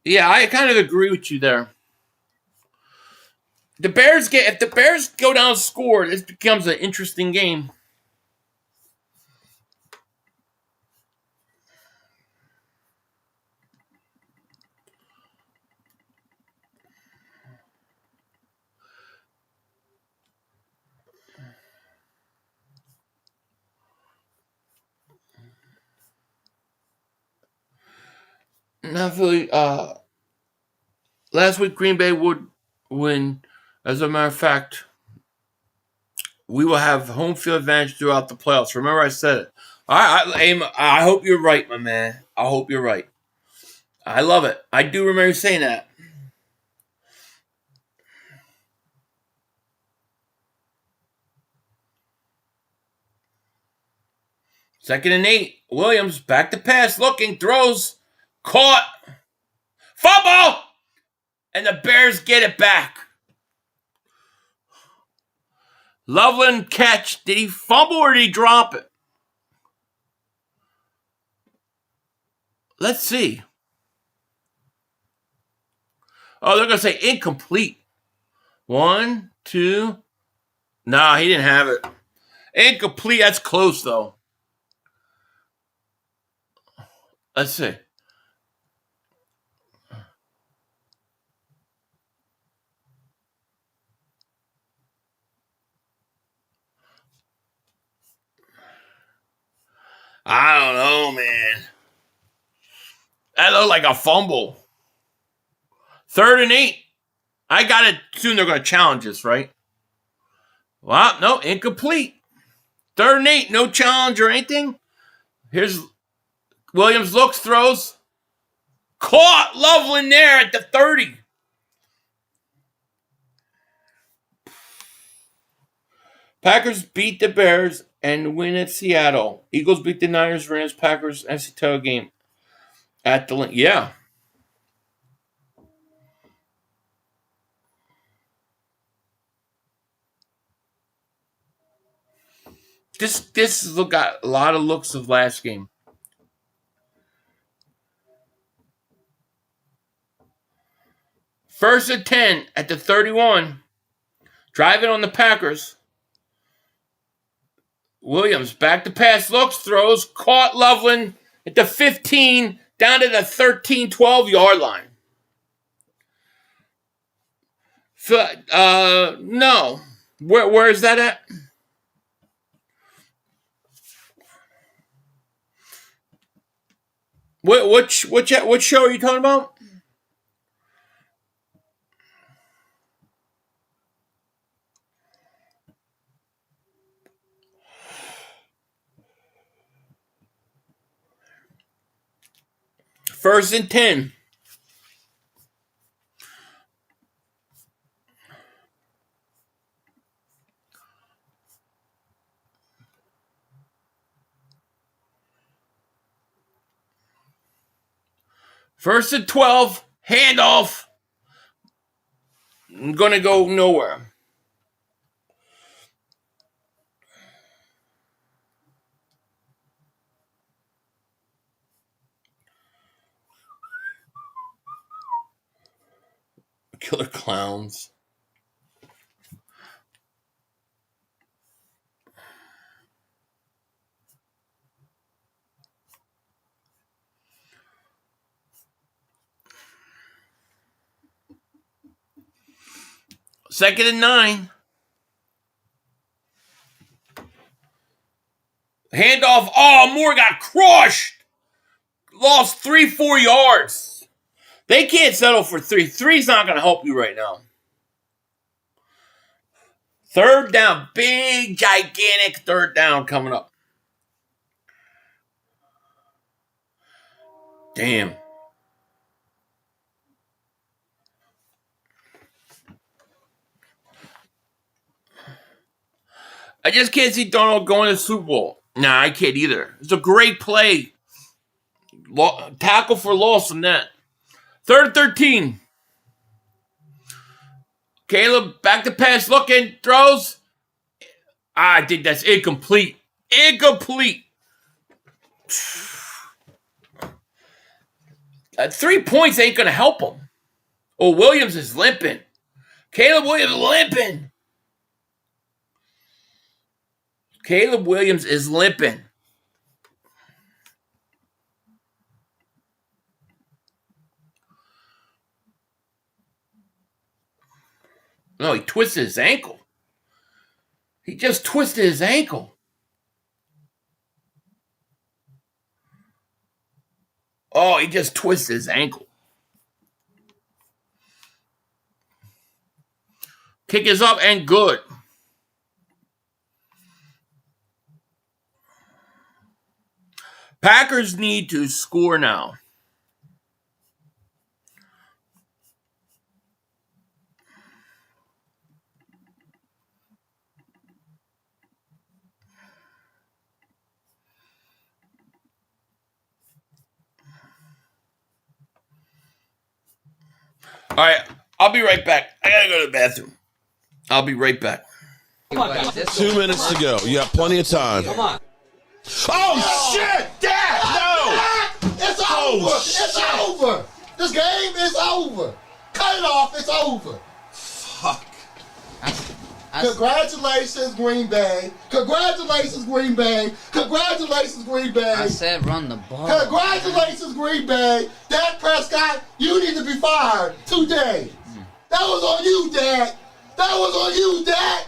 Yeah, I kind of agree with you there. If the Bears go down and score, this becomes an interesting game. Not really. Last week, Green Bay would win. As a matter of fact, we will have home field advantage throughout the playoffs. Remember, I said it. I hope you're right, my man. I hope you're right. I love it. I do remember saying that. Second and 8. Williams back to pass. Looking. Throws. Caught. Fumble! And the Bears get it back. Loveland catch. Did he fumble or did he drop it? Let's see. Oh, they're going to say incomplete. 1, 2. Nah, he didn't have it. Incomplete. That's close, though. Let's see. I don't know, man. That looked like a fumble. 3rd and 8. I got to assume they're going to challenge us, right? Well, no, incomplete. 3rd and 8, no challenge or anything. Here's Williams, looks, throws. Caught Loveland there at the 30. Packers beat the Bears and win at Seattle. Eagles beat the Niners, Rams, Packers, NFC title game at the link. Yeah. This look got a lot of looks of last game. First and 10 at the 31. Driving on the Packers. Williams back to pass, looks, throws, caught Loveland at the 15, down to the 13, 12-yard line. No. Where is that at? What show are you talking about? First and 10. First and 12. Handoff. I'm going to go nowhere. Killer clowns. Second and 9. Handoff. Oh, Moore got crushed. Lost 3-4 yards. They can't settle for 3. 3's not going to help you right now. Third down. Big, gigantic third down coming up. Damn. I just can't see Donald going to the Super Bowl. Nah, I can't either. It's a great play. Tackle for loss on that. 3rd and 13. Caleb back to pass, looking, throws. I think that's incomplete. Incomplete. 3 points ain't going to help him. Oh, Williams is limping. Caleb Williams limping. Caleb Williams is limping. No, he twisted his ankle. He just twisted his ankle. Oh, he just twisted his ankle. Kick is up and good. Packers need to score now. All right, I'll be right back. I gotta go to the bathroom. I'll be right back. This 2 minutes to go. You got plenty of time. Come on. Oh, shit! Dad! No! It's over. It's over. This game is over. Cut it off. It's over. Fuck. Congratulations, Green Bay. Congratulations, Green Bay. Congratulations, Green Bay. I said run the ball. Congratulations, Green Bay. Dak Prescott, you need to be fired today. That was on you, Dak. That was on you, Dak.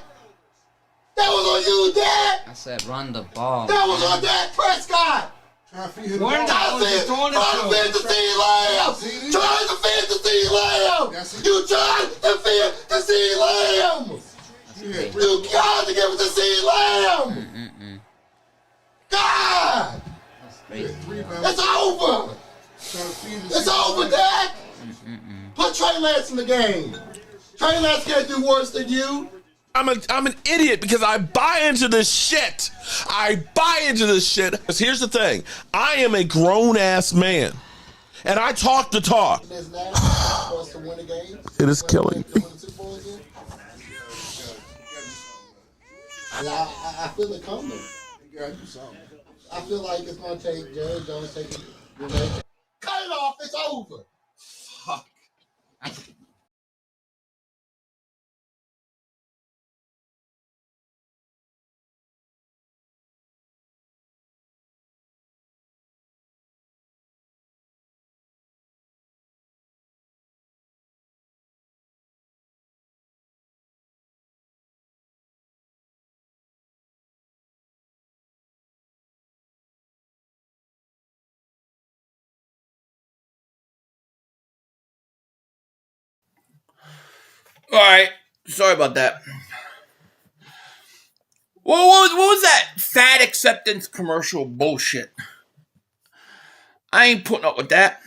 That was on you, Dak. I said run the ball. That was on Dak Prescott. Trying to feed the lamb. Trying to feed the seed lamb. You tried to feed the seed lamb. You got to give it to seed lamb. God. It's over. It's over, Dak. Put Trey Lance in the game. Trey Lance can't do worse than you. I'm an idiot because I buy into this shit. I buy into this shit. Because here's the thing. I am a grown-ass man. And I talk the talk. It is killing me. I feel it coming. I feel like it's going to take Jerry Jones taking it. Cut it off. It's over. Fuck. 'All right, sorry about that. What was that fat acceptance commercial bullshit? I ain't putting up with that.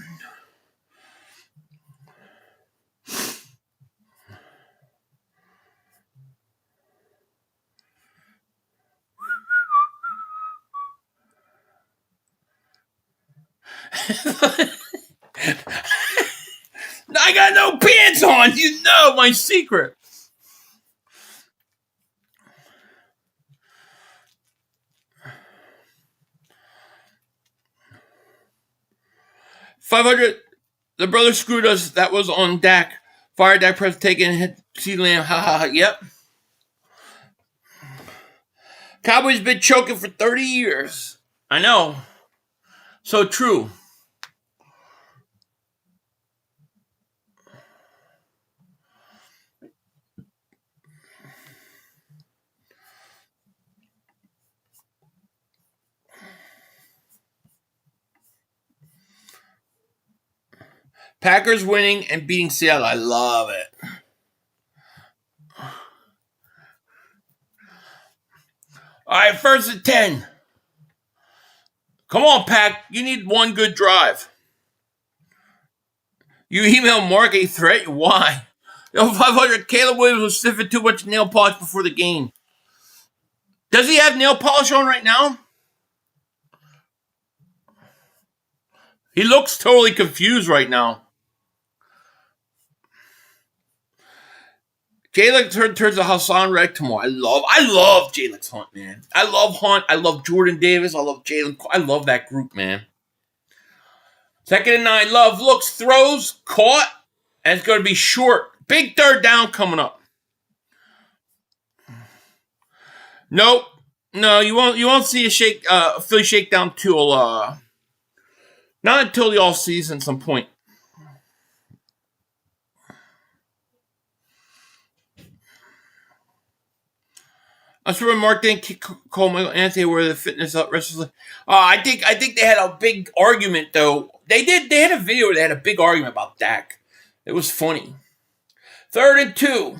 I got no pants on. You know my secret. $500. The brother screwed us. That was on Dak. Fired Dak Prescott, taking hit. C. Lamb. Ha ha ha. Yep. Cowboys been choking for 30 years. I know. So true. Packers winning and beating Seattle. I love it. All right, 1st and 10. Come on, Pack. You need one good drive. You email Mark a threat? Why? Yo, 500. Caleb Williams was sniffing too much nail polish before the game. Does he have nail polish on right now? He looks totally confused right now. Jalen turns to Hassan Reddick tomorrow. I love Jalen Hunt, man. I love Hunt. I love Jordan Davis. I love Jalen. I love that group, man. 2nd and 9. Love looks, throws, caught, and it's going to be short. Big 3rd down coming up. Nope. No, you won't see a Philly shakedown till not until the off season some point. I swear Mark didn't call Michael Anthony where the fitness up restlessly. I think they had a big argument though. They had a video where they had a big argument about Dak. It was funny. 3rd and 2.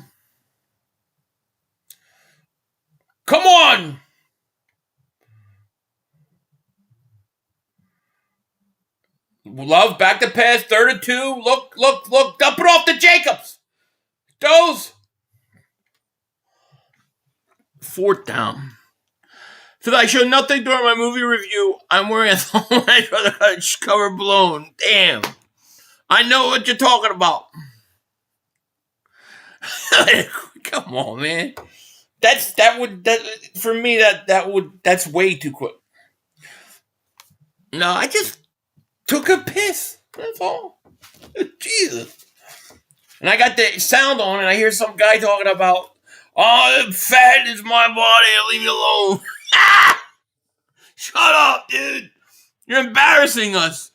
Come on. Love back to pass. 3rd and 2. Look. Dump it off to Jacobs. Goes. 4th down. So I showed nothing during my movie review. I'm wearing a cover blown. Damn. I know what you're talking about. Come on, man. For me that's way too quick. No, I just took a piss. That's all. Jesus. And I got the sound on, and I hear some guy talking about, "Oh, fat is my body. Leave me alone." Shut up, dude. You're embarrassing us.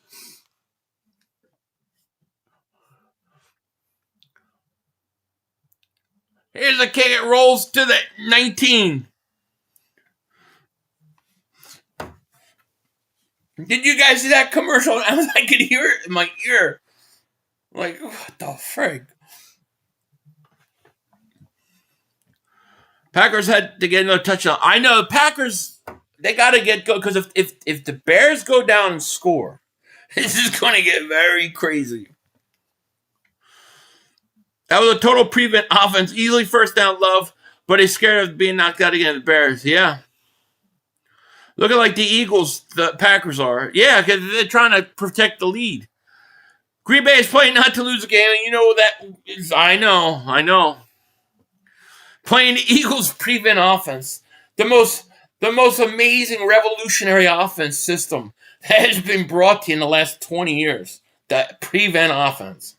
Here's a kick. It rolls to the 19. Did you guys see that commercial? I could hear it in my ear. Like, what the frig? Packers had to get another touchdown. I know the Packers, they got to get go because if the Bears go down and score, this is going to get very crazy. That was a total prevent offense. Easily first down, Love, but he's scared of being knocked out against the Bears. Yeah. Looking like the Eagles, the Packers are. Yeah, because they're trying to protect the lead. Green Bay is playing not to lose a game, and you know that is, I know. Playing the Eagles prevent offense. The most amazing revolutionary offense system that has been brought to you in the last 20 years. That prevent offense.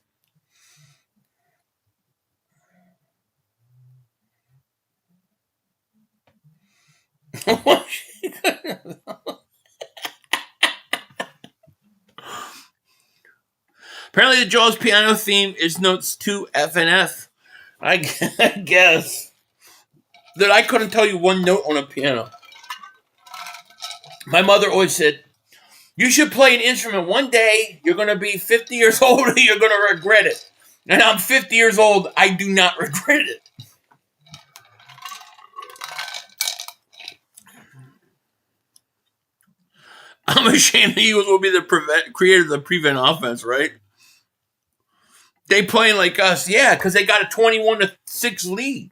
Apparently the Jaws piano theme is notes 2 F and F. I guess. That I couldn't tell you one note on a piano. My mother always said, you should play an instrument. One day, you're going to be 50 years old and you're going to regret it. And I'm 50 years old. I do not regret it. I'm ashamed the Eagles will be the creator of the prevent offense, right? They playing like us. Yeah, because they got a 21-6 lead.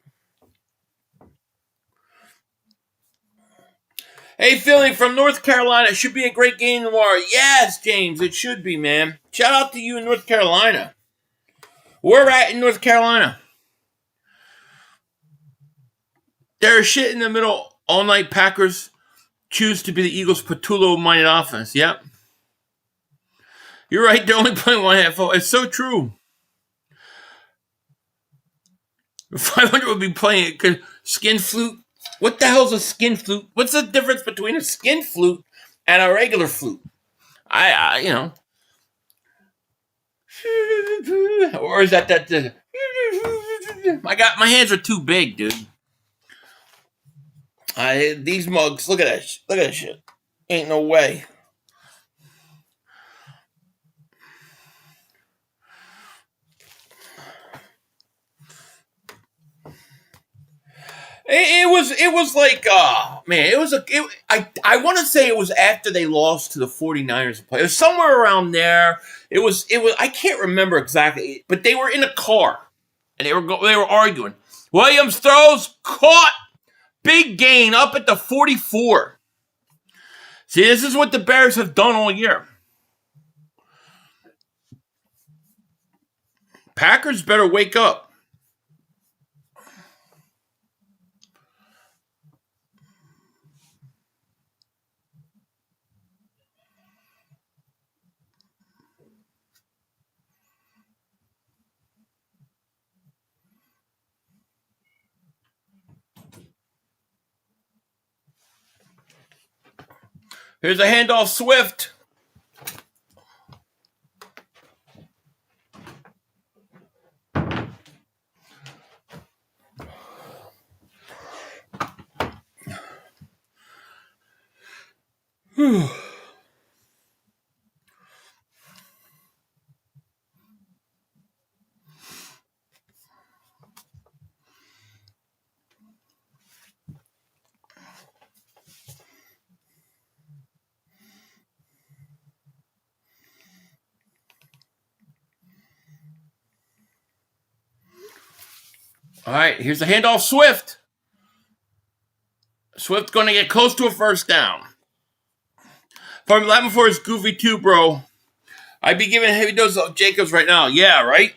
Hey, Philly from North Carolina. It should be a great game tomorrow. Yes, James, it should be, man. Shout out to you in North Carolina. Where we're at in North Carolina. There's shit in the middle. All night Packers choose to be the Eagles' Patullo-minded offense. Yep. You're right. They're only playing one half. It's so true. 500 would be playing skin flute. What the hell's a skin flute? What's the difference between a skin flute and a regular flute? I you know. Or is that my hands are too big, dude. These mugs, look at that. Look at that shit. Ain't no way. It was like, man, I want to say it was after they lost to the 49ers. It was somewhere around there. It was, I can't remember exactly, but they were in a car and they were arguing. Williams throws, caught, big gain up at the 44. See, this is what the Bears have done all year. Packers better wake up. Here's a handoff, Swift. Whew. All right, here's the handoff, Swift. Swift going to get close to a first down. From 11 for his goofy too, bro. I'd be giving heavy doses of Jacobs right now. Yeah, right?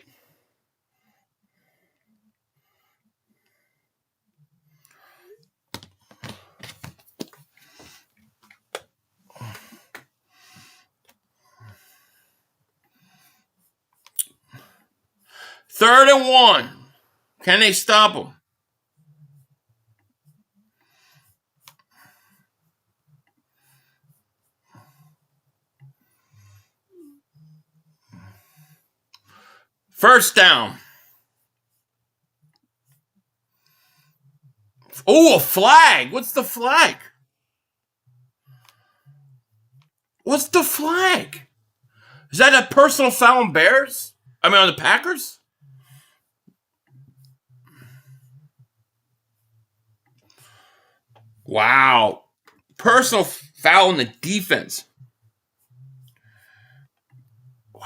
3rd and 1. Can they stop them? First down. Oh, a flag. What's the flag? What's the flag? Is that a personal foul on Bears? I mean, on the Packers? Wow. Personal foul on the defense. Wow.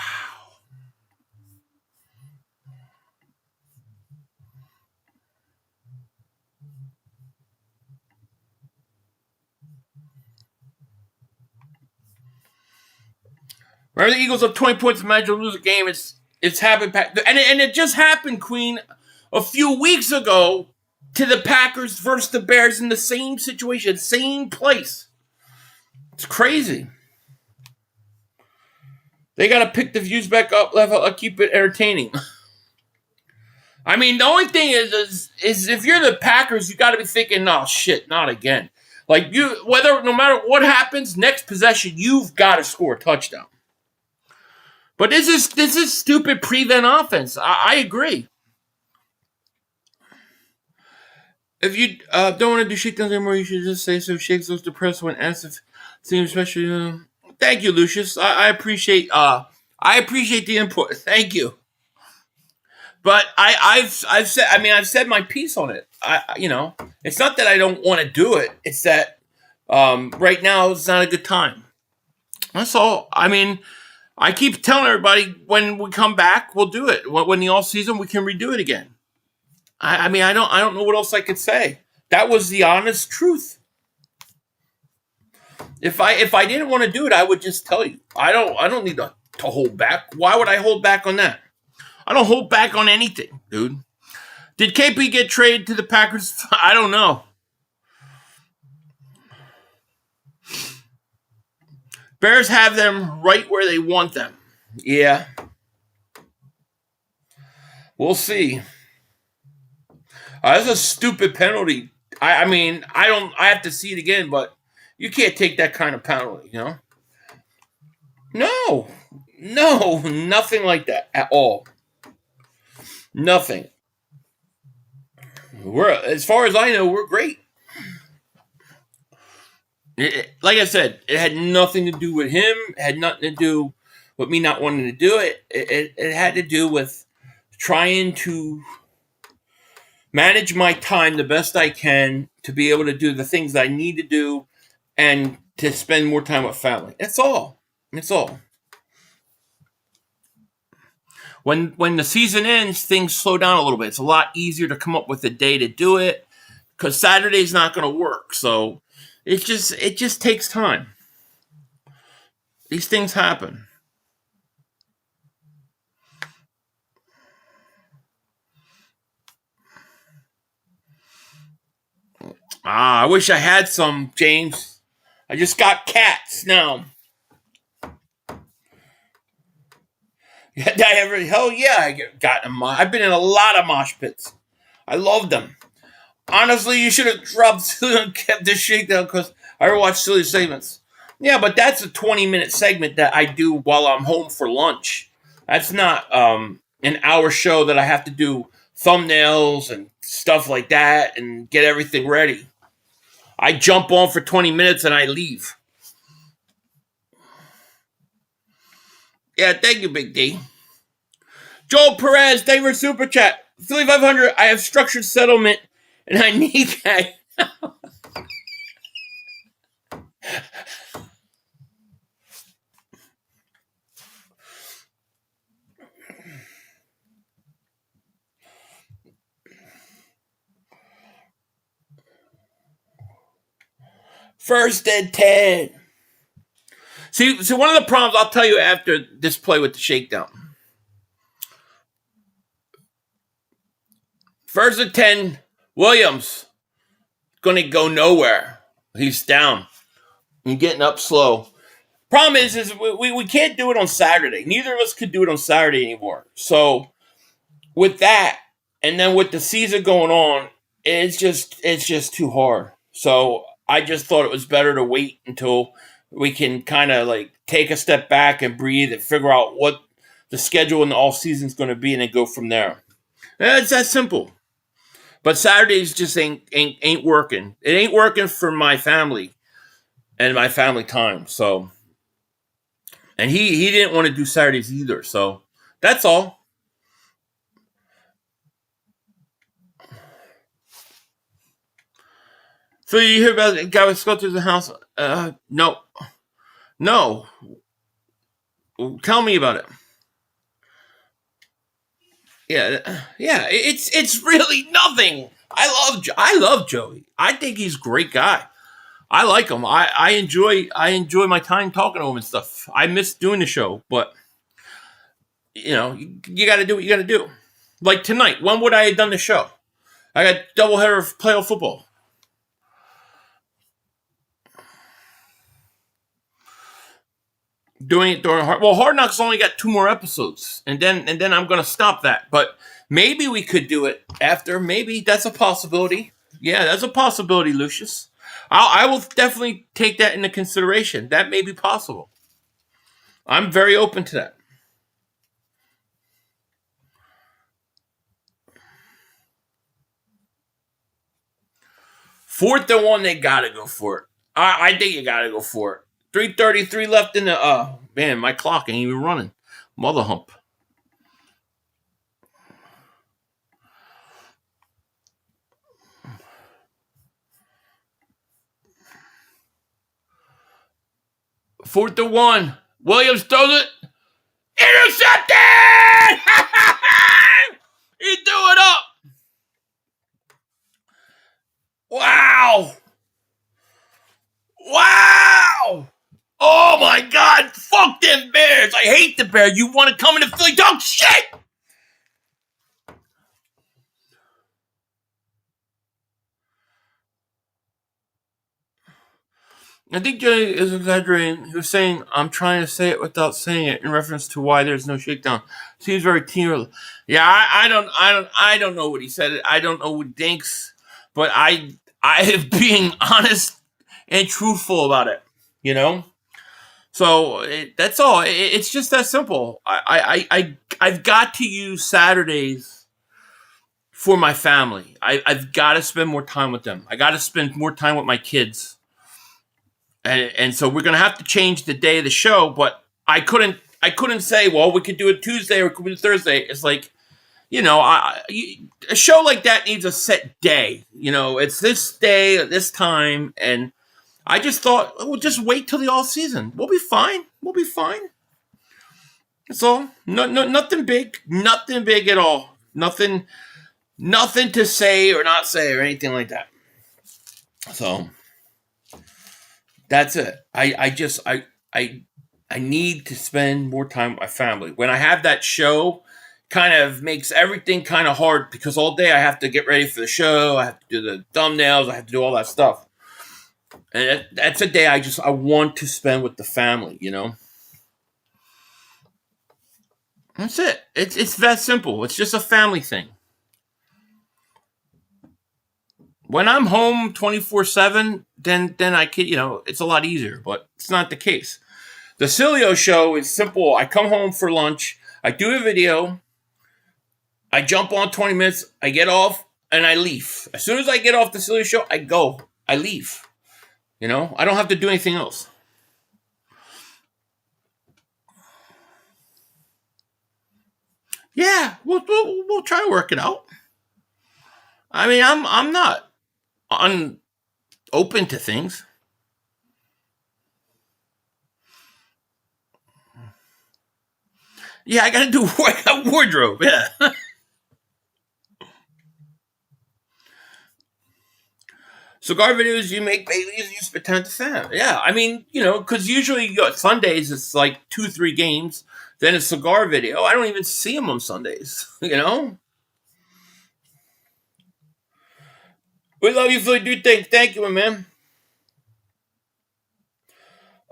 Remember the Eagles up 20 points and managed to lose a game. It's happened, and it just happened, Queen, a few weeks ago to the Packers versus the Bears in the same situation, same place. It's crazy. They got to pick the views back up, level, keep it entertaining. I mean, the only thing is if you're the Packers, you got to be thinking, "No, shit, not again." Like no matter what happens, next possession, you've got to score a touchdown. But this is stupid prevent offense. I agree. If you don't want to do shakedowns anymore, you should just say so. Shakes those depressed when asked if teams, especially. Thank you, Lucius. I appreciate the input. Thank you. But I've said my piece on it. It's not that I don't want to do it. It's that right now it's not a good time. That's all. I mean, I keep telling everybody when we come back, we'll do it. When the off season, we can redo it again. I don't know what else I could say. That was the honest truth. If I didn't want to do it, I would just tell you. I don't need to hold back. Why would I hold back on that? I don't hold back on anything, dude. Did KP get traded to the Packers? I don't know. Bears have them right where they want them. Yeah. We'll see. That's a stupid penalty. I have to see it again, but you can't take that kind of penalty, No, nothing like that at all. Nothing. As far as I know, we're great. Like I said, it had nothing to do with him. It had nothing to do with me not wanting to do it. It had to do with trying to manage my time the best I can to be able to do the things that I need to do and to spend more time with family. That's all. That's all. When the season ends, things slow down a little bit. It's a lot easier to come up with a day to do it because Saturday's not going to work. So it just takes time. These things happen. I wish I had some, James. I just got cats now. Hell yeah, I got them. I've been in a lot of mosh pits. I love them. Honestly, you should have dropped Silly and kept this shakedown because I ever watched Silly segments. Yeah, but that's a 20-minute segment that I do while I'm home for lunch. That's not an hour show that I have to do thumbnails and stuff like that and get everything ready. I jump on for 20 minutes and I leave. Yeah, thank you, Big D. Joel Perez, thank you for Super Chat. Philly 500, I have structured settlement and I need that. First and 10. See, one of the problems I'll tell you after this play with the shakedown. First and 10, Williams going to go nowhere. He's down. He's getting up slow. Problem is we can't do it on Saturday. Neither of us could do it on Saturday anymore. So with that, and then with the season going on, it's just too hard. So I just thought it was better to wait until we can kind of like take a step back and breathe and figure out what the schedule in the off season is going to be, and then go from there. It's that simple. But Saturdays just ain't working. It ain't working for my family and my family time. So, and he didn't want to do Saturdays either. So that's all. So you hear about the guy with sculptures in the house? No. Tell me about it. Yeah. It's really nothing. I love Joey. I think he's a great guy. I like him. I enjoy my time talking to him and stuff. I miss doing the show, but you got to do what you got to do. Like tonight, when would I have done the show? I got doubleheader of playoff football. Doing it during Hard Knocks only got 2 more episodes, and then I'm gonna stop that. But maybe we could do it after. Maybe that's a possibility. Yeah, that's a possibility, Lucius. I will definitely take that into consideration. That may be possible. I'm very open to that. Fourth and 1, they gotta go for it. I think you gotta go for it. 3:33 left in the man, my clock ain't even running. Mother hump. Fourth and 1. Williams throws it. Intercepted! He threw it up. Wow. Oh my God! Fuck them Bears! I hate the Bears. You want to come into Philly? Talk shit! I think Joey is exaggerating. He was saying, "I'm trying to say it without saying it," in reference to why there's no shakedown. Seems very team. Yeah, I don't know what he said. I don't know what he thinks, but I am being honest and truthful about it. So that's all. It's just that simple. I've got to use Saturdays for my family. I've got to spend more time with them. I got to spend more time with my kids. And so we're gonna have to change the day of the show. But I couldn't say, well, we could do it Tuesday or we could do it Thursday. It's like, a show like that needs a set day. It's this day at this time, and I just thought, we'll just wait till the all season. We'll be fine. That's all. No, nothing big. Nothing big at all. Nothing to say or not say or anything like that. So that's it. I need to spend more time with my family. When I have that show, kind of makes everything kind of hard because all day I have to get ready for the show. I have to do the thumbnails. I have to do all that stuff. And that's a day I want to spend with the family, That's it. It's that simple. It's just a family thing. When I'm home 24/7, then I can, it's a lot easier, but it's not the case. The Cilio show is simple. I come home for lunch, I do a video, I jump on 20 minutes, I get off, and I leave. As soon as I get off the Cilio show, I leave. I don't have to do anything else. Yeah, we'll try to work it out. I mean, I'm not open to things. Yeah, I gotta do a wardrobe. Yeah. Cigar videos you make, Baileys, you spend time with the fam. Yeah, I mean, because usually Sundays it's like 2-3 games, then a cigar video. I don't even see them on Sundays, We love you for your thing. Thank you, my man.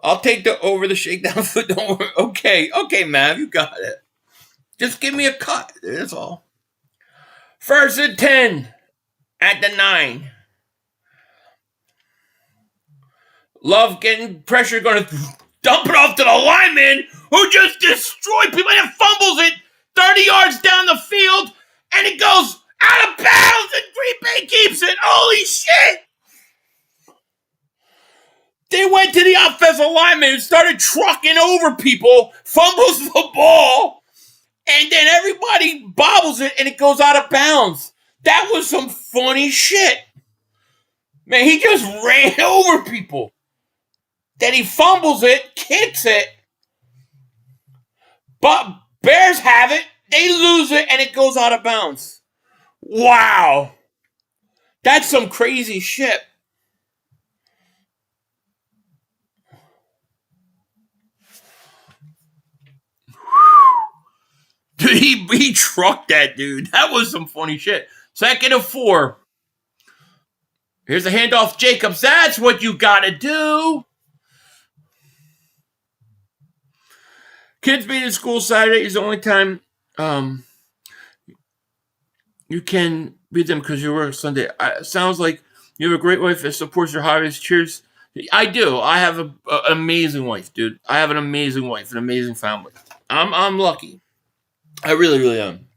I'll take over the shakedown foot. Don't worry. Okay, Mav, you got it. Just give me a cut. That's all. First and 10 at the 9. Love getting pressure, going to dump it off to the lineman who just destroyed people and fumbles it 30 yards down the field, and it goes out of bounds, and Green Bay keeps it. Holy shit! They went to the offensive lineman and started trucking over people, fumbles the ball, and then everybody bobbles it, and it goes out of bounds. That was some funny shit. Man, he just ran over people. Then he fumbles it, kicks it, but Bears have it, they lose it, and it goes out of bounds. Wow. That's some crazy shit. Dude, he trucked that dude. That was some funny shit. 2nd and 4. Here's the handoff, Jacobs. That's what you gotta do. Kids being in school Saturday is the only time you can beat them because you work Sunday. Sounds like you have a great wife that supports your hobbies. Cheers. I do. I have an amazing wife, dude. I have an amazing wife, an amazing family. I'm lucky. I really, really am.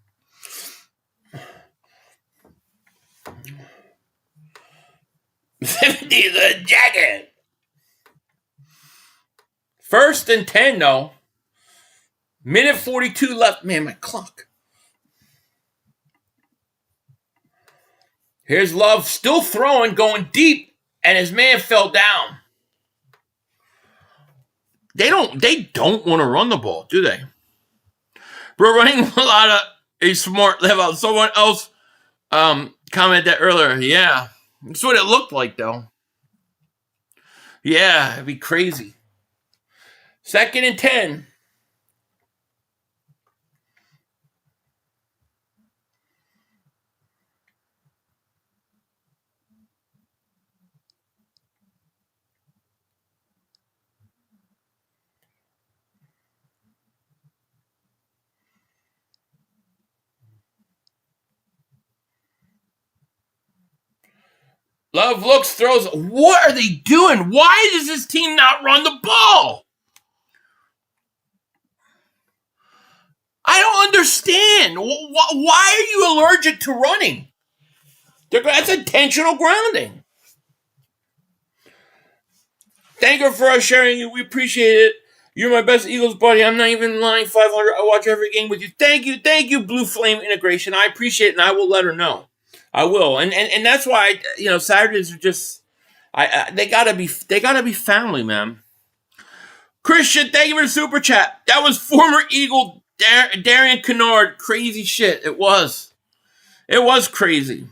The jacket. 1st and 10, though. Minute 42 left. Man, my clock. Here's Love still throwing, going deep, and his man fell down. They don't want to run the ball, do they? Bro, running a lot of a smart level. Someone else commented that earlier. Yeah, that's what it looked like, though. Yeah, it'd be crazy. 2nd and 10. Love looks, throws. What are they doing? Why does this team not run the ball? I don't understand. Why are you allergic to running? That's intentional grounding. Thank you for sharing you. We appreciate it. You're my best Eagles buddy. I'm not even lying. 500. I watch every game with you. Thank you, Blue Flame Integration. I appreciate it, and I will let her know. I will, and that's why Saturdays are just they gotta be family, man. Christian, thank you for the super chat. That was former Eagle Darian Kennard. Crazy shit. It was crazy.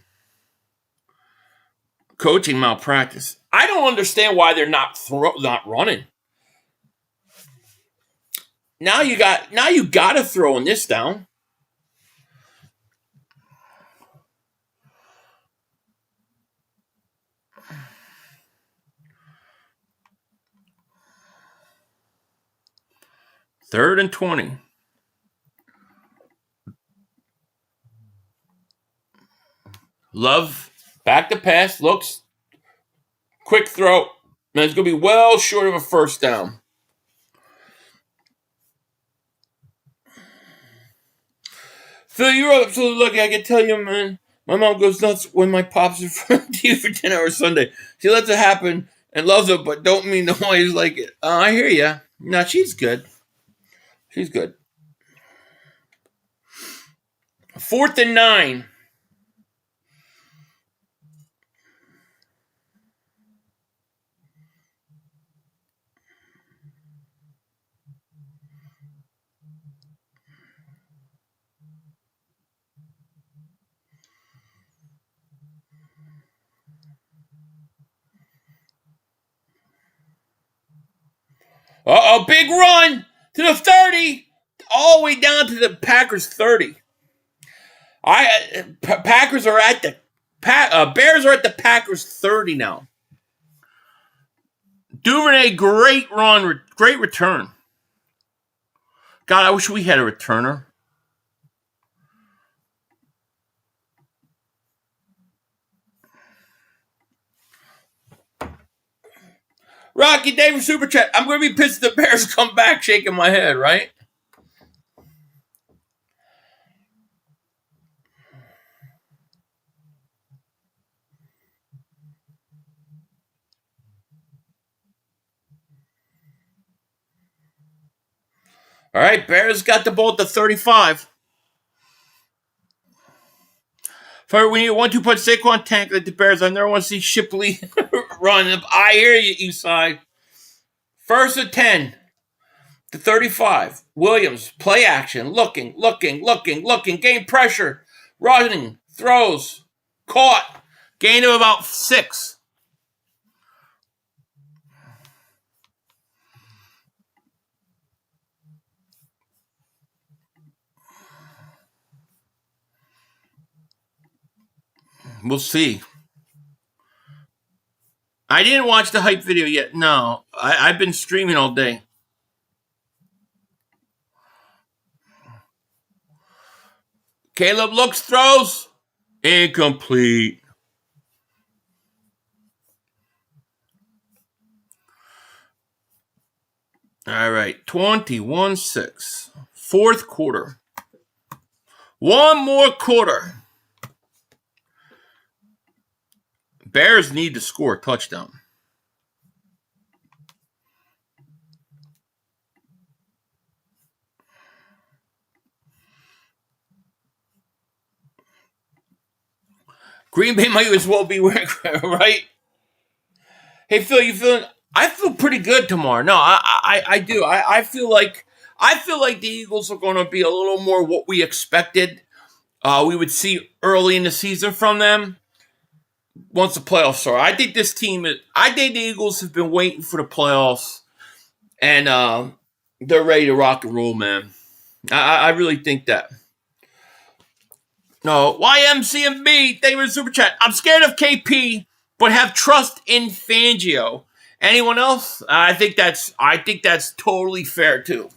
Coaching malpractice. I don't understand why they're not running. Now you gotta throw in this down. Third and 20. Love, back to pass, looks, quick throw. And it's going to be well short of a first down. Phil, you're absolutely lucky. I can tell you, man, my mom goes nuts when my pops are in front of you for dinner or Sunday. She lets it happen and loves it, but don't mean to always like it. I hear ya. No, she's good. She's good. 4th and 9. Big run to the 30. All the way down to the Packers 30. Packers are at the Bears are at the Packers 30 now. Duvernay, great run, great return. God, I wish we had a returner. Rocky David Super Chat. I'm going to be pissed if the Bears come back, shaking my head, right? All right, Bears got the ball at the 35. For we need a 1-2 punch Saquon tank like the Bears. I never want to see Shipley run. I hear you, Eastside. First and 10. The 35. Williams, play action. Looking. Gain pressure. Running. Throws. Caught. Gain of about 6. We'll see. I didn't watch the hype video yet. No. I've been streaming all day. Caleb looks, throws. Incomplete. All right. 21-6. Fourth quarter. One more quarter. Bears need to score a touchdown. Green Bay might as well be wearing, right? Hey, Phil, you feeling? I feel pretty good tomorrow. No, I do. I feel like the Eagles are going to be a little more what we expected. We would see early in the season from them. Once the playoffs start, I think the Eagles have been waiting for the playoffs, and they're ready to rock and roll, man. I really think that. No, YMCMB, thank you for the super chat. I'm scared of KP, but have trust in Fangio. Anyone else? I think that's totally fair too.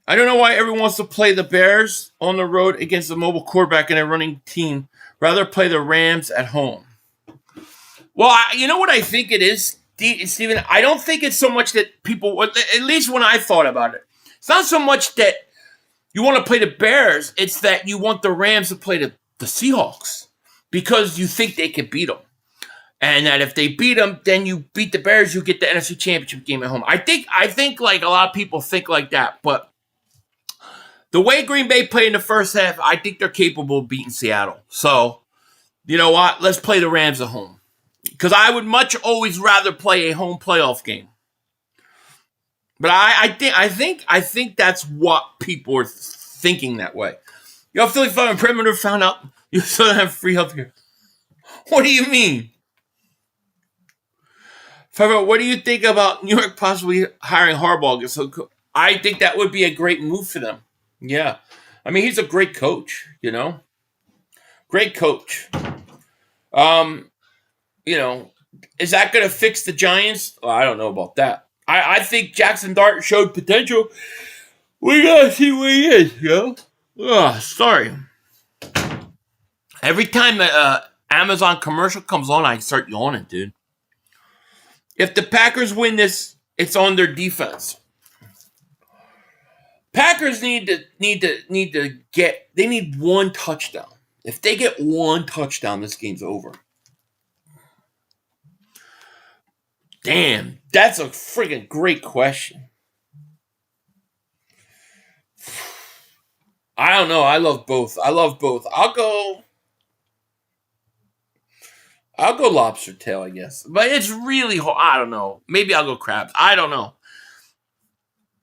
I don't know why everyone wants to play the Bears on the road against a mobile quarterback and a running team. Rather play the Rams at home. Well, you know what I think it is, Steven? I don't think it's so much that people, at least when I thought about it, it's not so much that you want to play the Bears. It's that you want the Rams to play the Seahawks because you think they can beat them. And that if they beat them, then you beat the Bears, you get the NFC Championship game at home. I think like a lot of people think like that, but the way Green Bay played in the first half, I think they're capable of beating Seattle. So, you know what? Let's play the Rams at home. Because I would much always rather play a home playoff game. But I think that's what people are thinking that way. Yo, Philly Fun Perimeter found out you still have free healthcare. What do you mean? Favre, what do you think about New York possibly hiring Harbaugh? I think that would be a great move for them. Yeah. I mean, he's a great coach, you know? Great coach. You know, is that going to fix the Giants? Well, I don't know about that. I think Jackson Dart showed potential. We got to see where he is, you know? Sorry. Every time an Amazon commercial comes on, I start yawning, dude. If the Packers win this, it's on their defense. Packers need one touchdown. If they get one touchdown, this game's over. Damn, that's a freaking great question. I don't know. I love both. I'll go lobster tail, I guess. But it's really hard. I don't know. Maybe I'll go crabs. I don't know.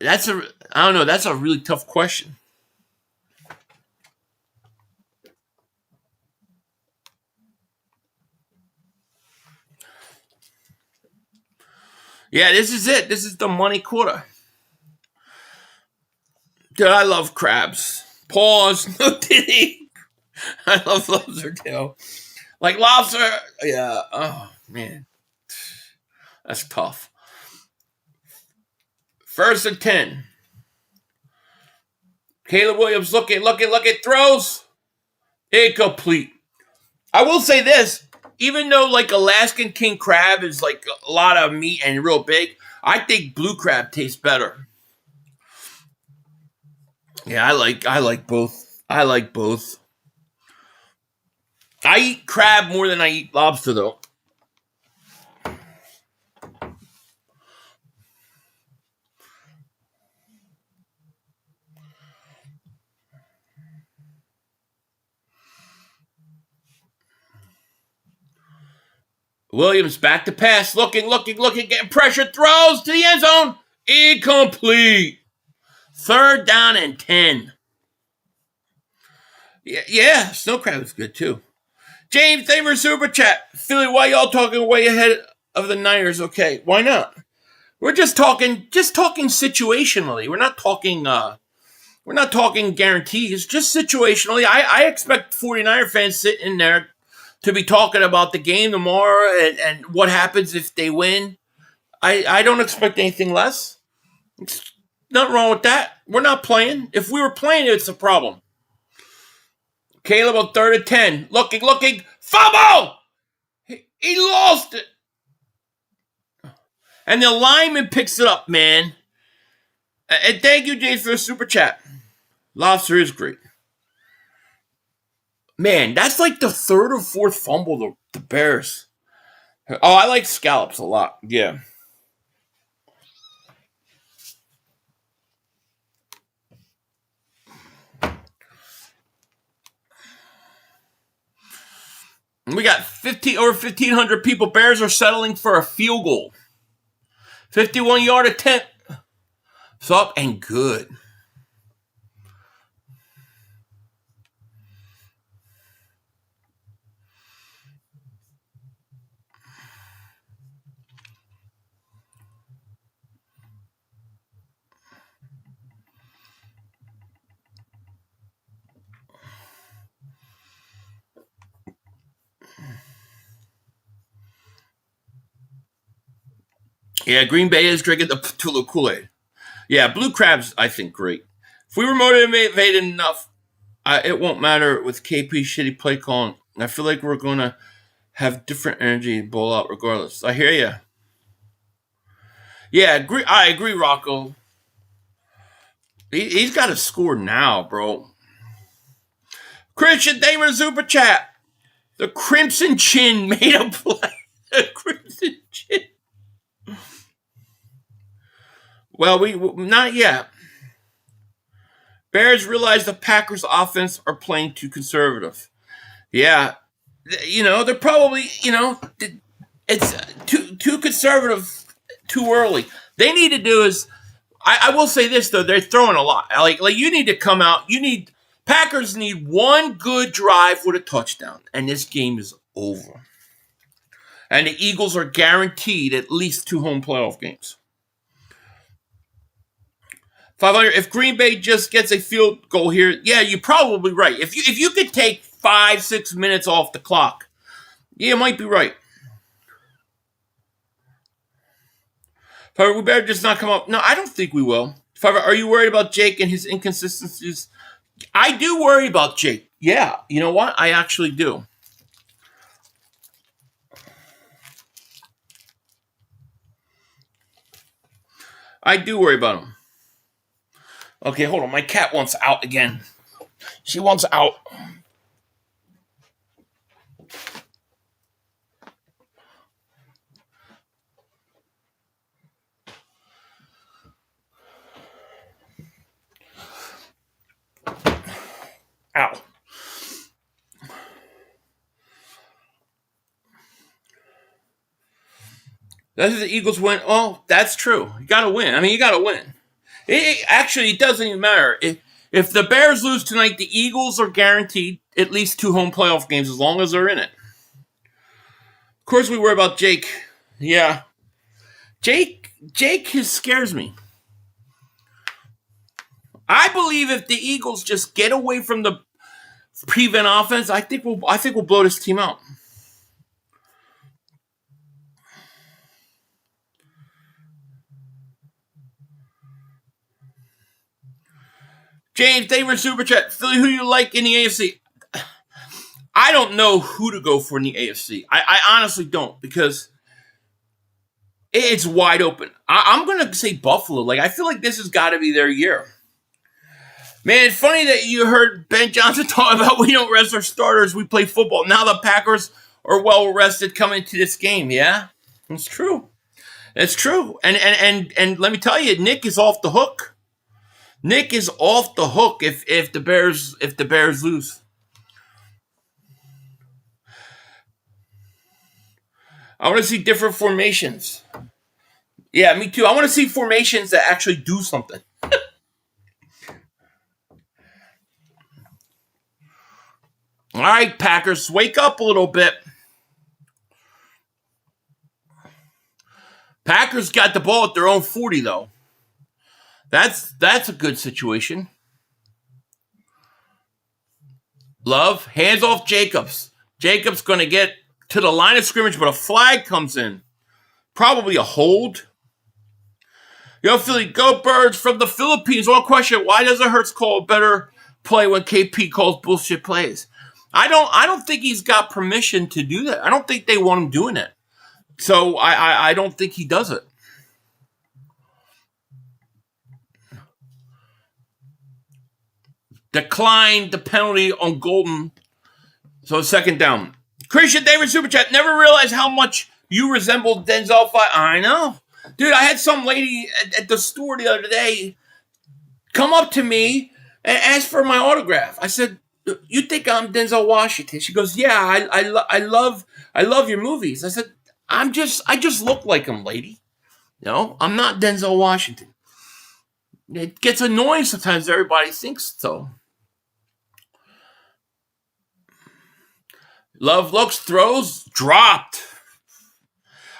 That's a really tough question. Yeah, this is it. This is the money quarter. Dude, I love crabs. Pause. No titty. I love lobster tail. Like lobster. Yeah. Oh, man. That's tough. First and 10. Caleb Williams looking, throws. Incomplete. I will say this. even though like Alaskan king crab is like a lot of meat and real big, I think blue crab tastes better. Yeah, I like both. I like both. I eat crab more than I eat lobster, though. Williams back to pass. Looking, getting pressure. Throws to the end zone. Incomplete. 3rd down and 10. Yeah, snow crab is good, too. James, thank you for super chat. Philly, why y'all talking way ahead of the Niners? Okay, why not? We're just talking situationally. We're not talking guarantees, just situationally. I expect 49er fans sitting there to be talking about the game tomorrow and what happens if they win. I don't expect anything less. There's nothing wrong with that. We're not playing. If we were playing, it's a problem. Caleb on 3rd and 10. Looking. Fumble! He lost it. And the lineman picks it up, man. And thank you, James, for the super chat. Lobster is great. Man, that's like the 3rd or 4th fumble the Bears. Oh, I like scallops a lot. Yeah. We got over 1,500 people. Bears are settling for a field goal. 51-yard attempt. It's up and good. Yeah, Green Bay is drinking the Tulu Kool-Aid. Yeah, blue crab's, I think, great. If we were motivated enough, it won't matter with KP's shitty play calling. I feel like we're going to have different energy and bowl out regardless. I hear you. Yeah, I agree, Rocco. He's got to score now, bro. Christian, thank you for the super chat. The Crimson Chin made a play. The Crimson Chin. Well, we not yet. Bears realize the Packers' offense are playing too conservative. Yeah, they're probably, it's too conservative too early. They need to do is, I will say this though, they're throwing a lot. Like you need to come out. Packers need one good drive with a touchdown, and this game is over. And the Eagles are guaranteed at least 2 home playoff games. 500. If Green Bay just gets a field goal here, yeah, you're probably right. If you could take 5-6 minutes off the clock, yeah, you might be right. However, we better just not come up. No, I don't think we will. However, are you worried about Jake and his inconsistencies? I do worry about Jake. Yeah, you know what? I actually do. I do worry about him. Okay, hold on. My cat wants out again. She wants out. Ow. That's the Eagles win. Oh, that's true. You got to win. I mean, you got to win. It doesn't even matter. If the Bears lose tonight, the Eagles are guaranteed at least 2 home playoff games as long as they're in it. Of course, we worry about Jake. Yeah. Jake scares me. I believe if the Eagles just get away from the prevent offense, I think we'll blow this team out. James, thank you for super chat. Philly, who do you like in the AFC? I don't know who to go for in the AFC. I honestly don't, because it's wide open. I'm going to say Buffalo. Like, I feel like this has got to be their year. Man, funny that you heard Ben Johnson talk about we don't rest our starters, we play football. Now the Packers are well rested coming into this game. Yeah, it's true. It's true. And let me tell you, Nick is off the hook. Nick is off the hook if the Bears lose. I want to see different formations. Yeah, me too. I want to see formations that actually do something. All right, Packers, wake up a little bit. Packers got the ball at their own 40, though. That's a good situation. Love, hands off Jacobs. Jacobs going to get to the line of scrimmage, but a flag comes in. Probably a hold. Yo, Philly, go Birds from the Philippines. One question, why doesn't Hurts call a better play when KP calls bullshit plays? I don't think he's got permission to do that. I don't think they want him doing it. So I don't think he does it. Declined the penalty on Golden. So second down. Christian David Super Chat. Never realized how much you resemble Denzel. I know. Dude, I had some lady at the store the other day come up to me and ask for my autograph. I said, you think I'm Denzel Washington? She goes, yeah, I love your movies. I said, I just look like him, lady. No, I'm not Denzel Washington. It gets annoying sometimes. Everybody thinks so. Love looks, throws, dropped.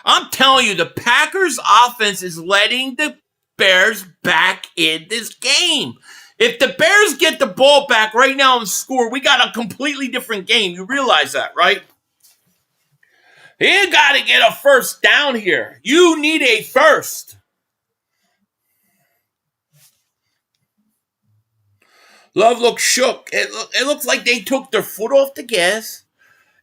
I'm telling you, the Packers offense is letting the Bears back in this game. If the Bears get the ball back right now and score, we got a completely different game. You realize that, right? You got to get a first down here. You need a first. Love looks shook. It looks like they took their foot off the gas.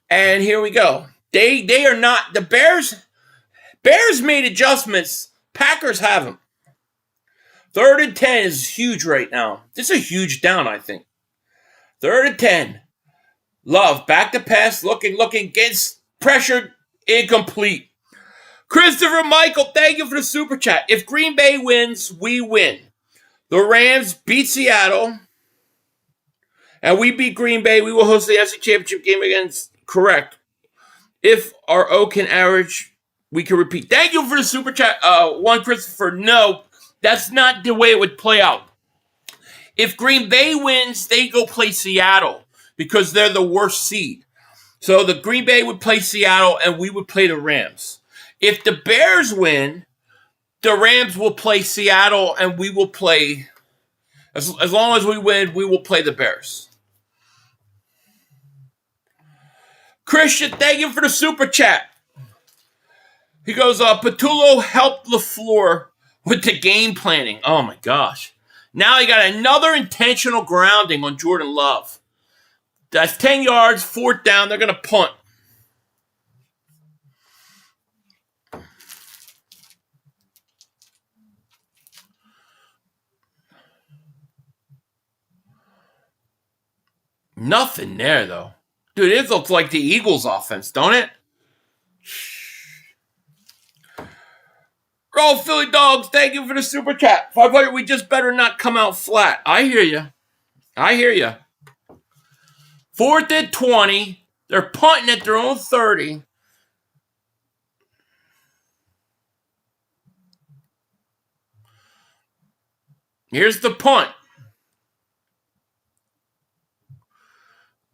And here we go. They are not. The Bears made adjustments. Packers haven't. 3rd and 10 is huge right now. This is a huge down, I think. 3rd and 10. Love, back to pass, looking, gets pressured, incomplete. Christopher Michael, thank you for the super chat. If Green Bay wins, we win. The Rams beat Seattle, and we beat Green Bay. We will host the NFC Championship game against, correct. If our O can average, we can repeat. Thank you for the super chat. One Christopher, no. That's not the way it would play out. If Green Bay wins, they go play Seattle because they're the worst seed. So the Green Bay would play Seattle and we would play the Rams. If the Bears win, the Rams will play Seattle and we will play, as long as we win, we will play the Bears. Christian, thank you for the super chat. He goes, Patullo helped LaFleur with the game planning. Oh, my gosh. Now he got another intentional grounding on Jordan Love. That's 10 yards, 4th down. They're going to punt. Nothing there, though. Dude, it looks like the Eagles' offense, don't it? Roll Philly Dogs, thank you for the super chat. 500, we just better not come out flat. I hear you. 4th and 20. They're punting at their own 30. Here's the punt.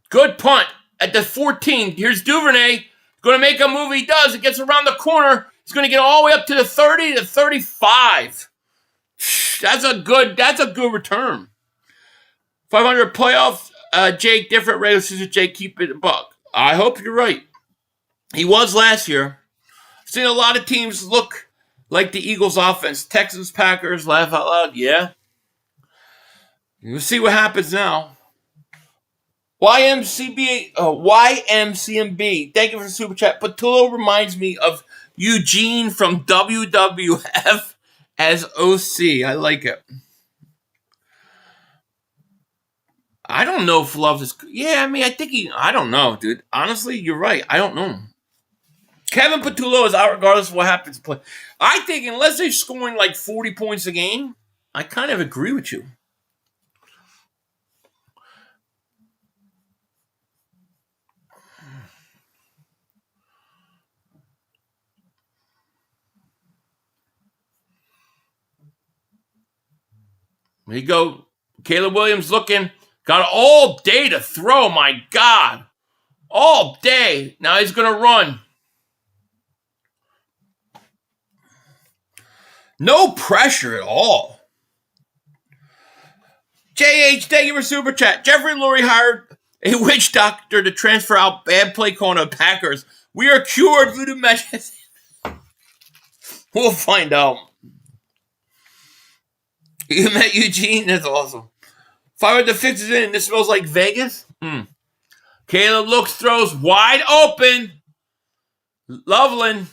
Good punt at the 14. Here's Duvernay. Going to make a move. He does. It gets around the corner. He's going to get all the way up to the 30 to 35. That's a good return. 500 playoff. Jake, different regular season. Jake, keep it a buck. I hope you're right. He was last year. I've seen a lot of teams look like the Eagles offense. Texans, Packers, laugh out loud. Yeah. We'll see what happens now. YMCMB, thank you for the super chat. Patullo reminds me of Eugene from WWF as OC. I like it. I don't know if Love is... Yeah, I mean, I don't know, dude. Honestly, you're right. I don't know. Kevin Patullo is out regardless of what happens to play. I think unless they're scoring like 40 points a game, I kind of agree with you. There you go. Caleb Williams looking. Got all day to throw. My God. All day. Now he's going to run. No pressure at all. JH, thank you for super chat. Jeffrey Lurie hired a witch doctor to transfer out bad play calling of Packers. We are cured. Voodoo magic. We'll find out. You met Eugene? That's awesome. 500 fixes in. This smells like Vegas. Caleb looks, throws wide open. Loveland.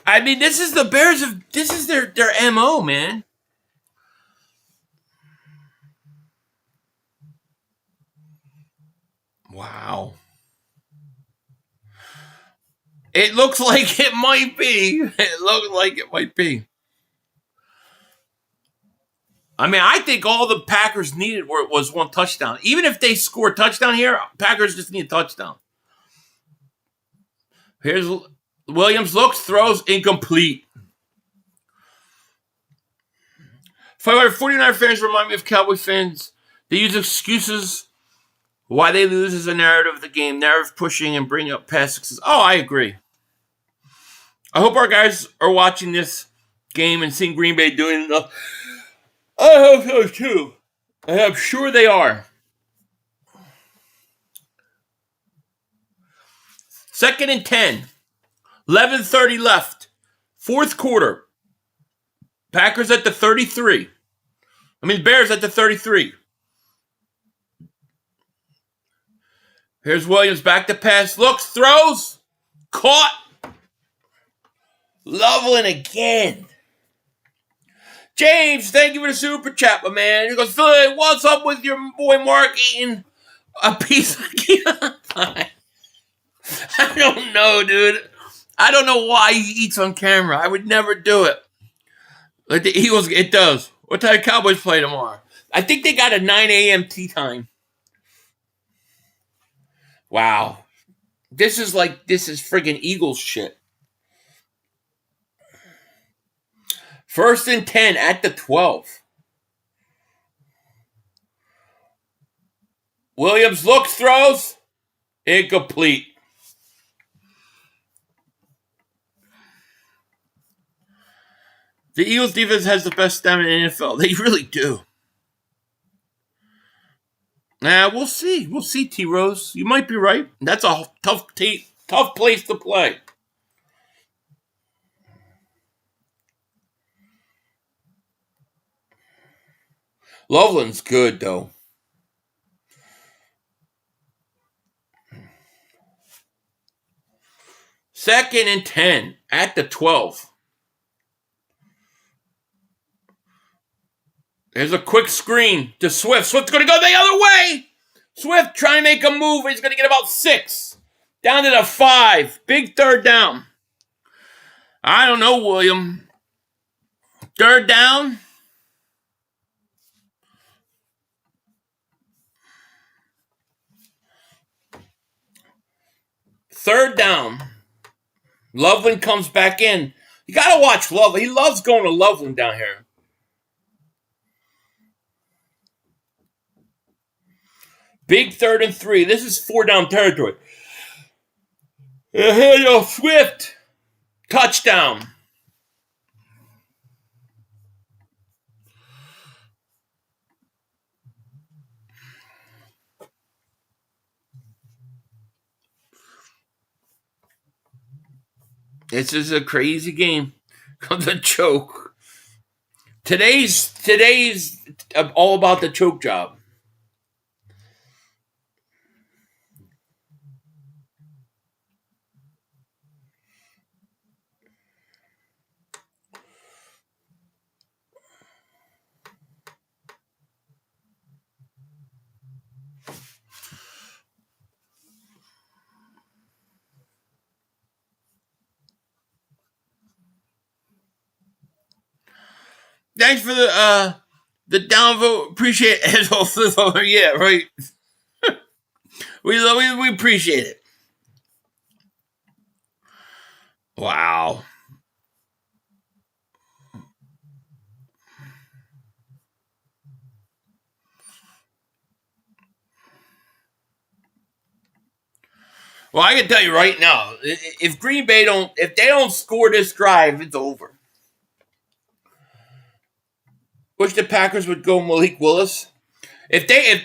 I mean, this is the Bears of. This is their MO, man. Wow. It looks like it might be. It looks like it might be. I mean, I think all the Packers needed was one touchdown. Even if they score a touchdown here, Packers just need a touchdown. Here's Williams, looks, throws, incomplete. 549 fans remind me of Cowboy fans. They use excuses why they lose as a narrative of the game, narrative pushing and bring up past success. Oh, I agree. I hope our guys are watching this game and seeing Green Bay doing enough. I hope so too. And I'm sure they are. 2nd and 10. 11:30 left. 4th quarter. Packers at the 33. Bears at the 33. Here's Williams back to pass. Looks, throws. Caught. Loveland again. James, thank you for the super chat, my man. He goes, Philly, what's up with your boy Mark eating a piece of key pie? I don't know, dude. I don't know why he eats on camera. I would never do it. Like the Eagles, it does. What time Cowboys play tomorrow? I think they got a 9 a.m. tea time. Wow. This is friggin' Eagles shit. 1st and 10 at the 12. Williams looks, throws. Incomplete. The Eagles defense has the best stamina in the NFL. They really do. We'll see. We'll see, T-Rose. You might be right. That's a tough place to play. Loveland's good, though. Second and 10 at the 12. There's a quick screen to Swift. Swift's going to go the other way. Swift trying to make a move. He's going to get about 6. Down to the 5. Big 3rd down. I don't know, William. 3rd down. Third down. Loveland comes back in. You got to watch Loveland. He loves going to Loveland down here. Big 3rd and 3. This is 4-down territory. Here you go, Swift. Touchdown. This is a crazy game. Comes a choke. Today's all about the choke job. Thanks for the downvote. Appreciate it. Yeah, right. we appreciate it. Wow. Well, I can tell you right now, if Green Bay if they don't score this drive, it's over. Wish the Packers would go Malik Willis. If they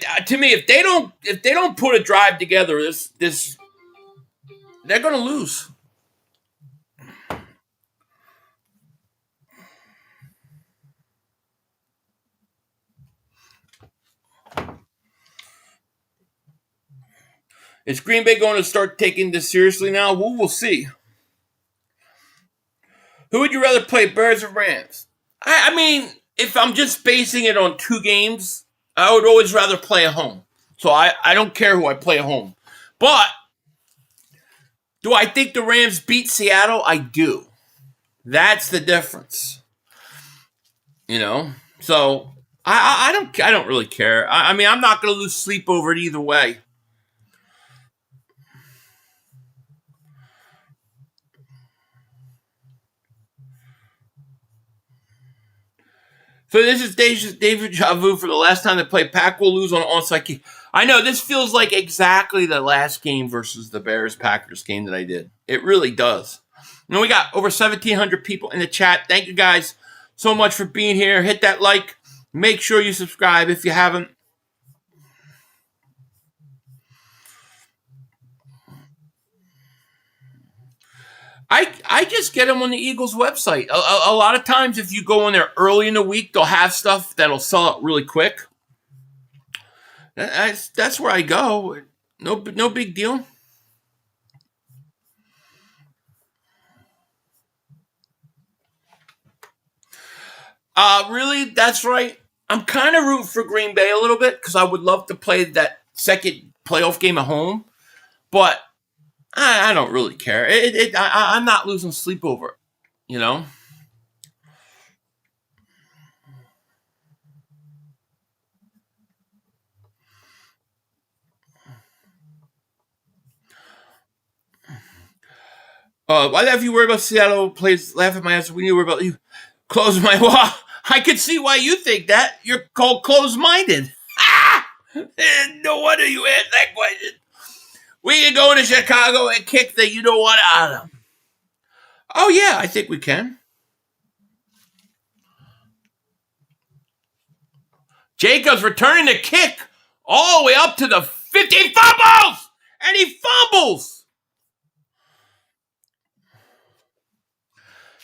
don't put a drive together, this they're gonna lose. Is Green Bay going to start taking this seriously now? We'll see. Who would you rather play, Bears or Rams? I mean, if I'm just basing it on 2 games, I would always rather play at home. So I don't care who I play at home. But do I think the Rams beat Seattle? I do. That's the difference. You know? So I don't really care. I mean, I'm not going to lose sleep over it either way. So this is David Javu for the last time they played. Pack will lose on onside kick. I know, this feels like exactly the last game versus the Bears-Packers game that I did. It really does. You know, we got over 1,700 people in the chat. Thank you guys so much for being here. Hit that like. Make sure you subscribe if you haven't. I just get them on the Eagles website. A lot of times if you go in there early in the week, they'll have stuff that'll sell out really quick. That's where I go. No big deal. Really? That's right. I'm kind of rooting for Green Bay a little bit because I would love to play that second playoff game at home. But I don't really care. I'm not losing sleep over it, you know? Why have you worried about Seattle plays? Laugh at my ass. We need to worry about you. Close my wall. I can see why you think that. You're called closed-minded. No wonder you asked that question. We can go to Chicago and kick the you-know-what out of them. Oh, yeah, I think we can. Jacobs returning the kick all the way up to the 50. He fumbles! And he fumbles!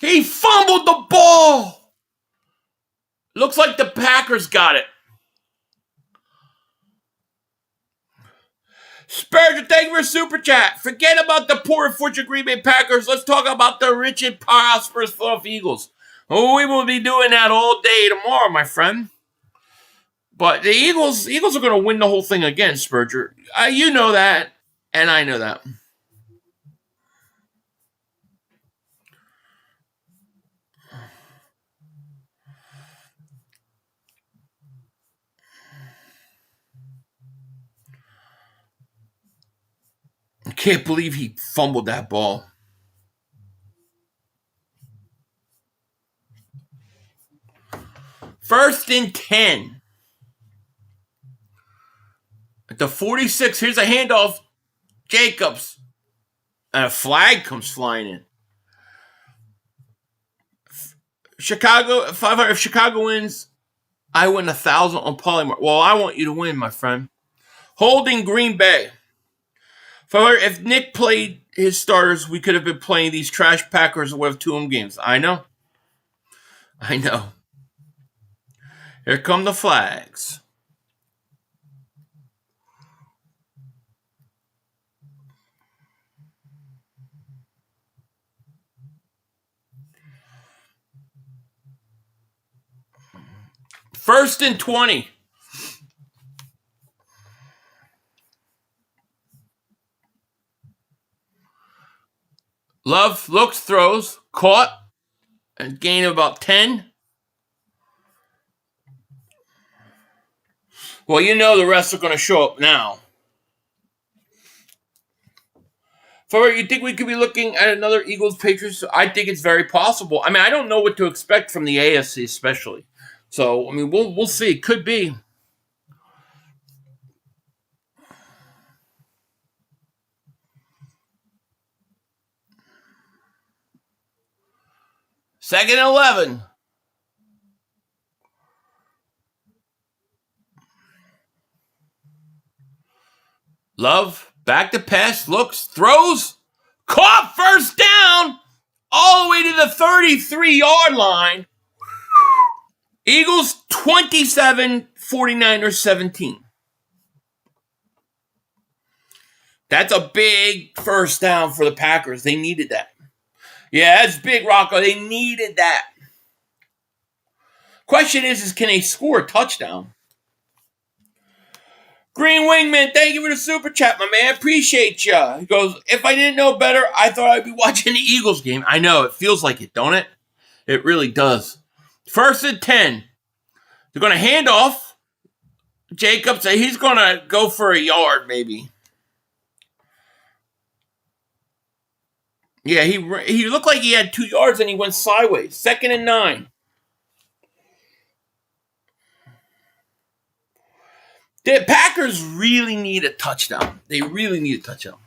He fumbled the ball! Looks like the Packers got it. Spurgeon, thank you for super chat. Forget about the poor and fortunate Green Bay Packers. Let's talk about the rich and prosperous Philadelphia Eagles. Oh, we will be doing that all day tomorrow, my friend. But the Eagles are going to win the whole thing again, Spurgeon. You know that, and I know that. I can't believe he fumbled that ball. First and 10. At the 46, here's a handoff. Jacobs. And a flag comes flying in. Chicago, 500. If Chicago wins, I win 1,000 on Polymarket. Well, I want you to win, my friend. Holding Green Bay. If Nick played his starters, we could have been playing these trash Packers and we have 2 home games. I know. Here come the flags. First and 20. Love looks, throws, caught, and gain of about 10. Well, you know the rest are going to show up now. Forward, you think we could be looking at another Eagles-Patriots? I think it's very possible. I mean, I don't know what to expect from the AFC especially. So, I mean, we'll see. It could be. Second and 11. Love, back to pass, looks, throws, caught, first down, all the way to the 33-yard line. Eagles 27, 49ers 17. That's a big first down for the Packers. They needed that. Yeah, that's big, Rocco. They needed that. Question is can they score a touchdown? Green Wingman, thank you for the super chat, my man. Appreciate ya. He goes, if I didn't know better, I thought I'd be watching the Eagles game. I know, it feels like it, don't it? It really does. First and 10. They're going to hand off. Jacobs, he's going to go for a yard, maybe. Yeah, he looked like he had 2 yards and he went sideways. Second and 9. The Packers really need a touchdown. They really need a touchdown.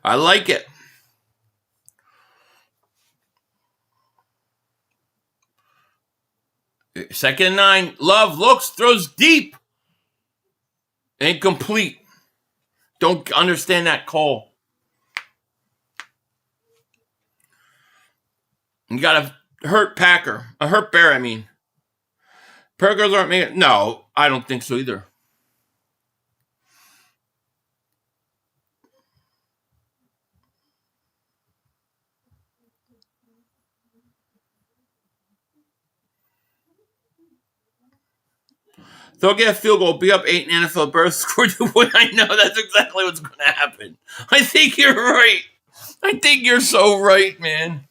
I like it. Second and 9. Love looks, throws deep. Incomplete. Don't understand that call. You got a hurt Packer. A hurt Bear, I mean. Packers aren't making... No, I don't think so either. They'll get a field goal, be up 8 in NFL. Bears score 2 points. I know that's exactly what's going to happen. I think you're right. I think you're so right, man.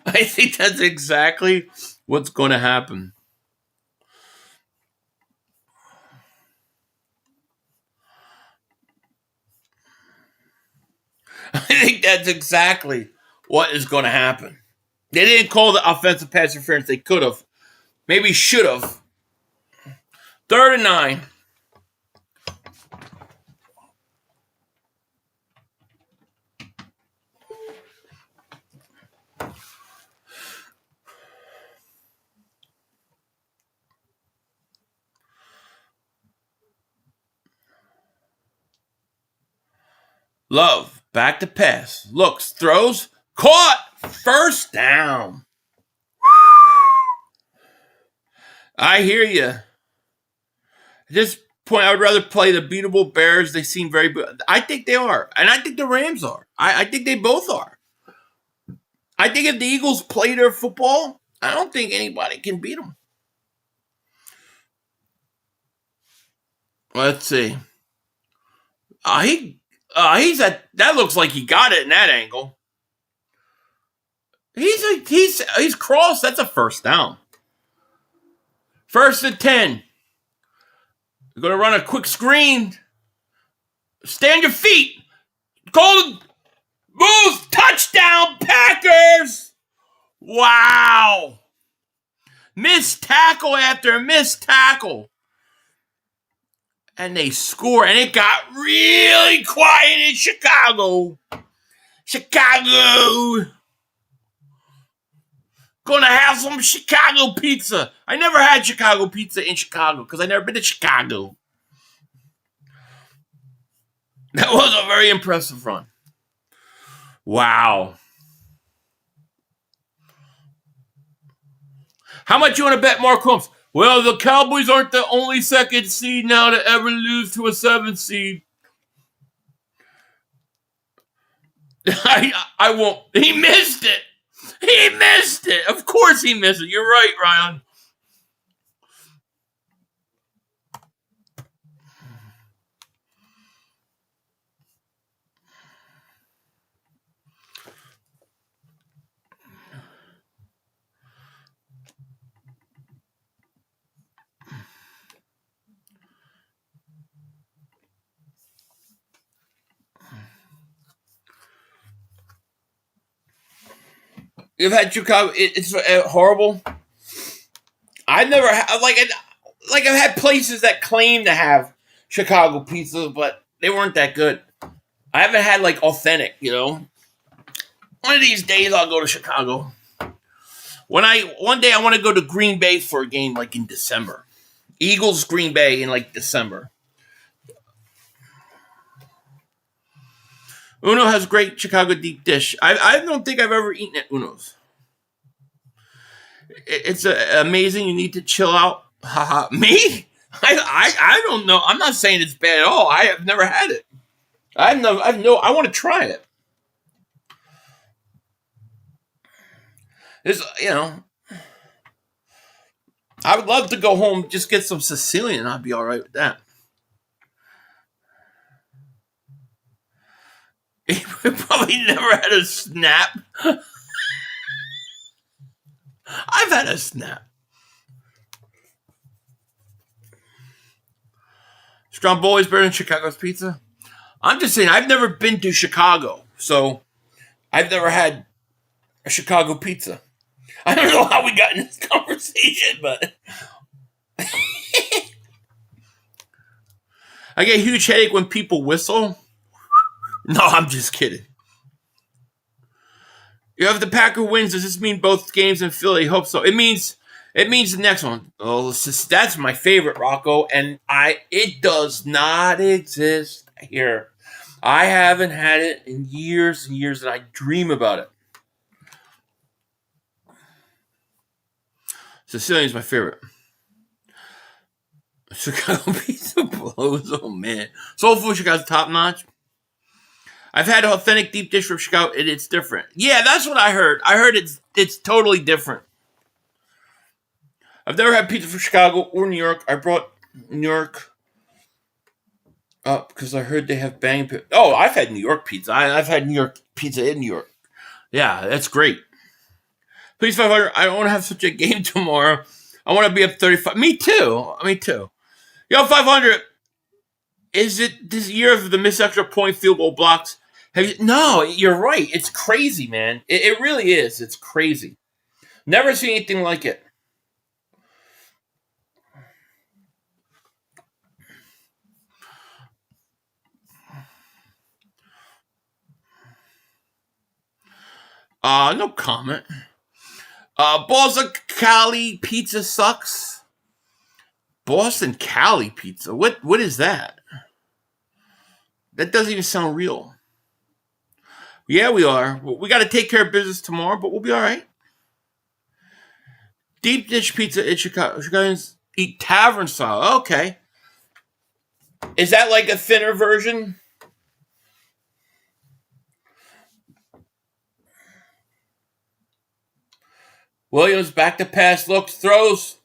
I think that's exactly what's going to happen. I think that's exactly what is going to happen. They didn't call the offensive pass interference. They could have. Maybe should have. Third and 9. Love, back to pass. Looks, throws, caught, first down. I hear you. At this point, I would rather play the beatable Bears. They seem very good. I think they are. And I think the Rams are. I think they both are. I think if the Eagles play their football, I don't think anybody can beat them. Let's see. That looks like he got it in that angle. He's crossed. That's a first down. First and 10. You're going to run a quick screen. Stand your feet. Golden moves. Touchdown, Packers. Wow. Missed tackle after missed tackle. And they score. And it got really quiet in Chicago. Chicago. Gonna have some Chicago pizza. I never had Chicago pizza in Chicago because I never been to Chicago. That was a very impressive run. Wow. How much you want to bet Mark Holmes? Well, the Cowboys aren't the only second seed now to ever lose to a 7th seed. I won't. He missed it. He missed it. Of course he missed it. You're right, Ryan. You've had Chicago. It's horrible. I've never had I've had places that claim to have Chicago pizza, but they weren't that good. I haven't had like authentic, you know. One of these days I'll go to Chicago. One day I want to go to Green Bay for a game like in December. Eagles Green Bay in like December. Uno has great Chicago deep dish. I don't think I've ever eaten at Uno's. It's amazing. You need to chill out. Haha. Me? I don't know. I'm not saying it's bad at all. I have never had it. I want to try it. There's, you know, I would love to go home, just get some Sicilian. I'd be all right with that. He probably never had a snap. I've had a snap. Stromboli is better than Chicago's pizza. I'm just saying, I've never been to Chicago, so I've never had a Chicago pizza. I don't know how we got in this conversation, but I get a huge headache when people whistle. No, I'm just kidding. You have the Packer wins. Does this mean both games in Philly? Hope so. It means the next one. Oh, that's my favorite, Rocco, and it does not exist here. I haven't had it in years and years, and I dream about it. Sicilian's my favorite. Chicago pizza blows. Oh man, Soul Food Chicago's top notch. I've had authentic deep dish from Chicago, and it's different. Yeah, that's what I heard. I heard it's totally different. I've never had pizza from Chicago or New York. I brought New York up because I heard they have bang pizza. Oh, I've had New York pizza. I've had New York pizza in New York. Yeah, that's great. Please, 500. I don't want to have such a game tomorrow. I want to be up 35. Me too. Yo, 500. Is it this year of the missed extra point field goal blocks? No, you're right. It's crazy, man. It really is. It's crazy. Never seen anything like it. No comment. Boston Cali pizza sucks. Boston Cali pizza. What is that? That doesn't even sound real. Yeah, we are. We got to take care of business tomorrow, but we'll be all right. Deep dish pizza in Chicago. Chicagoans eat tavern style. Okay. Is that like a thinner version? Williams back to pass, looks, throws.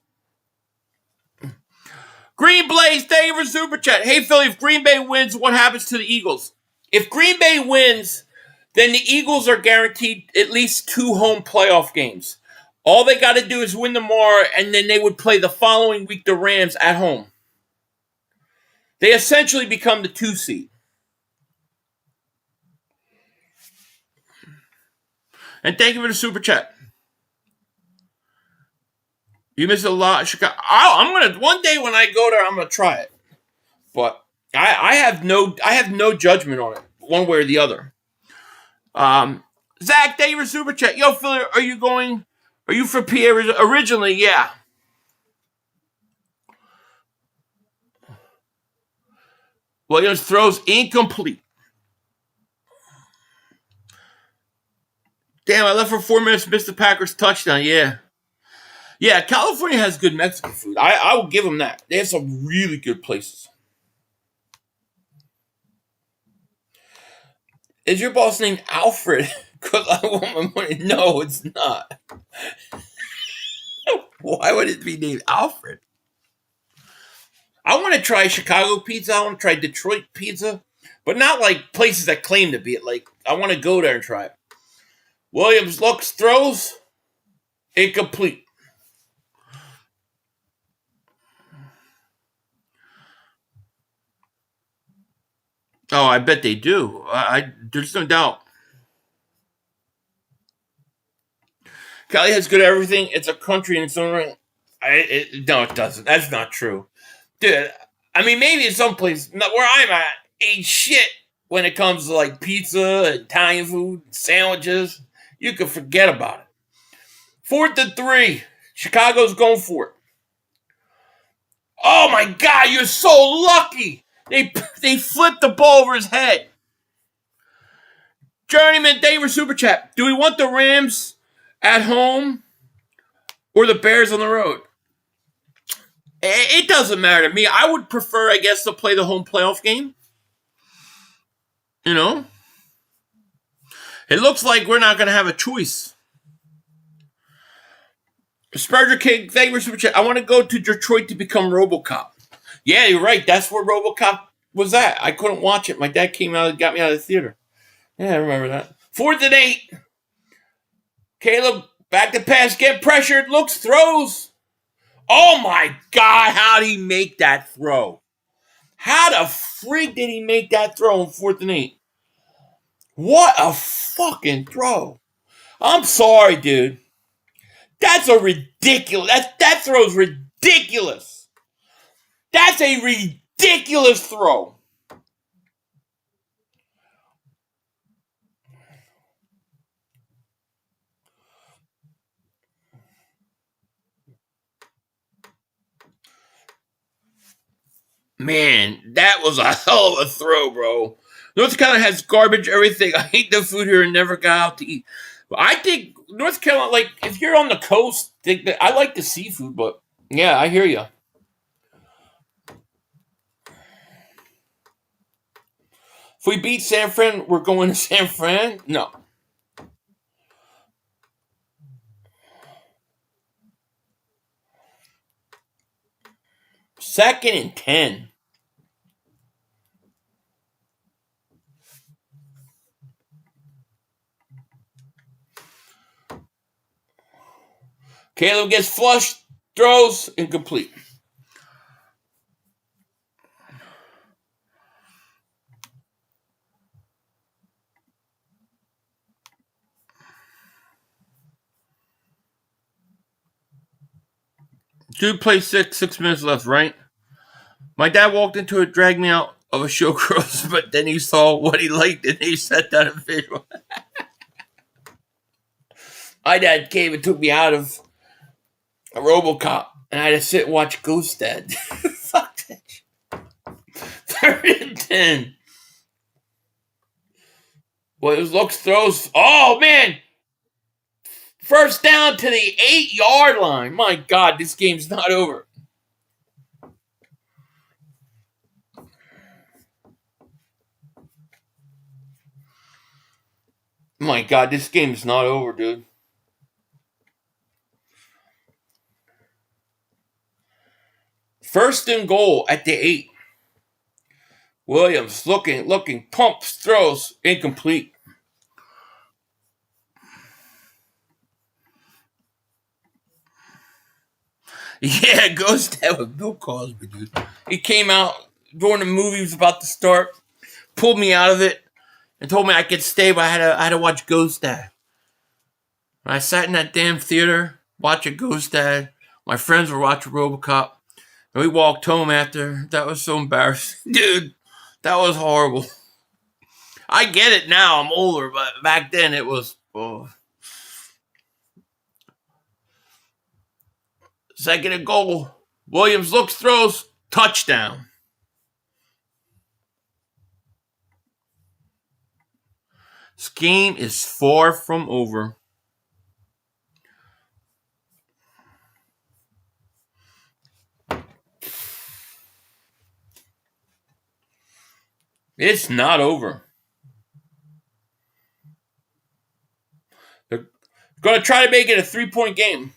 Green Blaze, thank you for super chat. Hey Philly, if Green Bay wins, what happens to the Eagles? If Green Bay wins, then the Eagles are guaranteed at least 2 home playoff games. All they got to do is win tomorrow, and then they would play the following week the Rams at home. They essentially become the 2 seed. And thank you for the super chat. You miss a lot of Chicago. One day when I go there, I'm gonna try it. But I have no judgment on it, one way or the other. Zach, thank you for super chat. Yo, Philly, are you for PA originally? Yeah. Williams throws incomplete. Damn, I left for 4 minutes, missed the Packers touchdown. Yeah. Yeah, California has good Mexican food. I will give them that. They have some really good places. Is your boss named Alfred? Because I want my money. No, it's not. Why would it be named Alfred? I want to try Chicago pizza. I want to try Detroit pizza. But not like places that claim to be it. Like, I want to go there and try it. Williams looks, throws. Incomplete. Oh, I bet they do. There's no doubt. Cali has good everything. It's a country in its own right. No, it doesn't. That's not true. Dude, I mean, maybe in some place, where I'm at, ain't shit when it comes to like pizza, Italian food, sandwiches. You can forget about it. 4th and 3. Chicago's going for it. Oh my God, you're so lucky. They flipped the ball over his head. Journeyman, thank you for Super Chat. Do we want the Rams at home or the Bears on the road? It doesn't matter to me. I would prefer, I guess, to play the home playoff game. You know? It looks like we're not going to have a choice. Spurger King, thank you for Super Chat. I want to go to Detroit to become RoboCop. Yeah, you're right. That's where RoboCop was at. I couldn't watch it. My dad came out and got me out of the theater. Yeah, I remember that. 4th and 8. Caleb, back to pass, get pressured, looks, throws. Oh my God, how did he make that throw? How the freak did he make that throw on 4th and 8? What a fucking throw. I'm sorry, dude. That's a ridiculous. That throw's ridiculous. That's a ridiculous throw. Man, that was a hell of a throw, bro. North Carolina has garbage, everything. I hate the food here and never got out to eat. But I think North Carolina, like, if you're on the coast, I like the seafood, but yeah, I hear you. If we beat San Fran, we're going to San Fran? No. Second and 10. Caleb gets flushed, throws, incomplete. Dude plays 6 minutes left, right? My dad walked into it, dragged me out of a showcross, but then he saw what he liked and he set that in visual. My dad came and took me out of a RoboCop, and I had to sit and watch Ghost Dad. Fuck that shit. 3rd and 10. Well, it looks, throws. Oh, man. First down to the 8-yard line. My God, this game's not over. My God, this game's not over, dude. First and goal at the 8. Williams looking, pumps, throws, incomplete. Yeah, Ghost Dad with Bill Cosby, dude. He came out during the movie was about to start, pulled me out of it, and told me I could stay, but I had to watch Ghost Dad. I sat in that damn theater watching Ghost Dad. My friends were watching RoboCop. And we walked home after. That was so embarrassing. Dude, that was horrible. I get it now. I'm older, but back then it was... Oh. Second and goal. Williams looks, throws, touchdown. This game is far from over. It's not over. They're going to try to make it a 3-point game.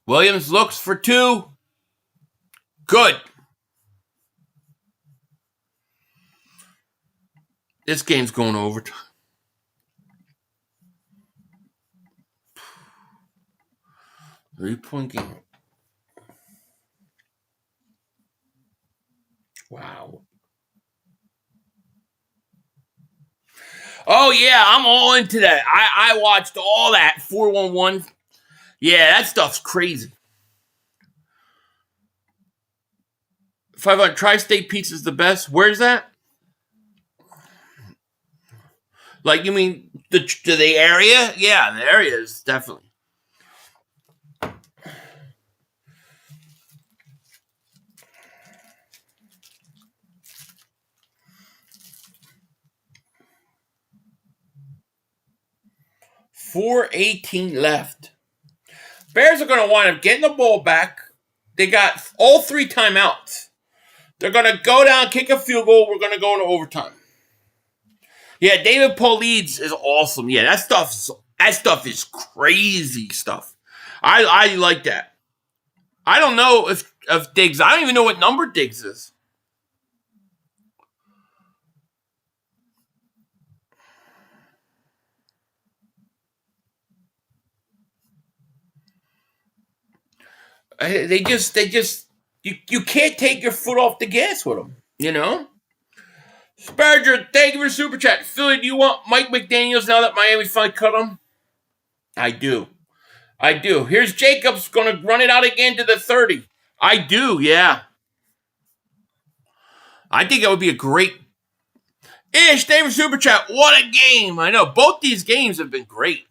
Williams looks for 2. Good. This game's going overtime. Three-point game. Wow. Oh, yeah, I'm all into that. I watched all that 4-1-1. Yeah, that stuff's crazy. 500 Tri-State Pizza's the best. Where's that? Like, you mean the area? Yeah, the area is definitely. .418 left. Bears are going to wind up getting the ball back. They got all 3 timeouts. They're going to go down, kick a field goal. We're going to go into overtime. Yeah, David Paulides is awesome. Yeah, that stuff is crazy stuff. I like that. I don't know if Diggs. I don't even know what number Diggs is. They just you can't take your foot off the gas with them, you know? Spurgeon, thank you for super chat. Philly, do you want Mike McDaniels now that Miami finally cut him? I do. Here's Jacobs going to run it out again to the 30. I do, yeah. I think that would be a great... Ish, thank you for super chat. What a game. I know, both these games have been great.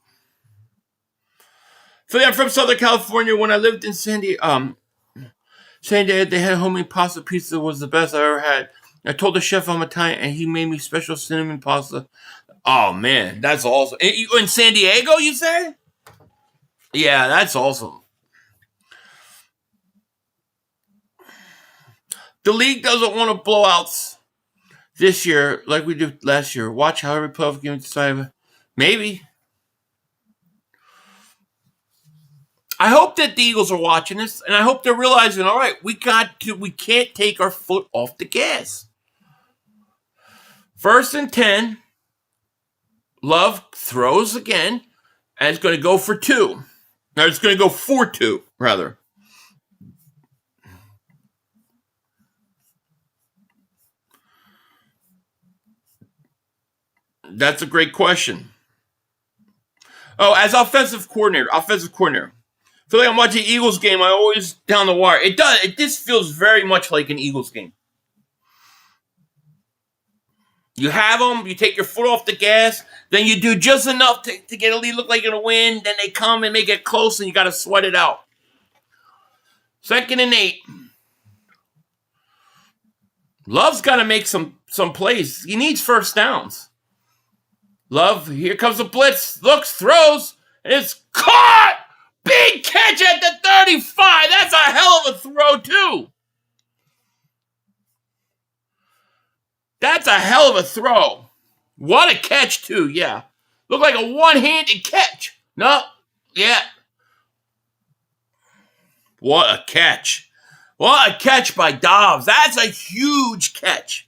Philly, I'm from Southern California. When I lived in San Diego, they had homemade pasta pizza was the best I ever had. I told the chef I'm Italian, and he made me special cinnamon pasta. Oh, man, that's awesome. In San Diego, you say? Yeah, that's awesome. The league doesn't want to blowouts this year like we did last year. Watch how every playoff game decided. Maybe. I hope that the Eagles are watching this, and I hope they're realizing, all right, we can't take our foot off the gas. 1st and 10. Love throws again, and it's going to go for 2. Now it's going to go for 2, rather. That's a great question. Oh, as offensive coordinator. I feel like I'm watching Eagles game. I always down the wire. It does. It just feels very much like an Eagles game. You have them. You take your foot off the gas. Then you do just enough to get a lead, look like you're going to win. Then they come and make it close, and you got to sweat it out. 2nd and 8. Love's got to make some plays. He needs first downs. Love, here comes the blitz. Looks, throws, and it's caught! Big catch at the 35. That's a hell of a throw, too. That's a hell of a throw. What a catch, too, yeah. Looked like a one-handed catch. No, yeah. What a catch. What a catch by Dobbs. That's a huge catch.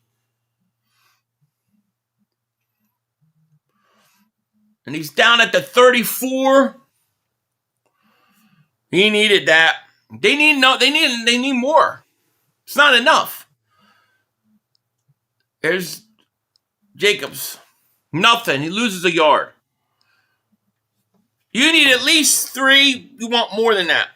And he's down at the 34. He needed that. They need more. It's not enough. There's Jacobs. Nothing. He loses a yard. You need at least 3. You want more than that.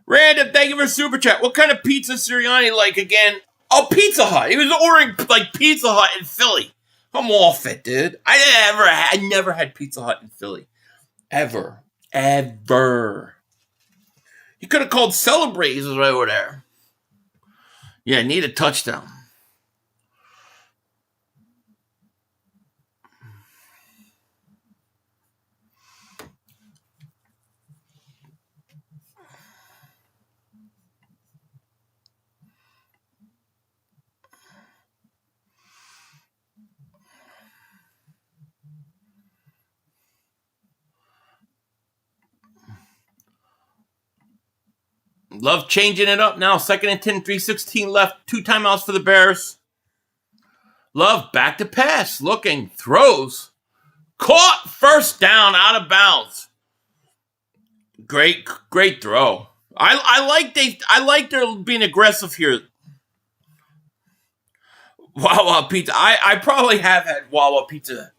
Random, thank you for super chat. What kind of pizza Sirianni like again? Oh, Pizza Hut. He was ordering like Pizza Hut in Philly. Come off it, dude. I never had Pizza Hut in Philly. Ever. You could have called Celebrate. He was right over there. Yeah, need a touchdown. Love changing it up now. 2nd and 10, 3:16 left. 2 timeouts for the Bears. Love back to pass. Looking. Throws. Caught. First down. Out of bounds. Great throw. I like they're being aggressive here. Wawa pizza. I probably have had Wawa pizza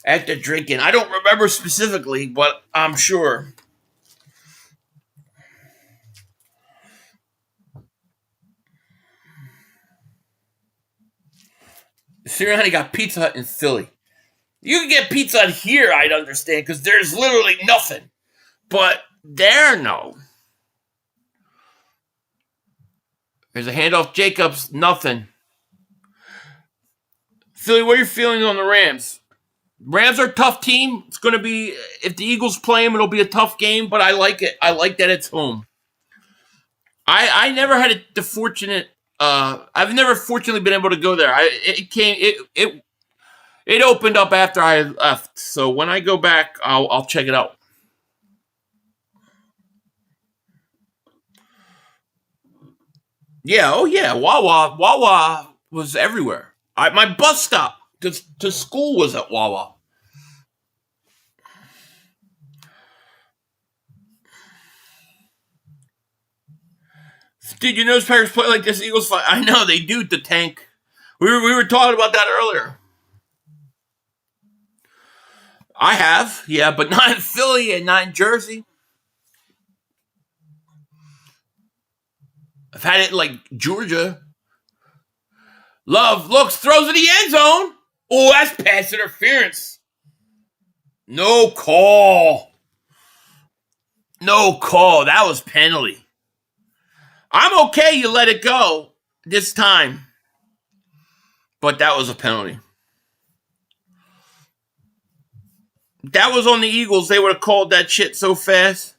at the drinking. I don't remember specifically, but I'm sure. Sirianni got Pizza Hut in Philly. You can get Pizza Hut here, I'd understand, because there's literally nothing. But there, no. There's a handoff. Jacobs, nothing. Philly, what are your feelings on the Rams? Rams are a tough team. It's going to be, if the Eagles play them, it'll be a tough game, but I like it. I like that it's home. I never had the fortunate, I've never fortunately been able to go there. It opened up after I left. So when I go back, I'll check it out. Yeah, oh yeah, Wawa was everywhere. My bus stop to school was at Wawa. Dude, you notice Packers play like this, Eagles fight? I know, they do, the tank. We were talking about that earlier. I have, yeah, but not in Philly and not in Jersey. I've had it like Georgia. Love looks, throws in the end zone. Oh, that's pass interference. No call. No call. That was penalty. I'm okay you let it go this time. But that was a penalty. That was on the Eagles. They would have called that shit so fast.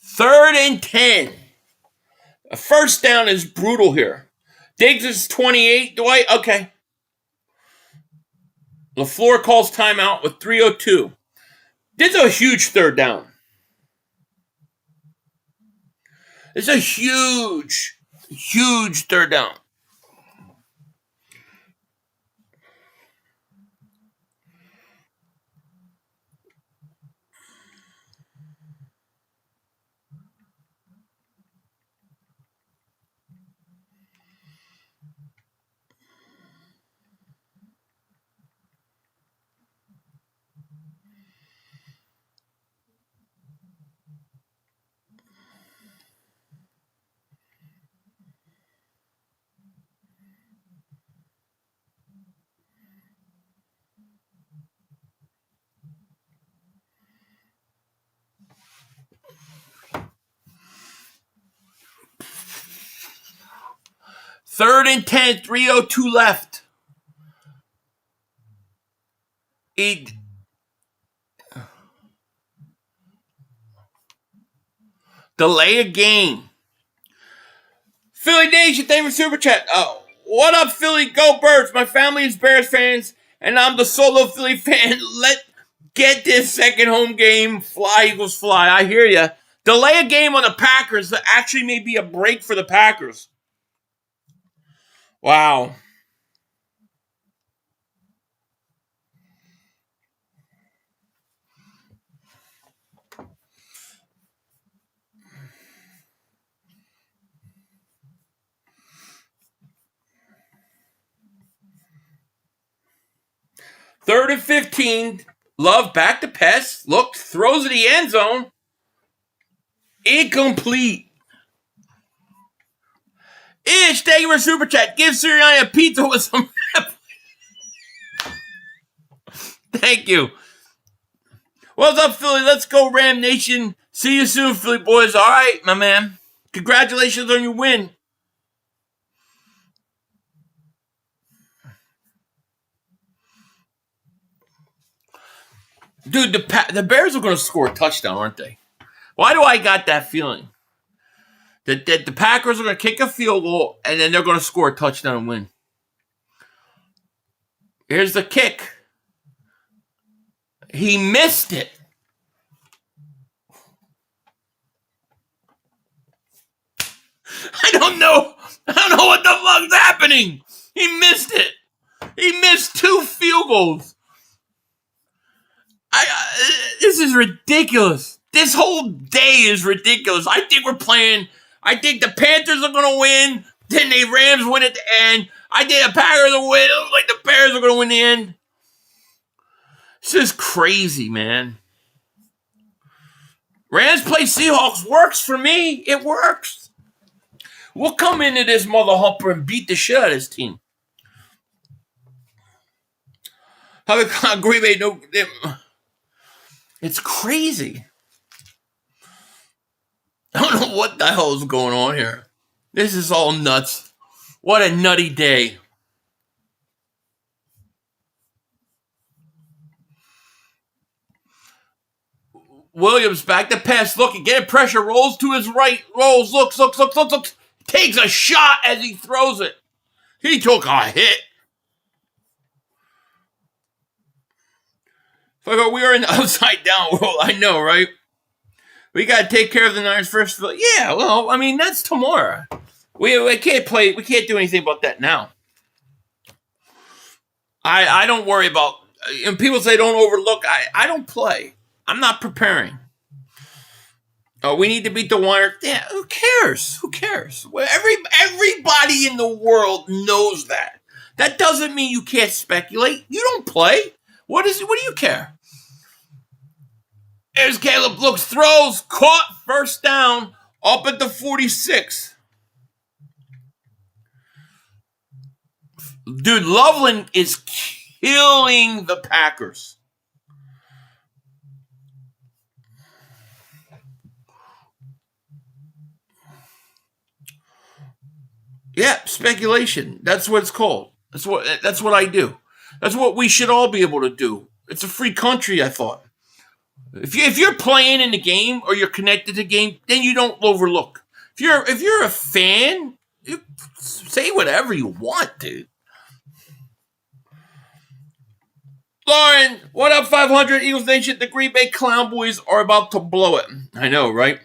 Third and 10. A first down is brutal here. Diggs is 28. Dwight, okay. LaFleur calls timeout with 3:02. This is a huge third down. It's a huge third down. Third and 10, 3:02 left. Delay a game. Philly Nation, thank you for Super Chat. What up, Philly? Go Birds. My family is Bears fans, and I'm the solo Philly fan. Get this second home game. Fly, Eagles, fly. I hear ya. Delay a game on the Packers that actually may be a break for the Packers. Wow. Third and 15. Love back to pass. Look, throws in the end zone. Incomplete. Ish, thank you for Super Chat. Give Sirianni a pizza with some Thank you. What's up, Philly? Let's go, Ram Nation. See you soon, Philly boys. All right, my man. Congratulations on your win. Dude, the Bears are going to score a touchdown, aren't they? Why do I got that feeling? That the Packers are going to kick a field goal, and then they're going to score a touchdown and win. Here's the kick. He missed it. I don't know what the fuck's happening. He missed it. He missed 2 field goals. This is ridiculous. This whole day is ridiculous. I think the Panthers are going to win. Then the Rams win at the end. I think the Packers will win. It looks like the Bears are going to win the end. This is crazy, man. Rams play Seahawks works for me. It works. We'll come into this mother humper and beat the shit out of this team. I agree, mate. No, it's crazy. I don't know what the hell is going on here. This is all nuts. What a nutty day. Williams back to pass, looking, getting pressure, rolls to his right, looks, takes a shot as he throws it. He took a hit. So we are in the upside down world, I know, right? We got to take care of the Niners first. Yeah, well, I mean, that's tomorrow. We can't do anything about that now. I don't worry about, and people say don't overlook. I don't play. I'm not preparing. Oh, we need to beat the Warriors. Yeah, who cares? Who cares? Well, everybody in the world knows that. That doesn't mean you can't speculate. You don't play. What do you care? There's Caleb, looks, throws, caught, first down, up at the 46. Dude, Loveland is killing the Packers. Yeah, speculation. That's what it's called. That's what I do. That's what we should all be able to do. It's a free country, I thought. If you're playing in the game or you're connected to the game, then you don't overlook. If you're a fan, you say whatever you want, dude. Lauren, what up, 500 Eagles Nation? The Green Bay Clown Boys are about to blow it. I know, right?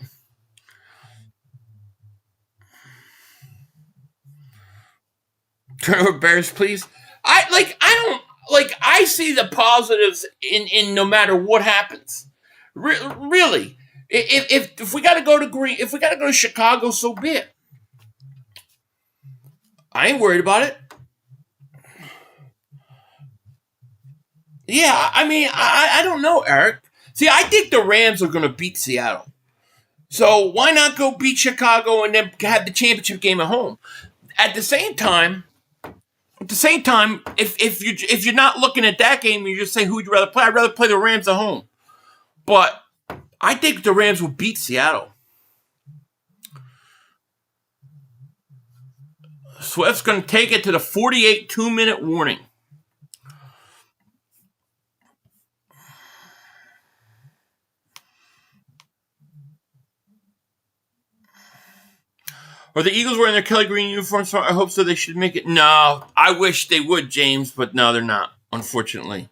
Turnover Bears, please. I see the positives in no matter what happens. Really, if we got to go to Chicago, so be it. I ain't worried about it. Yeah, I mean, I don't know, Eric. See, I think the Rams are going to beat Seattle. So why not go beat Chicago and then have the championship game at home? At the same time, if you're not looking at that game, you just say who would you rather play? I'd rather play the Rams at home. But I think the Rams will beat Seattle. Swift's going to take it to the 48 2-minute warning. Are the Eagles wearing their Kelly Green uniforms? I hope so. They should make it. No, I wish they would, James, but no, they're not, unfortunately.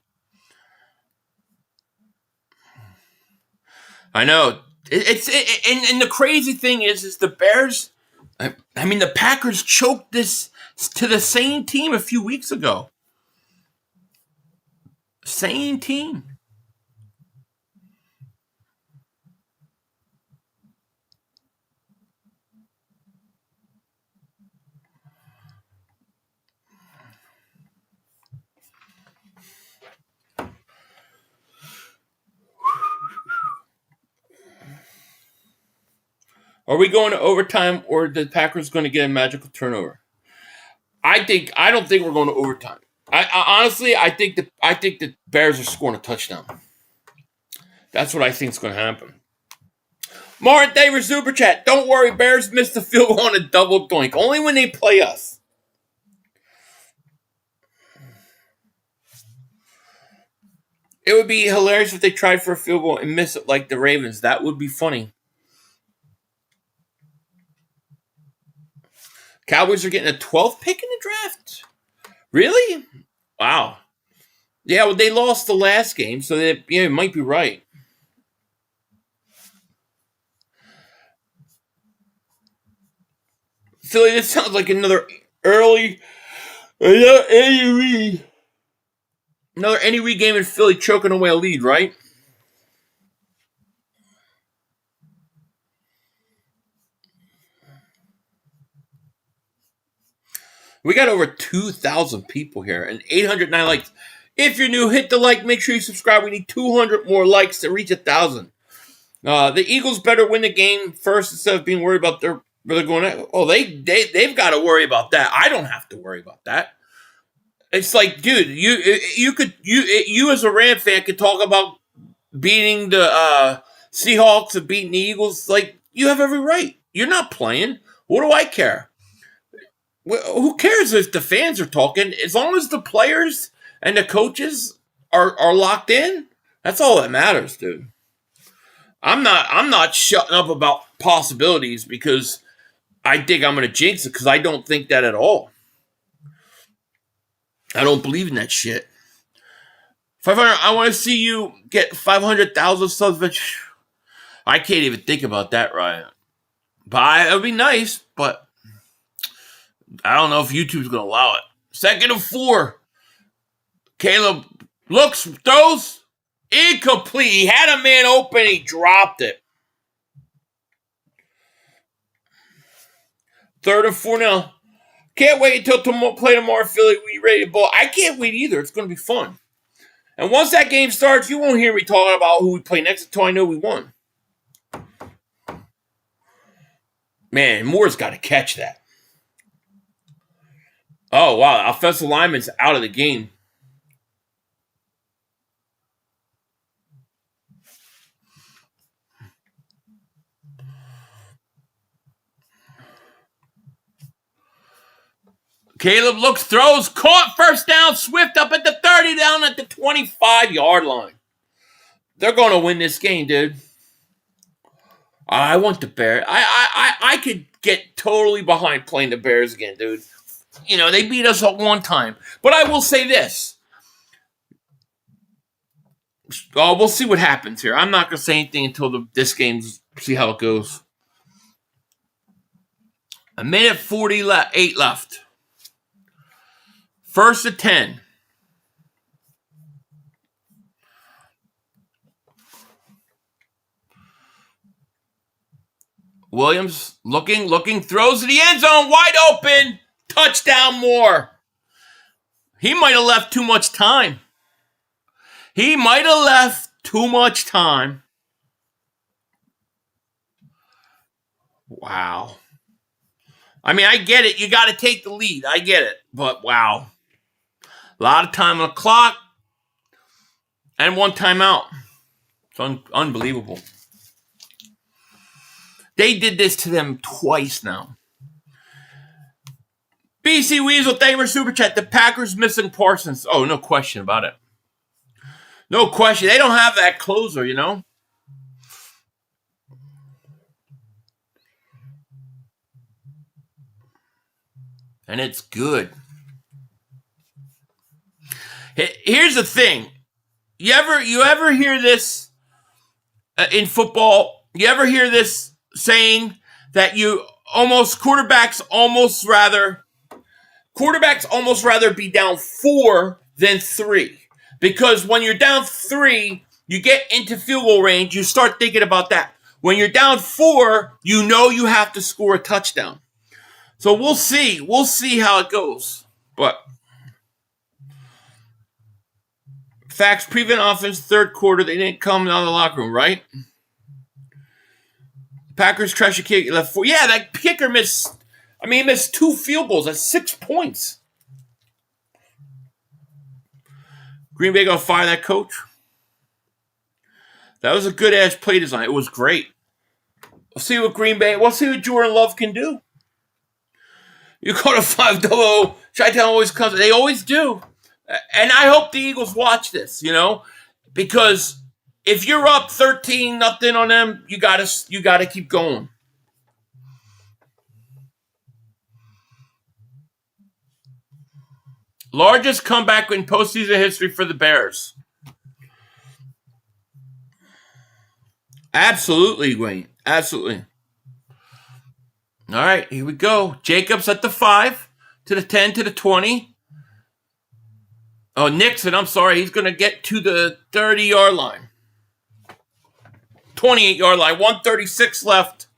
I know. And the crazy thing is the Bears, I mean, the Packers choked this to the same team a few weeks ago. Same team. Are we going to overtime, or the Packers going to get a magical turnover? I don't think we're going to overtime. Honestly, I think the Bears are scoring a touchdown. That's what I think is going to happen. Martin Davis Super Chat. Don't worry, Bears missed the field goal on a double doink. Only when they play us. It would be hilarious if they tried for a field goal and miss it like the Ravens. That would be funny. Cowboys are getting a 12th pick in the draft? Really? Wow. Yeah, well, they lost the last game, so that it might be right. Philly, this sounds like another Andy Reid. Another Andy Reid game in Philly choking away a lead, right? We got over 2,000 people here and 809 likes. If you're new, hit the like. Make sure you subscribe. We need 200 more likes to reach 1,000. The Eagles better win the game first instead of being worried about where they're going at. Oh, they've got to worry about that. I don't have to worry about that. It's like, dude, you as a Ram fan could talk about beating the Seahawks and beating the Eagles. Like, you have every right. You're not playing. What do I care? Who cares if the fans are talking? As long as the players and the coaches are locked in, that's all that matters, dude. I'm not shutting up about possibilities because I think I'm going to jinx it because I don't think that at all. I don't believe in that shit. 500. I want to see you get 500,000 subs. I can't even think about that, Ryan. But it would be nice, but I don't know if YouTube's going to allow it. 2nd and 4. Caleb looks, throws, incomplete. He had a man open, he dropped it. 3rd and 4 now. Can't wait until play tomorrow, Philly. We ready to ball. I can't wait either. It's going to be fun. And once that game starts, you won't hear me talking about who we play next until I know we won. Man, Moore's got to catch that. Oh, wow. Offensive lineman's out of the game. Caleb looks, throws, caught, first down, Swift up at the 30, down at the 25-yard line. They're going to win this game, dude. I want the Bears. I could get totally behind playing the Bears again, dude. You know, they beat us at one time. But I will say this. We'll see what happens here. I'm not going to say anything until this game's, see how it goes. 1:48 left. 1st and 10. Williams looking, throws to the end zone, wide open. Touchdown, Moore. He might have left too much time. Wow. I mean, I get it. You got to take the lead. I get it. But wow. A lot of time on the clock. And one timeout. It's unbelievable. They did this to them twice now. BC Weasel, thank you for Super Chat. The Packers missing Parsons. Oh, no question about it. No question. They don't have that closer, you know. And it's good. Here's the thing. You ever hear this in football? You ever hear this saying that quarterbacks almost rather be down 4 than 3? Because when you're down 3, you get into field goal range, you start thinking about that. When you're down 4, you know you have to score a touchdown. So we'll see. We'll see how it goes. But facts, prevent offense, 3rd quarter, they didn't come out of the locker room, right? Packers trash a kick, left 4. Yeah, that kicker missed. I mean, he missed 2 field goals. That's 6 points. Green Bay gonna fire that coach. That was a good ass play design. It was great. We'll see what Jordan Love can do. You go to 5-0. Chi-Town always comes. They always do. And I hope the Eagles watch this, you know, because if you're up 13-0 on them, you gotta keep going. Largest comeback in postseason history for the Bears. Absolutely, Wayne. Absolutely. All right, here we go. Jacobs at the 5, to the 10, to the 20. Oh, Nixon, I'm sorry. He's going to get to the 30-yard line. 28-yard line. 136 left.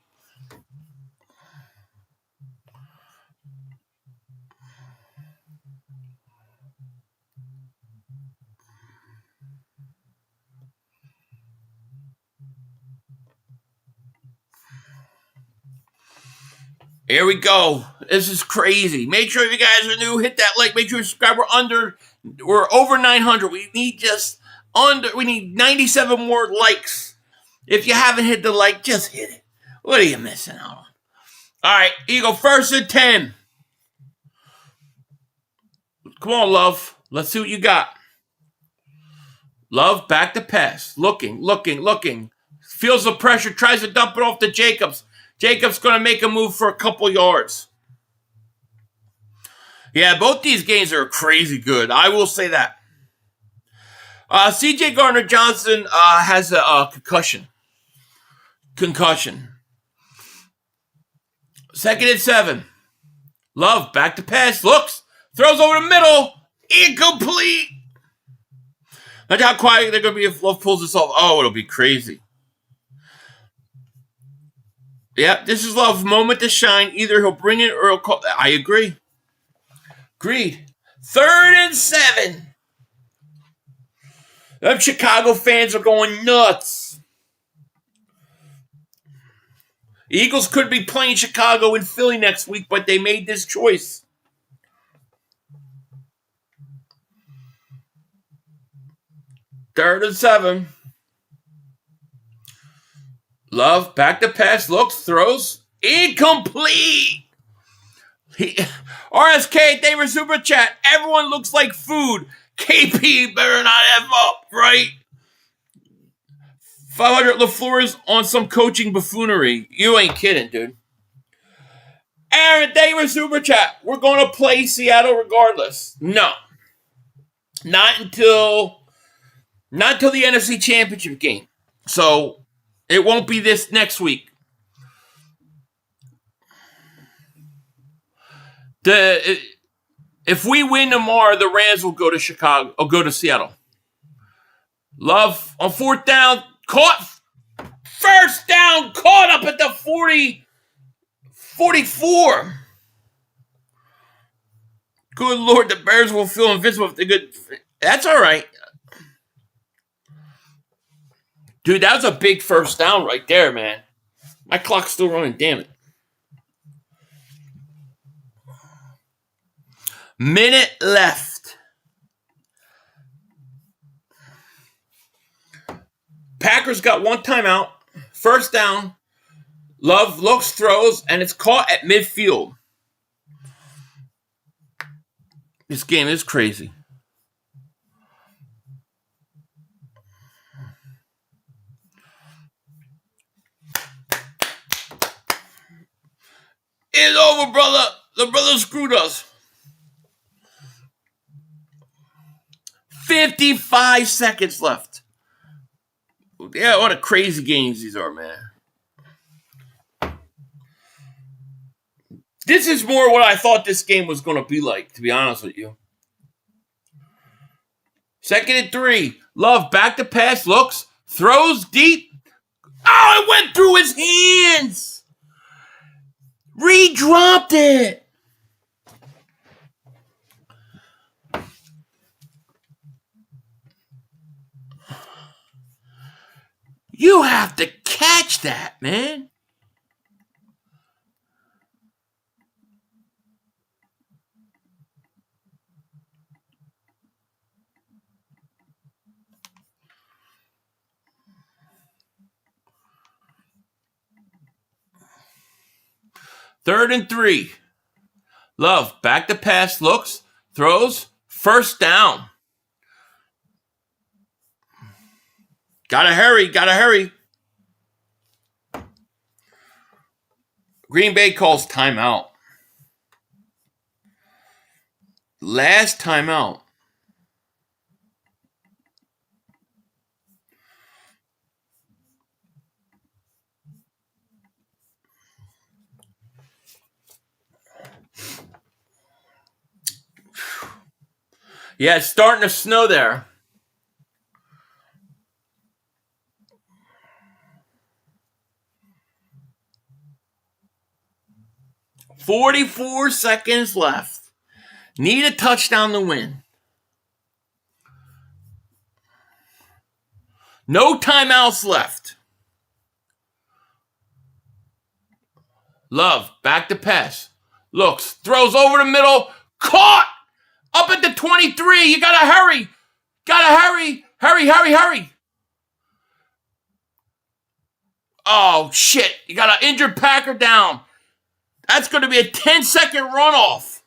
Here we go. This is crazy. Make sure if you guys are new, hit that like. Make sure you subscribe. We're over 900. We need we need 97 more likes. If you haven't hit the like, just hit it. What are you missing out on? All right, Eagle, 1st and 10. Come on, Love. Let's see what you got. Love, back to pass. Looking. Feels the pressure, tries to dump it off to Jacobs. Jacobs going to make a move for a couple yards. Yeah, both these games are crazy good. I will say that. C.J. Gardner-Johnson has a concussion. 2nd and 7. Love, back to pass. Looks. Throws over the middle. Incomplete. That's how quiet they're going to be if Love pulls this off. Oh, it'll be crazy. Yep, this is Love's moment to shine. Either he'll bring it or he'll call. I agree. Agreed. 3rd and 7. Them Chicago fans are going nuts. Eagles could be playing Chicago and Philly next week, but they made this choice. Third and 7. Love, back to pass, looks, throws, incomplete. RSK, thank you for super chat. Everyone looks like food. KP better not F up, right? 500 LaFleur's on some coaching buffoonery. You ain't kidding, dude. Aaron, thank you for super chat. We're going to play Seattle regardless. No. Not until the NFC Championship game. So it won't be this next week. If we win tomorrow, the Rams will go to Chicago or go to Seattle. Love on 4th down, first down, caught up at the 44. Good Lord, the Bears will feel invincible if they're good. That's all right. Dude, that was a big first down right there, man. My clock's still running, damn it. Minute left. Packers got one timeout. First down. Love looks, throws, and it's caught at midfield. This game is crazy. It's over, brother. The brother screwed us. 55 seconds left. Yeah, what a crazy games these are, man. This is more what I thought this game was going to be like, to be honest with you. 2nd and 3. Love, back to pass, looks, throws deep. Oh, it went through his hands. Reed dropped it. You have to catch that, man. Third and 3. Love, back to pass, looks, throws, first down. Gotta hurry. Green Bay calls timeout. Last timeout. Yeah, it's starting to snow there. $44 seconds left. Need a touchdown to win. No timeouts left. Love, back to pass. Looks, throws over the middle. Caught! Up at the 23. You gotta hurry. Gotta hurry. Hurry. Oh, shit. You got an injured Packer down. That's going to be a 10-second runoff.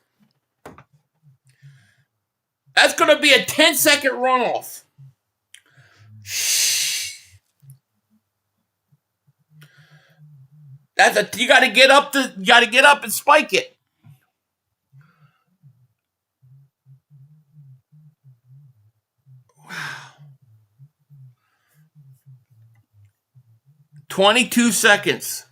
That's going to be a 10-second runoff. You got to get up and spike it. Wow. 22 seconds.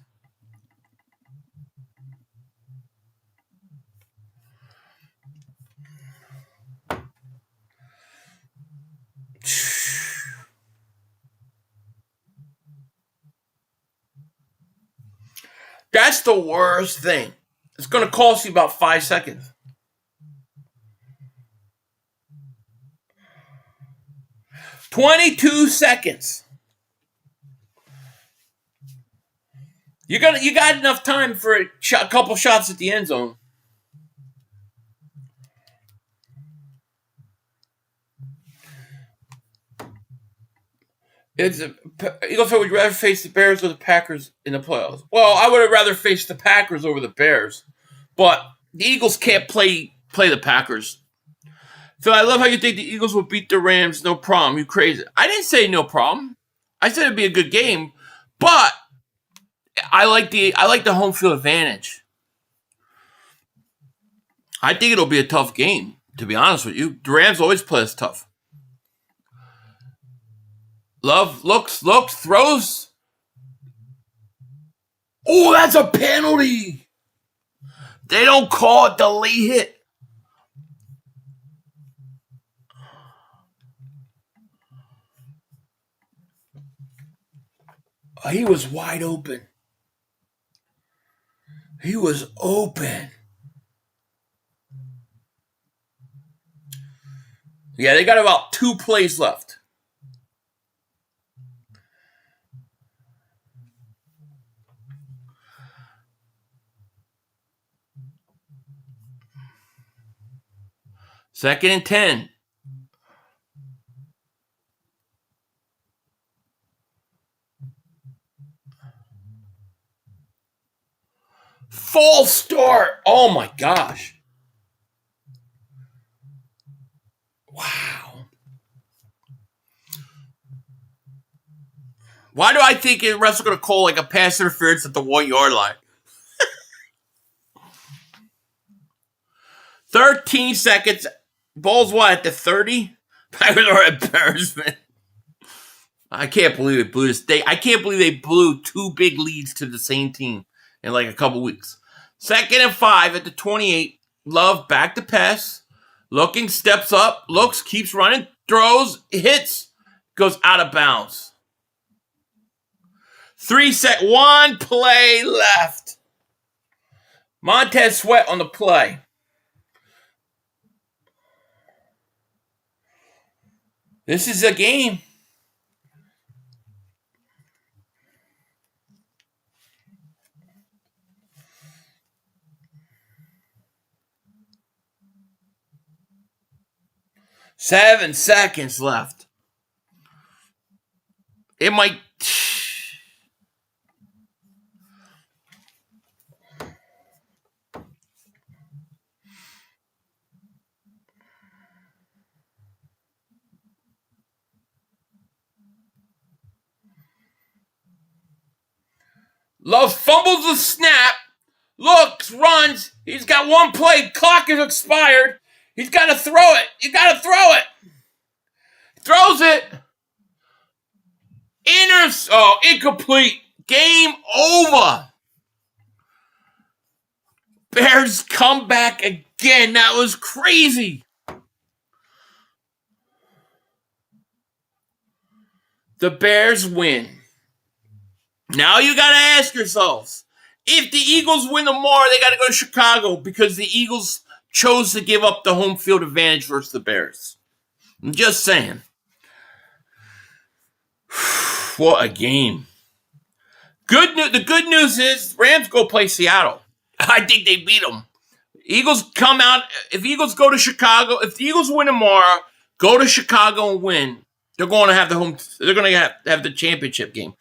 That's the worst thing. It's going to cost you about 5 seconds. $22 seconds. You got enough time for a couple shots at the end zone. Eagles would rather face the Bears or the Packers in the playoffs. Well, I would have rather faced the Packers over the Bears, but the Eagles can't play the Packers. So I love how you think the Eagles will beat the Rams. No problem. You crazy? I didn't say no problem. I said it'd be a good game, but I like the home field advantage. I think it'll be a tough game. To be honest with you, the Rams always play us tough. Love looks, throws. Oh, that's a penalty. They don't call it the late hit. Oh, he was wide open. He was open. Yeah, they got about 2 plays left. Second and 10. False start. Oh my gosh. Wow. Why do I think the refs are going to call like a pass interference at the 1-yard line? 13 seconds. Ball's what, at the 30? Packers are embarrassment. I can't believe it blew this. I can't believe they blew 2 big leads to the same team in like a couple weeks. Second and 5 at the 28. Love back to pass. Looking, steps up, looks, keeps running, throws, hits, goes out of bounds. 1 play left. Montez Sweat on the play. This is a game. Seven seconds left. It might. Love fumbles the snap. Looks, runs. He's got 1 play. Clock is expired. He's got to throw it. You got to throw it. Throws it. Incomplete. Game over. Bears come back again. That was crazy. The Bears win. Now you got to ask yourselves, if the Eagles win tomorrow, they got to go to Chicago because the Eagles chose to give up the home field advantage versus the Bears. I'm just saying. What a game. The good news is Rams go play Seattle. I think they beat them. Eagles come out. If Eagles go to Chicago, if the Eagles win tomorrow, go to Chicago and win, they're going to have they're going to have the championship game.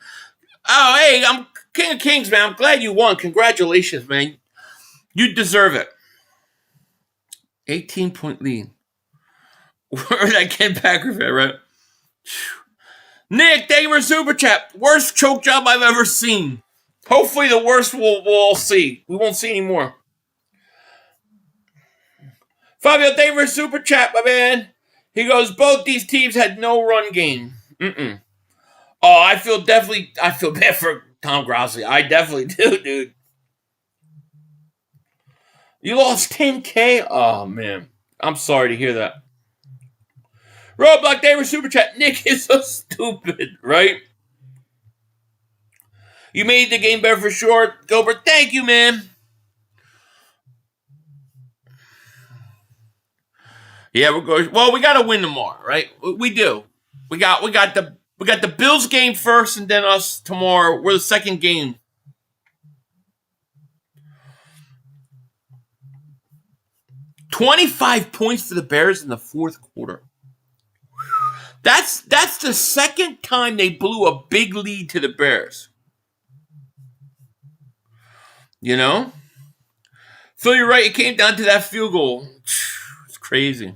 Oh, hey, I'm King of Kings, man. I'm glad you won. Congratulations, man. You deserve it. 18-point lead. Where did I get back with it, right? Nick, thank you for super chat. Worst choke job I've ever seen. Hopefully the worst we'll all see. We won't see anymore. Fabio, thank you for super chat, my man. He goes, both these teams had no run game. Oh, I feel bad for Tom Grossley. I definitely do, dude. You lost 10K? Oh, man. I'm sorry to hear that. Roadblock Day for super chat. Nick is so stupid, right? You made the game better for sure. Gilbert, thank you, man. Yeah, we're going. Well, we got to win tomorrow, right? We do. We got the Bills game first, and then us tomorrow. We're the second game. $25 points for the Bears in the fourth quarter. That's the second time they blew a big lead to the Bears. You know? Phil, you're right. It came down to that field goal. It's crazy.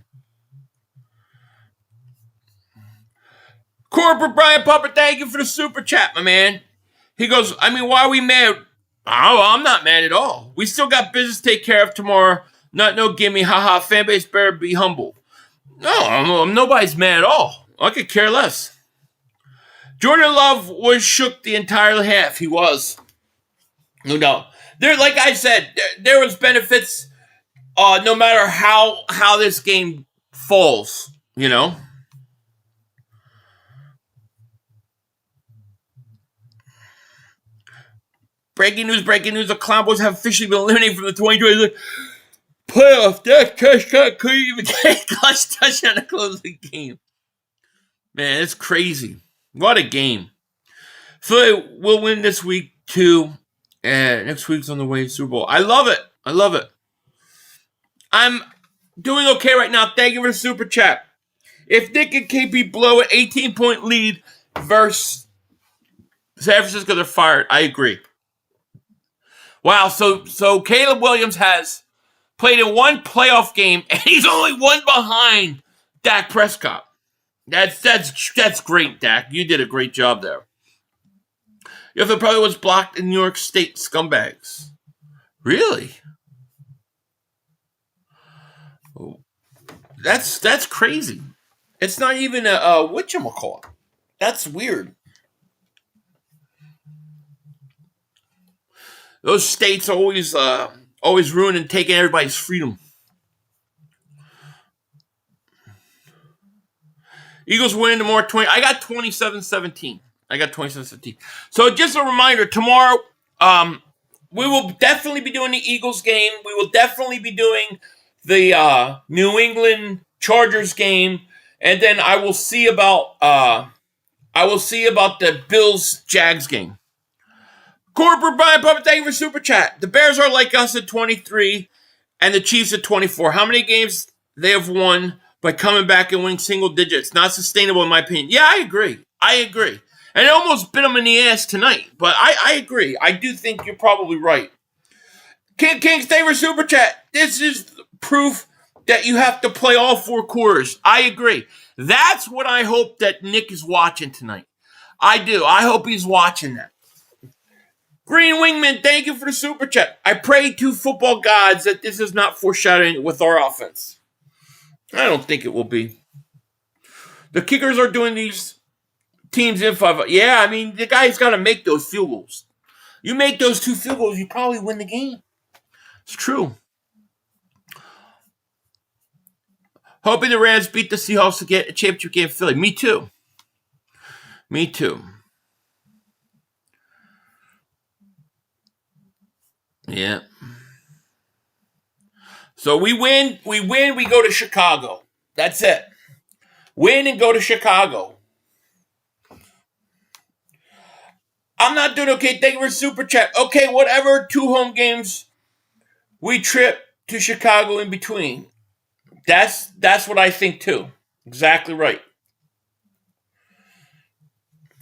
Corporate Brian Pupper, thank you for the super chat, my man. He goes, I mean, why are we mad? Oh, I'm not mad at all. We still got business to take care of tomorrow. No gimme, haha. Fanbase better be humble. No, nobody's mad at all. I could care less. Jordan Love was shook the entire half. He was. No doubt. There, like I said, there was benefits no matter how this game falls, you know? Breaking news, the Cowboys have officially been eliminated from the 2020 playoff. That Cash couldn't even get a clutch touchdown to close the game. Man, it's crazy. What a game. So we'll win this week too. And next week's on the way to Super Bowl. I love it. I'm doing okay right now. Thank you for the super chat. If Nick and KP blow an 18-point lead versus San Francisco, they're fired. I agree. Wow, so Caleb Williams has played in one playoff game, and he's only one behind Dak Prescott. That's great, Dak. You did a great job there. Your other probably was blocked in New York State scumbags. Really? Oh, that's crazy. It's not even a whatchamacallit. That's weird. Those states always ruin and taking everybody's freedom. Eagles winning tomorrow 20. I got 27-17. So just a reminder, tomorrow we will definitely be doing the Eagles game. We will definitely be doing the New England Chargers game, and then I will see about the Bills Jags game. Corporate Brian Puppet, thank you for super chat. The Bears are like us at 23 and the Chiefs at 24. How many games they have won by coming back and winning single digits? Not sustainable in my opinion. Yeah, I agree. And it almost bit them in the ass tonight. But I agree. I do think you're probably right. King King's favorite super chat. This is proof that you have to play all four quarters. I agree. That's what I hope that Nick is watching tonight. I do. I hope he's watching that. Green Wingman, thank you for the super chat. I pray to football gods that this is not foreshadowing with our offense. I don't think it will be. The kickers are doing these teams in 5. Yeah, I mean, the guy's got to make those field goals. You make those 2 field goals, you probably win the game. It's true. Hoping the Rams beat the Seahawks to get a championship game in Philly. Me too. Me too. Yeah. So we win, we go to Chicago. That's it. Win and go to Chicago. I'm not doing okay. Thank you for super chat. Okay, whatever, 2 home games, we trip to Chicago in between. That's what I think too. Exactly right.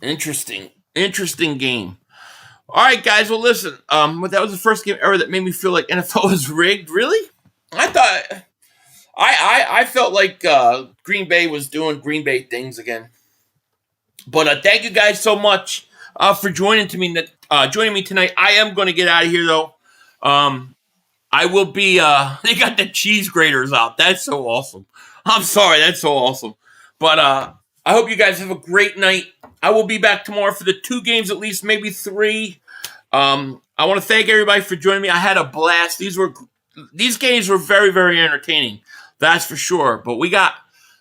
Interesting game. All right, guys. Well, listen. That was the first game ever that made me feel like NFL was rigged. Really? I thought I felt like Green Bay was doing Green Bay things again. But thank you guys so much for joining me tonight. I am going to get out of here though. I will be. They got the cheese graters out. That's so awesome. I'm sorry. That's so awesome. But I hope you guys have a great night. I will be back tomorrow for the 2 games, at least maybe 3. I want to thank everybody for joining me. I had a blast. These games were very, very entertaining. That's for sure. But we got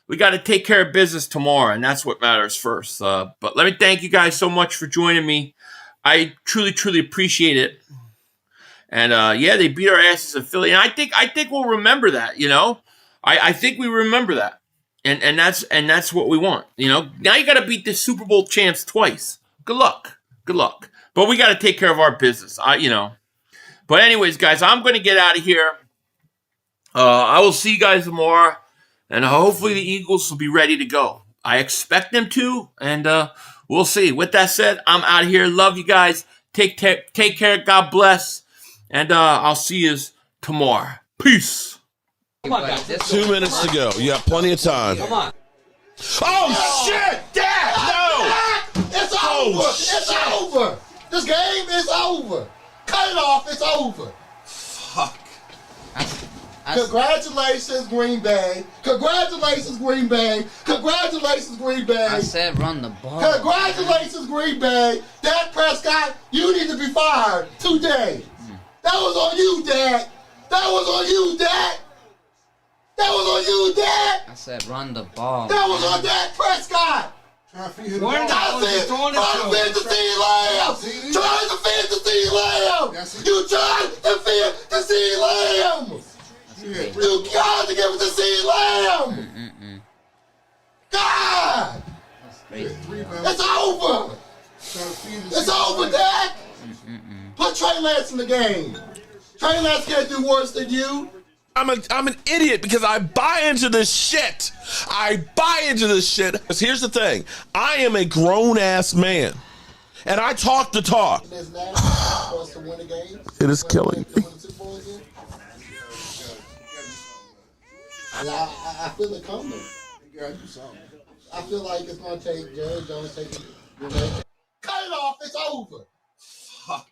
to take care of business tomorrow, and that's what matters first. But let me thank you guys so much for joining me. I truly, truly appreciate it. And yeah, they beat our asses in Philly, and I think we'll remember that. You know, I think we remember that, and that's what we want. You know, now you got to beat the Super Bowl champs twice. Good luck. But we got to take care of our business. But anyways, guys, I'm going to get out of here. I will see you guys tomorrow, and hopefully the Eagles will be ready to go. I expect them to, and we'll see. With that said, I'm out of here. Love you guys. Take care. God bless. And I'll see you tomorrow. Peace. Come on, guys. 2 minutes to go. You have plenty of time. Come on. Oh, shit! Dad! No! It's over. It's over. This game is over. Cut it off. It's over. Fuck. Congratulations, Green Bay. Congratulations, Green Bay. Congratulations, Green Bay. I said run the ball. Congratulations, Green Bay. Dak Prescott, you need to be fired today. That was on you, Dak. That was on you, Dak. That was on you, Dak. I said run the ball. That was on Dak Prescott. Trying to defend the CeeDee Lamb. Trying to defend the CeeDee Lamb. You tried to defend the CeeDee Lamb. You got to give it to CeeDee Lamb. God. It's over. It's over, Dak. Put Trey Lance in the game. Trey Lance can't do worse than you. I'm an idiot because I buy into this shit. Because here's the thing. I am a grown-ass man. And I talk the talk. It is killing me. I feel it coming. I feel like it's going to take Jerry Jones taking it. Cut it off. It's over. Fuck.